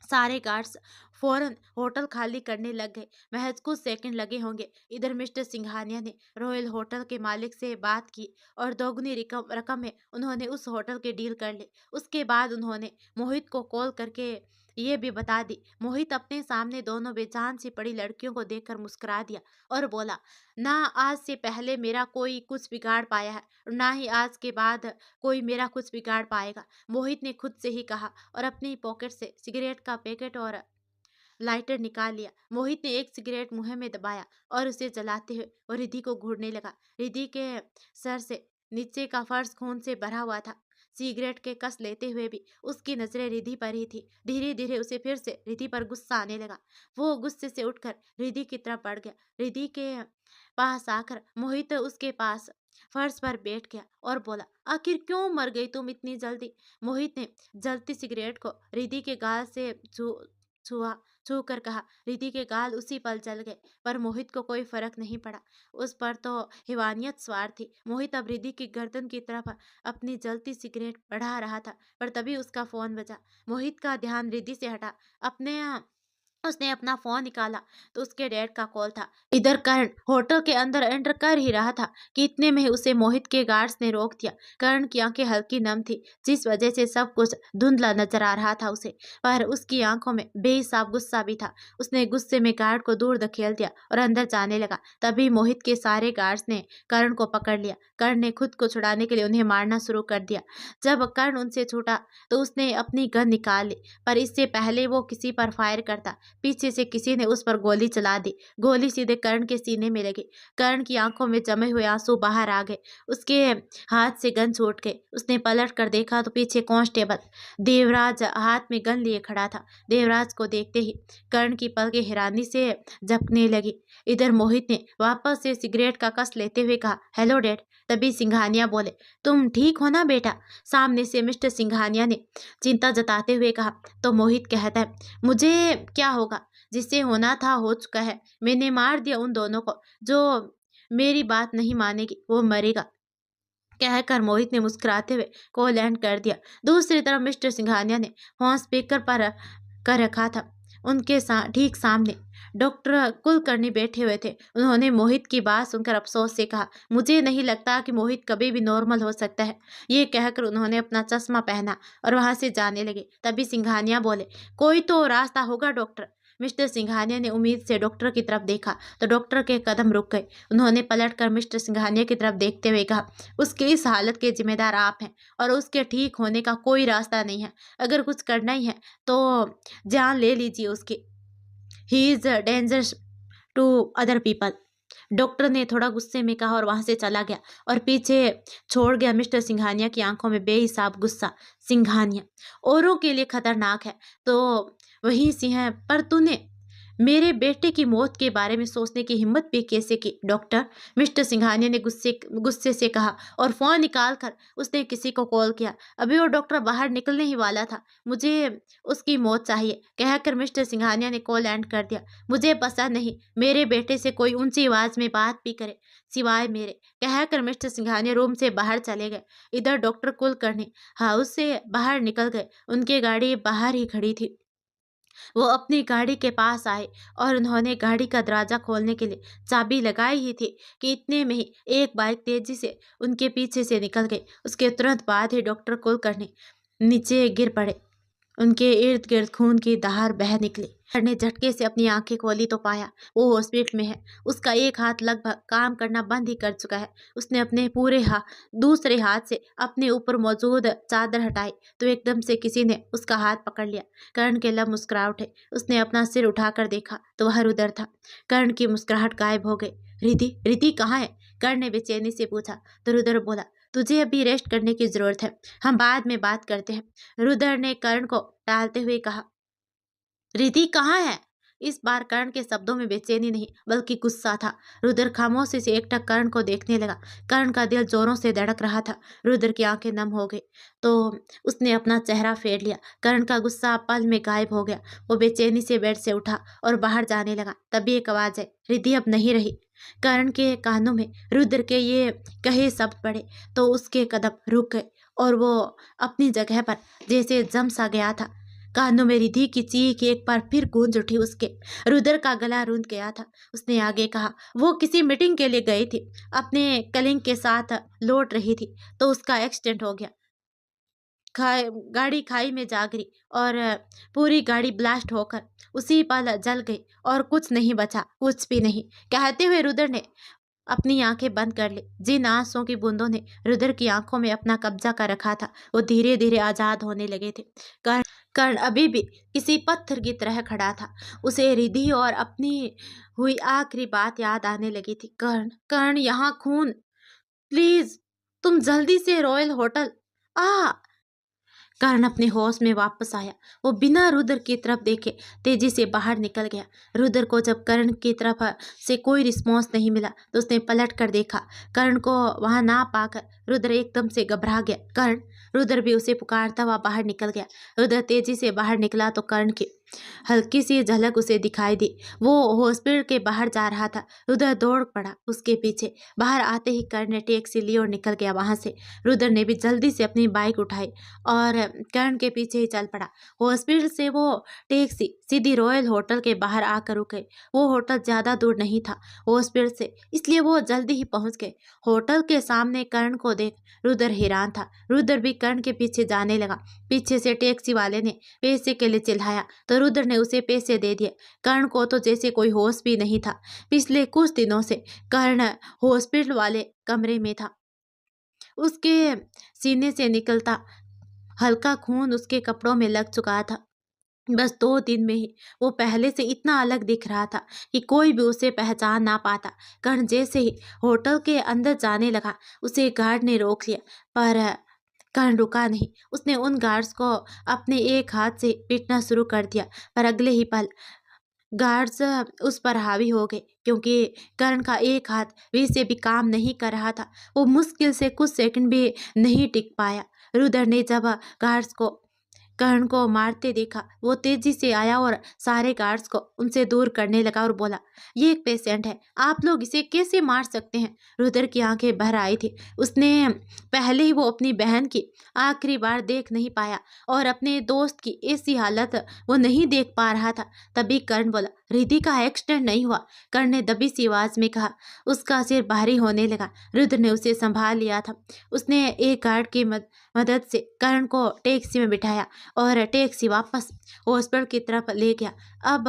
सारे गार्ड्स फौरन होटल खाली करने लग गए। महज कुछ सेकंड लगे होंगे। इधर मिस्टर सिंघानिया ने रॉयल होटल के मालिक से बात की और दोगुनी रकम में उन्होंने उस होटल की डील कर ली। उसके बाद उन्होंने मोहित को कॉल करके ये भी बता दी। मोहित अपने सामने दोनों बेजान सी पड़ी लड़कियों को देखकर मुस्कुरा दिया और बोला, ना आज से पहले मेरा कोई कुछ बिगाड़ पाया है और ना ही आज के बाद कोई मेरा कुछ बिगाड़ पाएगा। मोहित ने खुद से ही कहा और अपनी पॉकेट से सिगरेट का पैकेट और लाइटर निकाल लिया। मोहित ने एक सिगरेट मुंह में दबाया और उसे जलाते हुए वो रिद्धि को घूरने लगा। रिद्धि के सर से नीचे का फर्श खून से भरा हुआ था। सिगरेट के कस लेते हुए भी उसकी नजरें रिद्धि पर ही थी। धीरे धीरे उसे फिर से रिद्धि पर गुस्सा आने लगा। वो गुस्से से उठकर रिद्धि की तरफ बढ़ गया। रिद्धि के पास आकर मोहित उसके पास फर्श पर बैठ गया और बोला, आखिर क्यों मर गई तुम इतनी जल्दी। मोहित ने जलती सिगरेट को रिद्धि के गाल से छुआ छू कर कहा। रिधि के गाल उसी पल जल गए, पर मोहित को कोई फर्क नहीं पड़ा। उस पर तो हैवानियत सवार थी। मोहित अब रिधि की गर्दन की तरफ अपनी जलती सिगरेट बढ़ा रहा था, पर तभी उसका फोन बजा। मोहित का ध्यान रिधि से हटा। अपने उसने अपना फोन निकाला तो उसके डैड का कॉल था। इधर करण होटल के अंदर एंटर कर ही रहा था कि इतने में ही उसे मोहित के गार्ड्स ने रोक दिया। करण की आंखें हल्की नम थी, जिस वजह से सब कुछ धुंधला नजर आ रहा था उसे, पर उसकी आंखों में बेहिसाब गुस्सा भी था। उसने गुस्से में गार्ड को दूर धकेल दिया और अंदर जाने लगा। तभी मोहित के सारे गार्ड्स ने करण को पकड़ लिया। करण ने खुद को छुड़ाने के लिए उन्हें मारना शुरू कर दिया। जब करण उनसे छूटा तो उसने अपनी गन निकाल ली, पर इससे पहले वो किसी पर फायर करता, पीछे से किसी ने उस पर गोली चला दी। गोली सीधे करण के सीने में लगी। करण की आंखों में जमे हुए आंसू बाहर आ गए। उसके हाथ से गन छूट गई। उसने पलट कर देखा तो पीछे कांस्टेबल देवराज हाथ में गन लिए खड़ा था। देवराज को देखते ही करण की पलकें हैरानी से झपकने लगी। इधर मोहित ने वापस से सिगरेट का कस लेते हुए कहा, हेलो डैड। तभी सिंघानिया बोले, तुम ठीक हो ना बेटा? सामने से मिस्टर सिंघानिया ने चिंता जताते हुए कहा। तो मोहित कहता है, मुझे क्या होगा? जिसे होना था हो चुका है। मैंने मार दिया उन दोनों को। जो मेरी बात नहीं मानेगी वो मरेगा, कहकर मोहित ने मुस्कुराते हुए कॉल एंड कर दिया। दूसरी तरफ मिस्टर सिंघानिया ने फोन स्पीकर पर कर रखा था। उनके ठीक सामने डॉक्टर कुलकर्णी बैठे हुए थे। उन्होंने मोहित की बात सुनकर अफसोस से कहा, मुझे नहीं लगता कि मोहित कभी भी नॉर्मल हो सकता है। ये कहकर उन्होंने अपना चश्मा पहना और वहां से जाने लगे। तभी सिंघानिया बोले, कोई तो रास्ता होगा डॉक्टर। मिस्टर सिंघानिया ने उम्मीद से डॉक्टर की तरफ देखा तो डॉक्टर के कदम रुक गए। उन्होंने पलटकर मिस्टर सिंघानिया की तरफ देखते हुए कहा, उसकी इस हालत के जिम्मेदार आप हैं और उसके ठीक होने का कोई रास्ता नहीं है। अगर कुछ करना ही है तो जान ले लीजिए उसकी। He is dangerous to other people. Doctor ने थोड़ा गुस्से में कहा और वहां से चला गया और पीछे छोड़ गया मिस्टर सिंघानिया की आंखों में बेहिसाब गुस्सा। सिंघानिया औरों के लिए खतरनाक है तो वही सिंह है, पर तूने मेरे बेटे की मौत के बारे में सोचने की हिम्मत भी कैसे की डॉक्टर? मिस्टर सिंघानिया ने गुस्से गुस्से से कहा और फोन निकाल कर उसने किसी को कॉल किया। अभी वो डॉक्टर बाहर निकलने ही वाला था। मुझे उसकी मौत चाहिए, कहकर मिस्टर सिंघानिया ने कॉल एंड कर दिया। मुझे पसंद नहीं मेरे बेटे से कोई ऊंची आवाज में बात भी करे सिवाय मेरे, कहकर मिस्टर सिंघानिया रूम से बाहर चले गए। इधर डॉक्टर कुलकर्णी हाउस से बाहर निकल गए। उनकी गाड़ी बाहर ही खड़ी थी। वो अपनी गाड़ी के पास आए और उन्होंने गाड़ी का दरवाजा खोलने के लिए चाबी लगाई ही थी कि इतने में ही एक बाइक तेजी से उनके पीछे से निकल गई। उसके तुरंत बाद ही डॉक्टर कुलकर्णी नीचे गिर पड़े। उनके इर्द गिर्द खून की धार बह निकली। सर ने झटके से अपनी आंखें खोली तो पाया वो हॉस्पिटल में है। उसका एक हाथ लगभग काम करना बंद ही कर चुका है। उसने अपने पूरे दूसरे हाथ से अपने ऊपर मौजूद चादर हटाई तो एकदम से किसी ने उसका हाथ पकड़ लिया। कर्ण के लब मुस्कुरा उठे। उसने अपना सिर उठाकर देखा तो वह उधर था। कर्ण की मुस्कुराहट गायब हो गई। रिधि रिधि कहाँ है? कर्ण ने बेचैनी से पूछा तो रुद्र बोला, तुझे अभी रेस्ट करने की जरूरत है, हम बाद में बात करते हैं। रुद्र ने कर्ण को टालते हुए कहा। रिधि कहाँ है? इस बार कर्ण के शब्दों में बेचैनी नहीं बल्कि गुस्सा था। रुद्र खामोशी से एकटक कर्ण को देखने लगा। कर्ण का दिल जोरों से धड़क रहा था। रुद्र की आंखें नम हो गई तो उसने अपना चेहरा फेर लिया। कर्ण का गुस्सा पल में गायब हो गया। वो बेचैनी से बेड से उठा और बाहर जाने लगा। तभी एक आवाज आई, रिधि अब नहीं रही। कर्ण के कानों में रुद्र के ये कहे शब्द पड़े तो उसके कदम रुक गए और वो अपनी जगह पर जैसे जम सा गया था। कानों में रिधि की चीख एक बार फिर गूंज उठी उसके। रुद्र का गला रूंध गया था। उसने आगे कहा, वो किसी मीटिंग के लिए गई थी, अपने कलिंग के साथ लौट रही थी तो उसका एक्सीडेंट हो गया। गाड़ी खाई में जा गिरी और पूरी गाड़ी ब्लास्ट होकर उसी पल जल गई और कुछ नहीं बचा, कुछ भी नहीं, कहते हुए रुद्र ने अपनी आंखें बंद कर ली। जिन आंसुओं की बूंदों ने रुद्र की आंखों में अपना कब्जा कर रखा था वो धीरे धीरे आजाद होने लगे थे। कर्ण अभी भी किसी पत्थर की तरह खड़ा था। उसे रिधि और अपनी हुई आखिरी बात याद आने लगी थी। कर्ण कर्ण यहाँ खून, प्लीज तुम जल्दी से रॉयल होटल आ। कर्ण अपने होश में वापस आया। वो बिना रुद्र की तरफ देखे तेजी से बाहर निकल गया। रुद्र को जब कर्ण की तरफ से कोई रिस्पॉन्स नहीं मिला तो उसने पलट कर देखा। कर्ण को वहां ना पाकर रुद्र एकदम से घबरा गया। कर्ण रुद्र भी उसे पुकारता हुआ बाहर निकल गया। रुद्र तेजी से बाहर निकला तो कर्ण की हल्की सी झलक उसे दिखाई दी। वो हॉस्पिटल के बाहर जा रहा था। रुद्र दौड़ पड़ा उसके पीछे। बाहर आते ही कर्ण ने टैक्सी ली और निकल गया वहां से। रुद्र ने भी जल्दी से अपनी बाइक उठाई और कर्ण के पीछे ही चल पड़ा। हॉस्पिटल से वो टैक्सी सीधी रॉयल होटल के बाहर आकर रुक गई। वो होटल ज्यादा दूर नहीं था हॉस्पिटल से, इसलिए वो जल्दी ही पहुंच गए। होटल के सामने कर्ण को देख रुद्र हैरान था। रुद्र भी कर्ण के पीछे जाने लगा। पीछे से टैक्सी वाले ने पैसे के लिए चिल्लाया तो रुद्र ने उसे पैसे दे दिए। कर्ण को तो जैसे कोई होश भी नहीं था। पिछले कुछ दिनों से कर्ण हॉस्पिटल वाले कमरे में था। उसके सीने से निकलता हल्का खून उसके कपड़ों में लग चुका था। बस 2 दिन में ही वो पहले से इतना अलग दिख रहा था कि कोई भी उसे पहचान ना पाता। कर्ण जैसे ही होटल के अंदर जाने लगा उसे गार्ड ने रोक लिया, पर कर्ण रुका नहीं। उसने उन गार्ड्स को अपने एक हाथ से पीटना शुरू कर दिया, पर अगले ही पल गार्ड्स उस पर हावी हो गए, क्योंकि कर्ण का एक हाथ वैसे भी काम नहीं कर रहा था। वो मुश्किल से कुछ सेकंड भी नहीं टिक पाया। रुद्र ने जब गार्ड्स को कर्ण को मारते देखा, वो तेजी से आया और सारे गार्ड्स को उनसे दूर करने लगा और बोला, ये एक पेशेंट है, आप लोग इसे कैसे मार सकते हैं। रुद्र की आंखें भर आई थी। उसने पहले ही वो अपनी बहन की आखिरी बार देख नहीं पाया और अपने दोस्त की ऐसी हालत वो नहीं देख पा रहा था। तभी कर्ण बोला, रिद्धि का एक्सीडेंट नहीं हुआ। कर्ण ने दबी सी आवाज में कहा। उसका सिर भारी होने लगा। रुद्र ने उसे संभाल लिया था। उसने एक गार्ड की मदद से कर्ण को टैक्सी में बिठाया और टैक्सी वापस हॉस्पिटल की तरफ ले गया। अब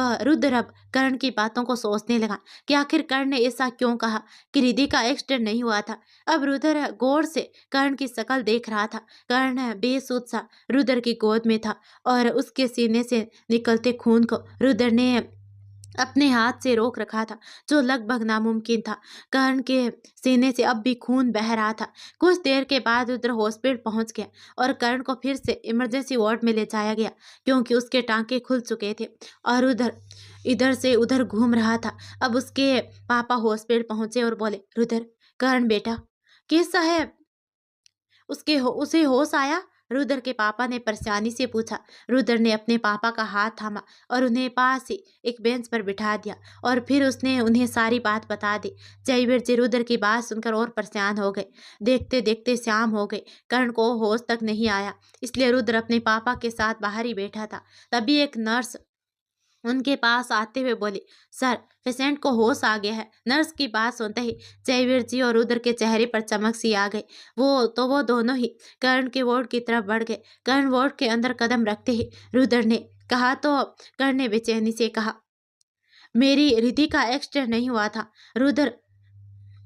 कर्ण की बातों को सोचने लगा कि आखिर कर्ण ने ऐसा क्यों कहा कि रिद्धि का एक्सीडेंट नहीं हुआ था। अब रुद्र गौर से कर्ण की शक्ल देख रहा था। कर्ण बेसुध सा रुद्र की गोद में था और उसके सीने से निकलते खून को रुद्र ने अपने हाथ से रोक रखा था, जो लगभग नामुमकिन था। कर्ण के सीने से अब भी खून बह रहा था। कुछ देर के बाद रुद्र हॉस्पिटल पहुंच गया और कर्ण को फिर से इमरजेंसी वार्ड में ले जाया गया, क्योंकि उसके टांके खुल चुके थे और उधर इधर से उधर घूम रहा था। अब उसके पापा हॉस्पिटल पहुंचे और बोले, रुद्र, कर्ण बेटा कैसा है? उसे होश आया? रुद्र के पापा ने परेशानी से पूछा। रुद्र ने अपने पापा का हाथ थामा और उन्हें पास ही एक बेंच पर बिठा दिया और फिर उसने उन्हें सारी बात बता दी। जयवीर जी रुद्र की बात सुनकर और परेशान हो गए। देखते देखते शाम हो गई। कर्ण को होश तक नहीं आया, इसलिए रुद्र अपने पापा के साथ बाहर ही बैठा था। तभी एक नर्स उनके पास आते हुए बोली, सर, पेशेंट को होश आ गया है। नर्स की बात सुनते ही जयवीर जी और रुद्र के चेहरे पर चमक सी आ गई। वो दोनों ही कर्ण के वार्ड की तरफ बढ़ गए। कर्ण वार्ड के अंदर कदम रखते ही रुद्र ने कहा तो कर्ण ने बेचैनी से कहा, मेरी रिद्धि का एक्सीडेंट नहीं हुआ था। रुद्र,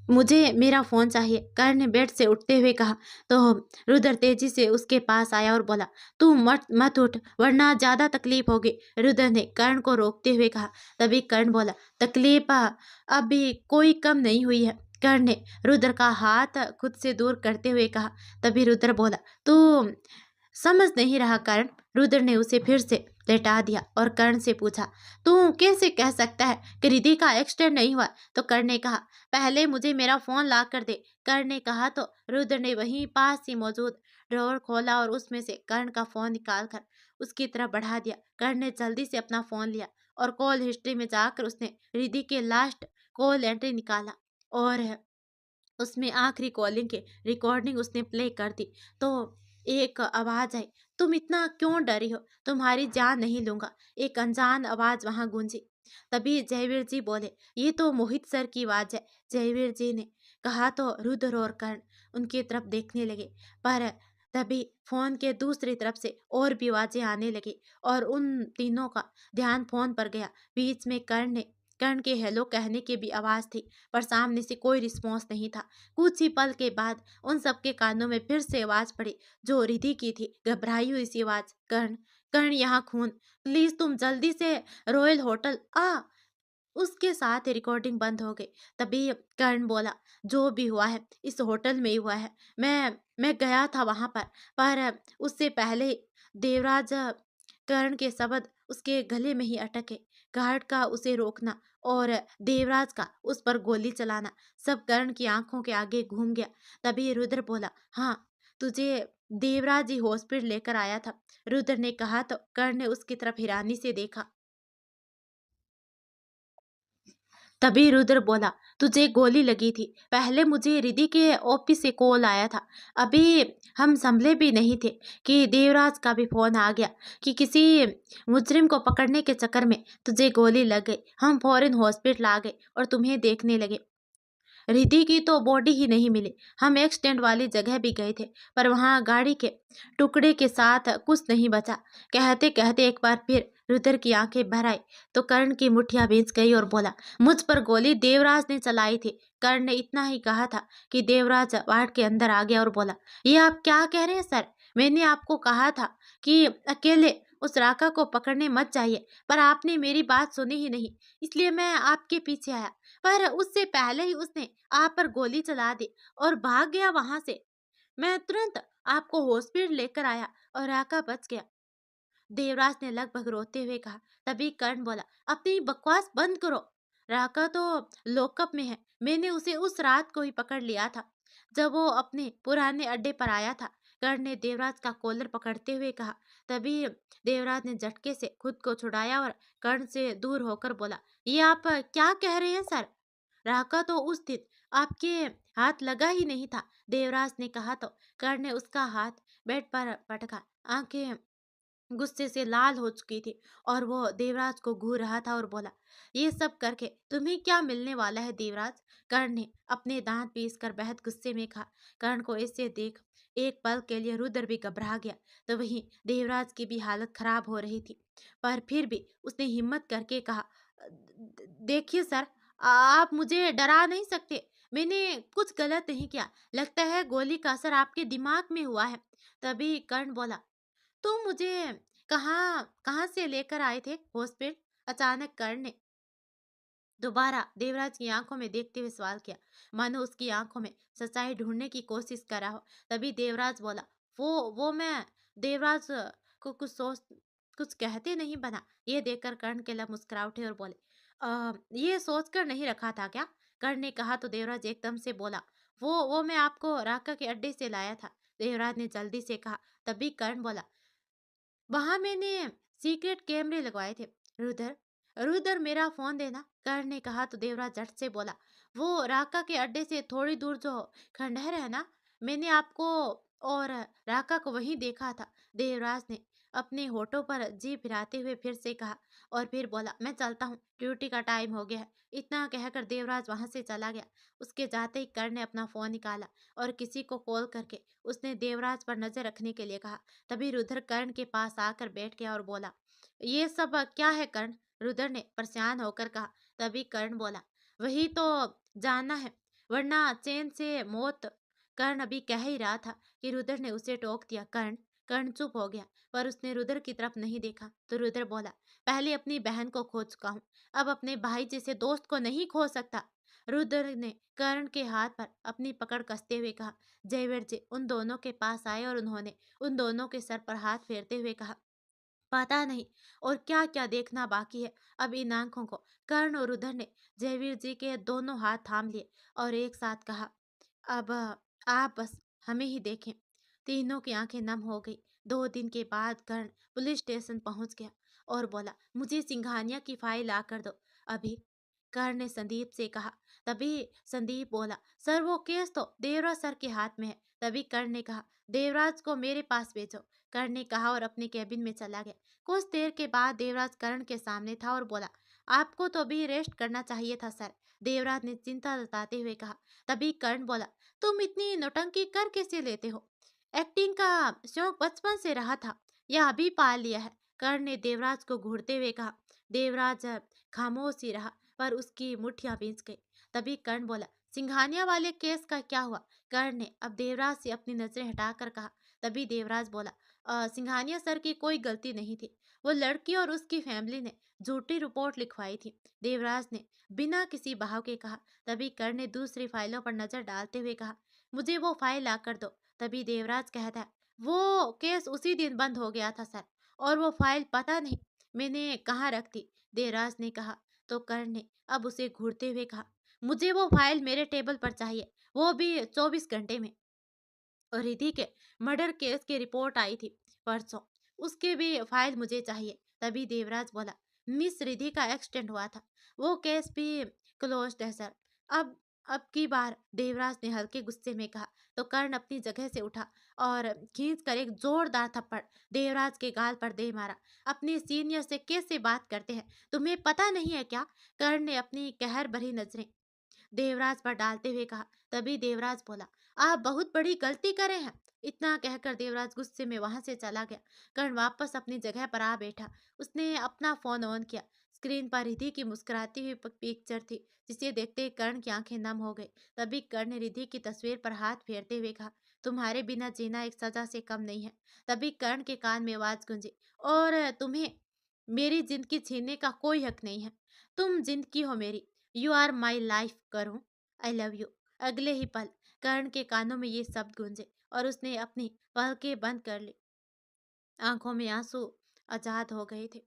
मुझे मेरा फोन चाहिए। कर्ण ने बेड से उठते हुए कहा तो रुद्र तेजी से उसके पास आया और बोला, तू मत मत उठ, वरना ज्यादा तकलीफ होगी। रुद्र ने कर्ण को रोकते हुए कहा। तभी कर्ण बोला, तकलीफ अभी कोई कम नहीं हुई है। कर्ण ने रुद्र का हाथ खुद से दूर करते हुए कहा। तभी रुद्र बोला, तू समझ नहीं रहा कर्ण। रुद्र ने उसे फिर से लेटा दिया और कर्ण से पूछा, तू कैसे कह सकता है कि रिद्धि का एक्सीडेंट नहीं हुआ? तो कर्ण ने कहा, पहले मुझे मेरा फोन ला कर दे। कर्ण ने कहा तो रुद्र ने वहीं पास ही मौजूद ड्रॉवर खोला और उसमें से कर्ण का फोन निकालकर उसकी तरफ बढ़ा दिया। कर्ण ने जल्दी से अपना फोन लिया और कॉल हिस्ट्री में जाकर उसने रिद्धि के लास्ट कॉल एंट्री निकाला और उसमें आखिरी कॉलिंग की रिकॉर्डिंग उसने प्ले कर दी। तो एक आवाज आई, तुम इतना क्यों डरी हो? तुम्हारी जान नहीं लूंगा। एक अनजान आवाज वहां गूंजी। तभी जयवीर जी बोले, ये तो मोहित सर की आवाज है। जयवीर जी ने कहा तो रुद्र और कर्ण उनकी तरफ देखने लगे, पर तभी फोन के दूसरी तरफ से और भी आवाजें आने लगी और उन तीनों का ध्यान फोन पर गया। बीच में कर्ण के हेलो कहने की भी आवाज थी, पर सामने से कोई रिस्पॉन्स नहीं था। कुछ ही पल के बाद उन सबके कानों में फिर से आवाज पड़ी, जो रिद्धि की थी, घबराई हुई सी आवाज, कर्ण, कर्ण, यहाँ खून, प्लीज तुम जल्दी से रॉयल होटल आ। उसके साथ ही रिकॉर्डिंग बंद हो गई। तभी कर्ण बोला, जो भी हुआ है इस होटल में ही हुआ है। मैं गया था वहां पर उससे पहले ही देवराज कर्ण के शब्द उसके गले में ही अटके। गार्ड का उसे रोकना और देवराज का उस पर गोली चलाना सब कर्ण की आंखों के आगे घूम गया। तभी रुद्र बोला, हाँ, तुझे देवराज ही हॉस्पिटल लेकर आया था, रुद्र ने कहा तो कर्ण ने उसकी तरफ हैरानी से देखा। तभी रुद्र बोला, तुझे गोली लगी थी। पहले मुझे रिद्धि के ऑफिस से कॉल आया था। अभी हम संभले भी नहीं थे कि देवराज का भी फोन आ गया कि किसी मुजरिम को पकड़ने के चक्कर में तुझे गोली लग गई। हम फौरन हॉस्पिटल आ गए और तुम्हें देखने लगे। रिद्धि की तो बॉडी ही नहीं मिली। हम एक्सीडेंट वाली जगह भी गए थे, पर वहां गाड़ी के टुकड़े के साथ कुछ नहीं बचा। कहते कहते एक बार फिर रुद्र की आंखें भर आई तो कर्ण की मुठ्ठियां भींच गई और बोला, मुझ पर गोली देवराज ने चलाई थी। कर्ण ने इतना ही कहा था कि देवराज वार्ड के अंदर आ गया और बोला, ये आप क्या कह रहे हैं सर? मैंने आपको कहा था कि अकेले उस राका को पकड़ने मत जाइए, पर आपने मेरी बात सुनी ही नहीं, इसलिए मैं आपके पीछे आया। पर उससे पहले ही उसने आप पर गोली चला दी और भाग गया वहां से। मैं तुरंत आपको हॉस्पिटल लेकर आया और राका बच गया। देवराज ने लगभग रोते हुए कहा। तभी कर्ण बोला, अपनी बकवास बंद करो। राका तो लॉकअप में है। मैंने उसे उस रात को ही पकड़ लिया था जब वो अपने पुराने अड्डे पर आया था। कर्ण ने देवराज का कॉलर पकड़ते हुए कहा। तभी देवराज ने झटके से खुद को छुड़ाया और कर्ण से दूर होकर बोला, ये आप क्या कह रहे हैं सर? राका तो उस दिन आपके हाथ लगा ही नहीं था, देवराज ने कहा तो कर्ण ने उसका हाथ बेड पर पटका। आंखें गुस्से से लाल हो चुकी थी और वो देवराज को घूर रहा था और बोला, ये सब करके तुम्हें क्या मिलने वाला है देवराज? कर्ण ने अपने दांत पीस कर बेहद गुस्से में कहा। कर्ण को ऐसे देख एक पल के लिए रुद्र भी घबरा गया, तो वहीं देवराज की भी हालत खराब हो रही थी, पर फिर भी उसने हिम्मत करके कहा, देखिए सर, आप मुझे डरा नहीं सकते। मैंने कुछ गलत नहीं किया। लगता है गोली का असर आपके दिमाग में हुआ है। तभी कर्ण बोला, तुम मुझे कहाँ कहाँ से लेकर आए थे हॉस्पिटल? अचानक कर्ण ने दोबारा देवराज की आंखों में देखते हुए सवाल किया, मानो उसकी आंखों में सच्चाई ढूंढने की कोशिश कर रहा हो। तभी देवराज बोला, वो मैं देवराज को कुछ कहते नहीं बना। ये देखकर कर्ण के लब मुस्कुरा उठे और बोले, ये सोचकर नहीं रखा था क्या? कर्ण ने कहा तो देवराज एकदम से बोला, वो मैं आपको राका के अड्डे से लाया था। देवराज ने जल्दी से कहा। तभी कर्ण बोला, वहां मैंने सीक्रेट कैमरे लगवाए थे। रुधर रुधर मेरा फोन देना। कर्ण ने कहा तो देवराज झट से बोला, वो राका के अड्डे से थोड़ी दूर जो खंडहर है ना, मैंने आपको और राका को वहीं देखा था। देवराज ने अपने होठों पर जीभ हिलाते हुए फिर से कहा और फिर बोला, मैं चलता हूँ, ड्यूटी का टाइम हो गया है। इतना कहकर देवराज वहां से चला गया। उसके जाते ही कर्ण ने अपना फोन निकाला और किसी को कॉल करके उसने देवराज पर नजर रखने के लिए कहा। तभी रुद्र कर्ण के पास आकर बैठ गया और बोला, ये सब क्या है कर्ण? रुद्र ने परेशान होकर कहा। तभी कर्ण बोला, वही तो जानना है, वरना चैन से मौत। कर्ण अभी कह ही रहा था कि रुद्र ने उसे टोक दिया। कर्ण चुप हो गया, पर उसने रुद्र की तरफ नहीं देखा। तो रुद्र बोला, पहले अपनी बहन को खो चुका हूँ, अब अपने भाई जैसे दोस्त को नहीं खो सकता। रुद्र ने कर्ण के हाथ पर अपनी पकड़ कसते हुए कहा। जयवीर जी उन दोनों के पास आए और उन्होंने उन दोनों के सर पर हाथ फेरते हुए कहा, पता नहीं और क्या क्या देखना बाकी है अब इन आंखों को। कर्ण और रुद्र ने जयवीर जी के दोनों हाथ थाम लिए और एक साथ कहा, अब आप बस हमें ही देखें। तीनों की आंखें नम हो गई। 2 दिन के बाद कर्ण पुलिस स्टेशन पहुंच गया और बोला, मुझे सिंघानिया की फाइल ला कर दो अभी। कर्ण ने संदीप से कहा। तभी संदीप बोला, सर वो केस तो देवराज सर के हाथ में है। तभी कर्ण ने कहा, देवराज को मेरे पास भेजो। कर्ण ने कहा और अपने कैबिन में चला गया। कुछ देर के बाद देवराज कर्ण के सामने था और बोला, आपको तो अभी रेस्ट करना चाहिए था सर। देवराज ने चिंता जताते हुए कहा। तभी कर्ण बोला, तुम इतनी नौटंकी कर कैसे लेते हो? एक्टिंग का शौक बचपन से रहा था या अभी पाल लिया है? कर्ण ने देवराज को घूरते हुए कहा। देवराज खामोश ही रहा, पर उसकी मुठ्ठियां भींच गई। तभी कर्ण बोला, सिंघानिया वाले केस का क्या हुआ? कर्ण ने अब देवराज से अपनी नजरें हटाकर कहा। तभी देवराज बोला, सिंघानिया सर की कोई गलती नहीं थी। वो लड़की और उसकी फैमिली ने झूठी रिपोर्ट लिखवाई थी। देवराज ने बिना किसी बहाव के कहा। तभी कर्ण ने दूसरी फाइलों पर नजर डालते हुए कहा, मुझे वो फाइल ला कर दो। तभी देवराज कहता है, वो केस उसी दिन बंद हो गया था सर, और वो फाइल पता नहीं मैंने कहाँ रख दी। देवराज ने कहा तो कर्ण ने अब उसे घूरते हुए कहा, मुझे वो फाइल मेरे टेबल पर चाहिए, वो भी 24 घंटे में। और रिधि के मर्डर केस की रिपोर्ट आई थी परसों, उसके भी फाइल मुझे चाहिए। तभी देवराज बोला, मिस रिधि का एक्सीडेंट हुआ था, वो केस भी क्लोज्ड है सर। अब अब की बार, देवराज ने हल्के गुस्से में कहा। तो कर्ण अपनी जगह से उठा और खींच कर एक जोरदार थप्पड़ देवराज के गाल पर दे मारा। अपने सीनियर से कैसे बात करते हैं, तुम्हें पता नहीं है क्या? कर्ण ने अपनी कहर भरी नजरें देवराज पर डालते हुए कहा। तभी देवराज बोला, आप बहुत बड़ी गलती करे हैं। इतना कहकर देवराज गुस्से में वहां से चला गया। कर्ण वापस अपनी जगह पर आ बैठा। उसने अपना फोन ऑन किया। स्क्रीन पर रिधि की मुस्कुराती हुई पिक्चर थी, जिसे देखते ही कर्ण की आंखें नम हो गई। तभी कर्ण ने रिधि की तस्वीर पर हाथ फेरते हुए कहा, तुम्हारे बिना जीना एक सजा से कम नहीं है। तभी कर्ण के कान में आवाज गूंजी, और तुम्हें मेरी जिंदगी छीनने का कोई हक नहीं है। तुम जिंदगी हो मेरी, यू आर माई लाइफ करूं, आई लव यू। अगले ही पल कर्ण के कानों में ये शब्द गूंजे और उसने अपनी पलकें बंद कर ली। आंखों में आंसू आजाद हो गए थे।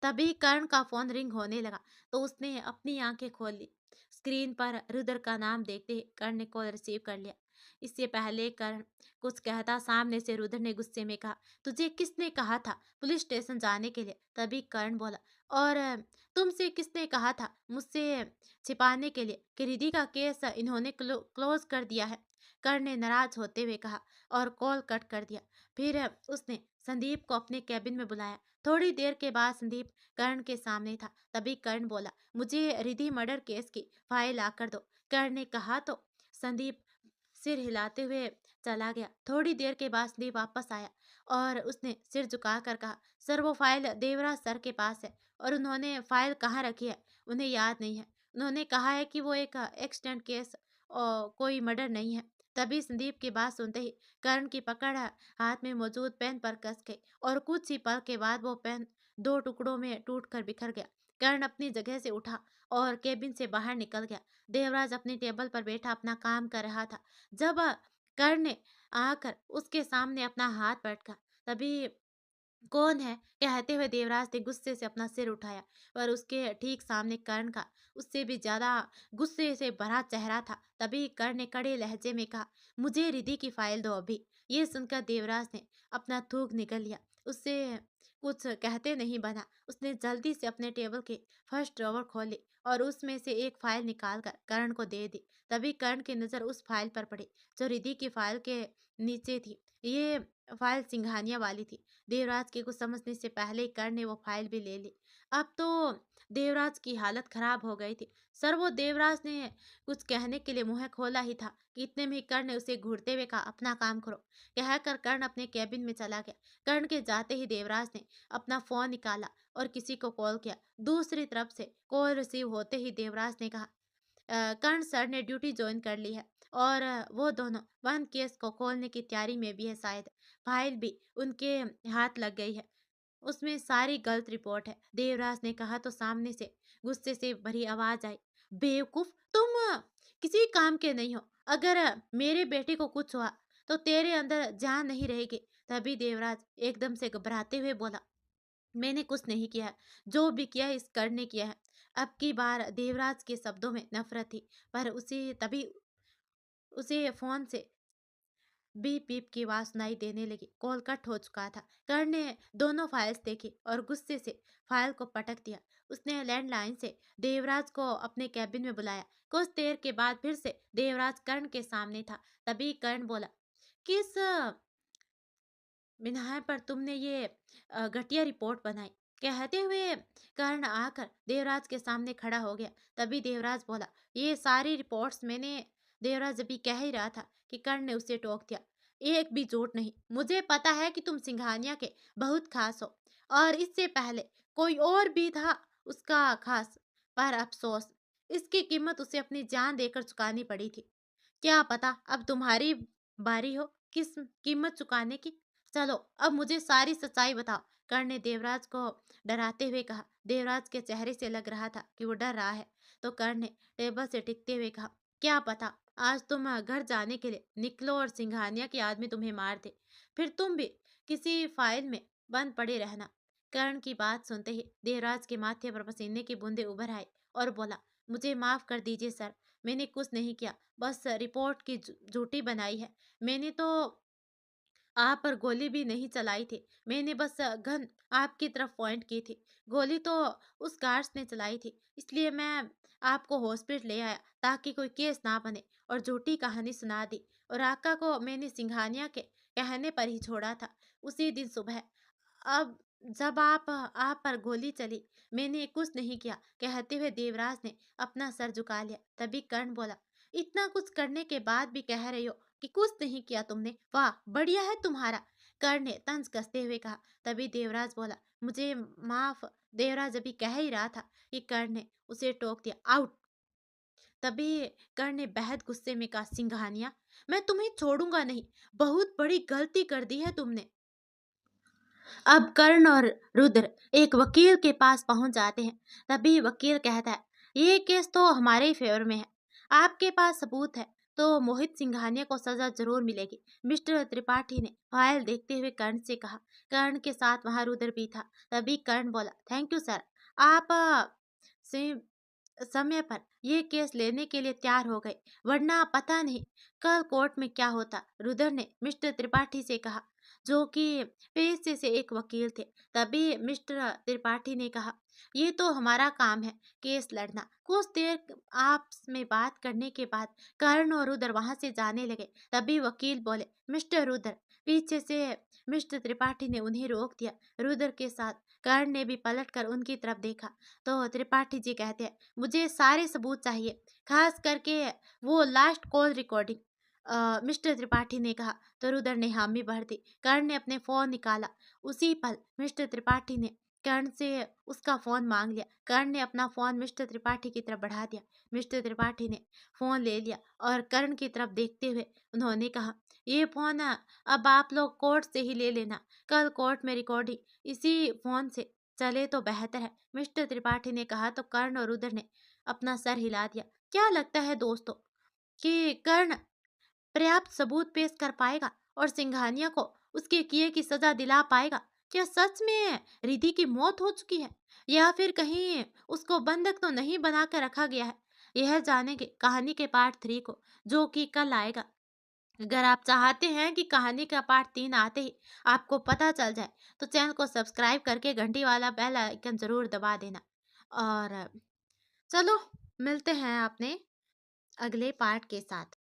तभी कर्ण का फोन रिंग होने लगा तो उसने अपनी आंखें खोल ली। स्क्रीन पर रुद्र का नाम देखते ही कर्ण ने कॉल रिसीव कर लिया। इससे पहले कर्ण कुछ कहता, सामने से रुद्र ने गुस्से में कहा, तुझे किसने कहा था पुलिस स्टेशन जाने के लिए? तभी कर्ण बोला, और तुमसे किसने कहा था मुझसे छिपाने के लिए कि रिधि का केस इन्होंने क्लोज कर दिया है? कर्ण ने नाराज होते हुए कहा और कॉल कट कर दिया। फिर उसने संदीप को अपने कैबिन में बुलाया। थोड़ी देर के बाद संदीप कर्ण के सामने था। तभी कर्ण बोला, मुझे रिधि मर्डर केस की फाइल आकर दो। कर्ण ने कहा तो संदीप सिर हिलाते हुए चला गया। थोड़ी देर के बाद संदीप वापस आया और उसने सिर झुकाकर कहा, सर वो फाइल देवराज सर के पास है, और उन्होंने फाइल कहाँ रखी है उन्हें याद नहीं है। उन्होंने कहा है कि वो एक एक्सीडेंट केस और कोई मर्डर नहीं है। तभी संदीप की बात सुनते ही कर्ण की पकड़ हाथ में मौजूद पेन पर कस गई और कुछ ही पल के बाद वो पेन दो टुकड़ों में टूटकर बिखर गया। कर्ण अपनी जगह से उठा और केबिन से बाहर निकल गया। देवराज अपनी टेबल पर बैठा अपना काम कर रहा था जब कर्ण ने आकर उसके सामने अपना हाथ पटका। तभी कौन है कहते हुए देवराज ने गुस्से से अपना सिर उठाया, पर उसके ठीक सामने कर्ण का उससे भी ज्यादा गुस्से से भरा चेहरा था। तभी कर्ण ने कड़े लहजे में कहा, मुझे रिधि की फाइल दो अभी। ये सुनकर देवराज ने अपना थूक निकल लिया। उससे कुछ कहते नहीं बना। उसने जल्दी से अपने टेबल के फर्स्ट ड्रॉवर खोली और उसमें से एक फाइल निकालकर कर्ण को दे दी। तभी कर्ण की नजर उस फाइल पर पड़ी जो रिधि की फाइल के नीचे थी। ये फाइल सिंघानिया वाली थी। देवराज के कुछ समझने से पहले ही कर्ण ने वो फाइल भी ले ली। अब तो देवराज की हालत खराब हो गई थी। सर, वो देवराज ने कुछ कहने के लिए मुंह खोला ही था कि इतने में ही कर्ण ने उसे घूरते हुए कहा, अपना काम करो। कहकर कर्ण अपने कैबिन में चला गया। कर्ण के जाते ही देवराज ने अपना फोन निकाला और किसी को कॉल किया। दूसरी तरफ से कॉल रिसीव होते ही देवराज ने कहा, कर्ण सर ने ड्यूटी ज्वाइन कर ली है और वो दोनों वन केस को खोलने की तैयारी में भी है। शायद फाइल भी उनके हाथ लग गई है, उसमें सारी गलत रिपोर्ट है। देवराज ने कहा तो सामने से गुस्से से भरी आवाज आई, बेवकूफ, तुम किसी काम के नहीं हो। अगर मेरे बेटे को कुछ हुआ तो तेरे अंदर जान नहीं रहेगी। तभी देवराज एकदम से घबराते हुए बोला, मैंने कुछ नहीं किया है, जो भी किया है इस कर्ण ने किया है। अब की बार देवराज के शब्दों में नफरत थी, पर उसे तभी उसे फोन से बीप बीप की आवाज सुनाई देने लगी। कॉल कट हो चुका था। कर्ण ने दोनों फाइल्स देखी और गुस्से से फाइल को पटक दिया। उसने लैंडलाइन से देवराज को अपने कैबिन में बुलाया। कुछ देर के बाद फिर से देवराज कर्ण के सामने था। तभी कर्ण बोला, किस बिनाह पर तुमने ये घटिया रिपोर्ट बनाई? कहते हुए कर्ण आकर देवराज के सामने खड़ा हो गया। तभी देवराज बोला, ये सारी रिपोर्ट्स मैंने। देवराज अभी कह ही रहा था कि कर्ण ने उसे टोक दिया, एक भी झूठ नहीं। मुझे पता है कि तुम सिंघानिया के बहुत खास हो और इससे पहले कोई और भी था उसका खास, पर अफसोस इसकी कीमत उसे अपनी जान देकर चुकानी पड़ी थी। क्या पता अब तुम्हारी बारी हो किस कीमत चुकाने की। चलो अब मुझे सारी सच्चाई बताओ। कर्ण ने देवराज को डराते हुए कहा। देवराज के चेहरे से लग रहा था कि वो डर रहा है। तो कर्ण ने टेबल से टिकते हुए कहा, क्या पता आज तुम घर जाने के लिए निकलो और सिंघानिया के आदमी तुम्हें मार दे, फिर तुम भी किसी फाइल में बंद पड़े रहना। कर्ण की बात सुनते ही देवराज के माथे पर पसीने की बूंदें उभर आई और बोला, मुझे माफ कर दीजिए सर, मैंने कुछ नहीं किया, बस रिपोर्ट की झूठी बनाई है। मैंने तो आप पर गोली भी नहीं चलाई थी। मैंने बस गन आपकी तरफ पॉइंट की थी। गोली तो उस गार्ड्स ने चलाई थी। इसलिए मैं आपको हॉस्पिटल ले आया ताकि कोई केस ना बने और झूठी कहानी सुना दी। और आका को मैंने सिंघानिया के कहने पर ही छोड़ा था। उसी दिन सुबह अब जब आप पर गोली चली, मैंने कुछ नहीं किया कहते हुए देवराज ने अपना सर झुका लिया। तभी कर्ण बोला, इतना कुछ करने के बाद भी कह रही हो कि कुछ नहीं किया तुमने, वाह बढ़िया है तुम्हारा। कर्ण ने तंज कसते हुए कहा। तभी देवराज बोला, मुझे माफ। देवराज अभी कह ही रहा था कि कर्ण ने उसे टोक दिया, आउट। तभी कर्ण ने बेहद गुस्से में कहा, सिंघानिया, मैं तुम्हें छोड़ूंगा नहीं। बहुत बड़ी गलती कर दी है तुमने। अब कर्ण और रुद्र एक वकील के पास पहुंच जाते हैं। तभी वकील कहता है, ये केस तो हमारे ही फेवर में है। आपके पास सबूत है तो मोहित सिंघानिया को सजा जरूर मिलेगी। मिस्टर त्रिपाठी ने फाइल देखते हुए कर्ण से कहा। कर्ण के साथ वहां रुद्र भी था। तभी कर्ण बोला, थैंक यू सर। आप से समय पर ये केस लेने के लिए तैयार हो गए, वरना पता नहीं कल कोर्ट में क्या होता। रुद्र ने मिस्टर त्रिपाठी से कहा, जो कि पेशे से एक वकील थे। तभी मिस्टर त्रिपाठी ने कहा, ये तो हमारा काम है, केस लड़ना। कुछ देर आपस में बात करने के बाद कर्ण और रुद्र वहां से जाने लगे। तभी वकील बोले, मिस्टर रुद्र। पीछे से मिस्टर त्रिपाठी ने उन्हें रोक दिया। रुद्र के साथ कर्ण ने भी पलटकर उनकी तरफ देखा तो त्रिपाठी जी कहते हैं, मुझे सारे सबूत चाहिए, खास करके वो last call recording. Mister Tripathi ने कहा तो रुद्र ने हामी भर दी। कर्ण ने अपने फोन निकाला। उसी पल मिस्टर त्रिपाठी ने कर्ण से उसका फोन मांग लिया। कर्ण ने अपना फोन मिस्टर त्रिपाठी की तरफ बढ़ा दिया। मिस्टर त्रिपाठी ने फोन ले लिया और कर्ण की तरफ देखते हुए उन्होंने कहा, ये फोन अब आप लोग कोर्ट से ही ले लेना। कल कोर्ट में रिकॉर्डिंग इसी फोन से चले तो बेहतर है। मिस्टर त्रिपाठी ने कहा तो कर्ण और रुद्र ने अपना सर हिला दिया। क्या लगता है दोस्तों कि कर्ण पर्याप्त सबूत पेश कर पाएगा और सिंघानिया को उसके किए की सजा दिला पाएगा? क्या सच में रिधि की मौत हो चुकी है या फिर कहीं उसको बंधक तो नहीं बना कर रखा गया है? यह जानेंगे कहानी के पार्ट 3 को, जो कि कल आएगा। अगर आप चाहते हैं कि कहानी का पार्ट 3 आते ही आपको पता चल जाए तो चैनल को सब्सक्राइब करके घंटी वाला बेल आइकन जरूर दबा देना। और चलो मिलते हैं अपने अगले पार्ट के साथ।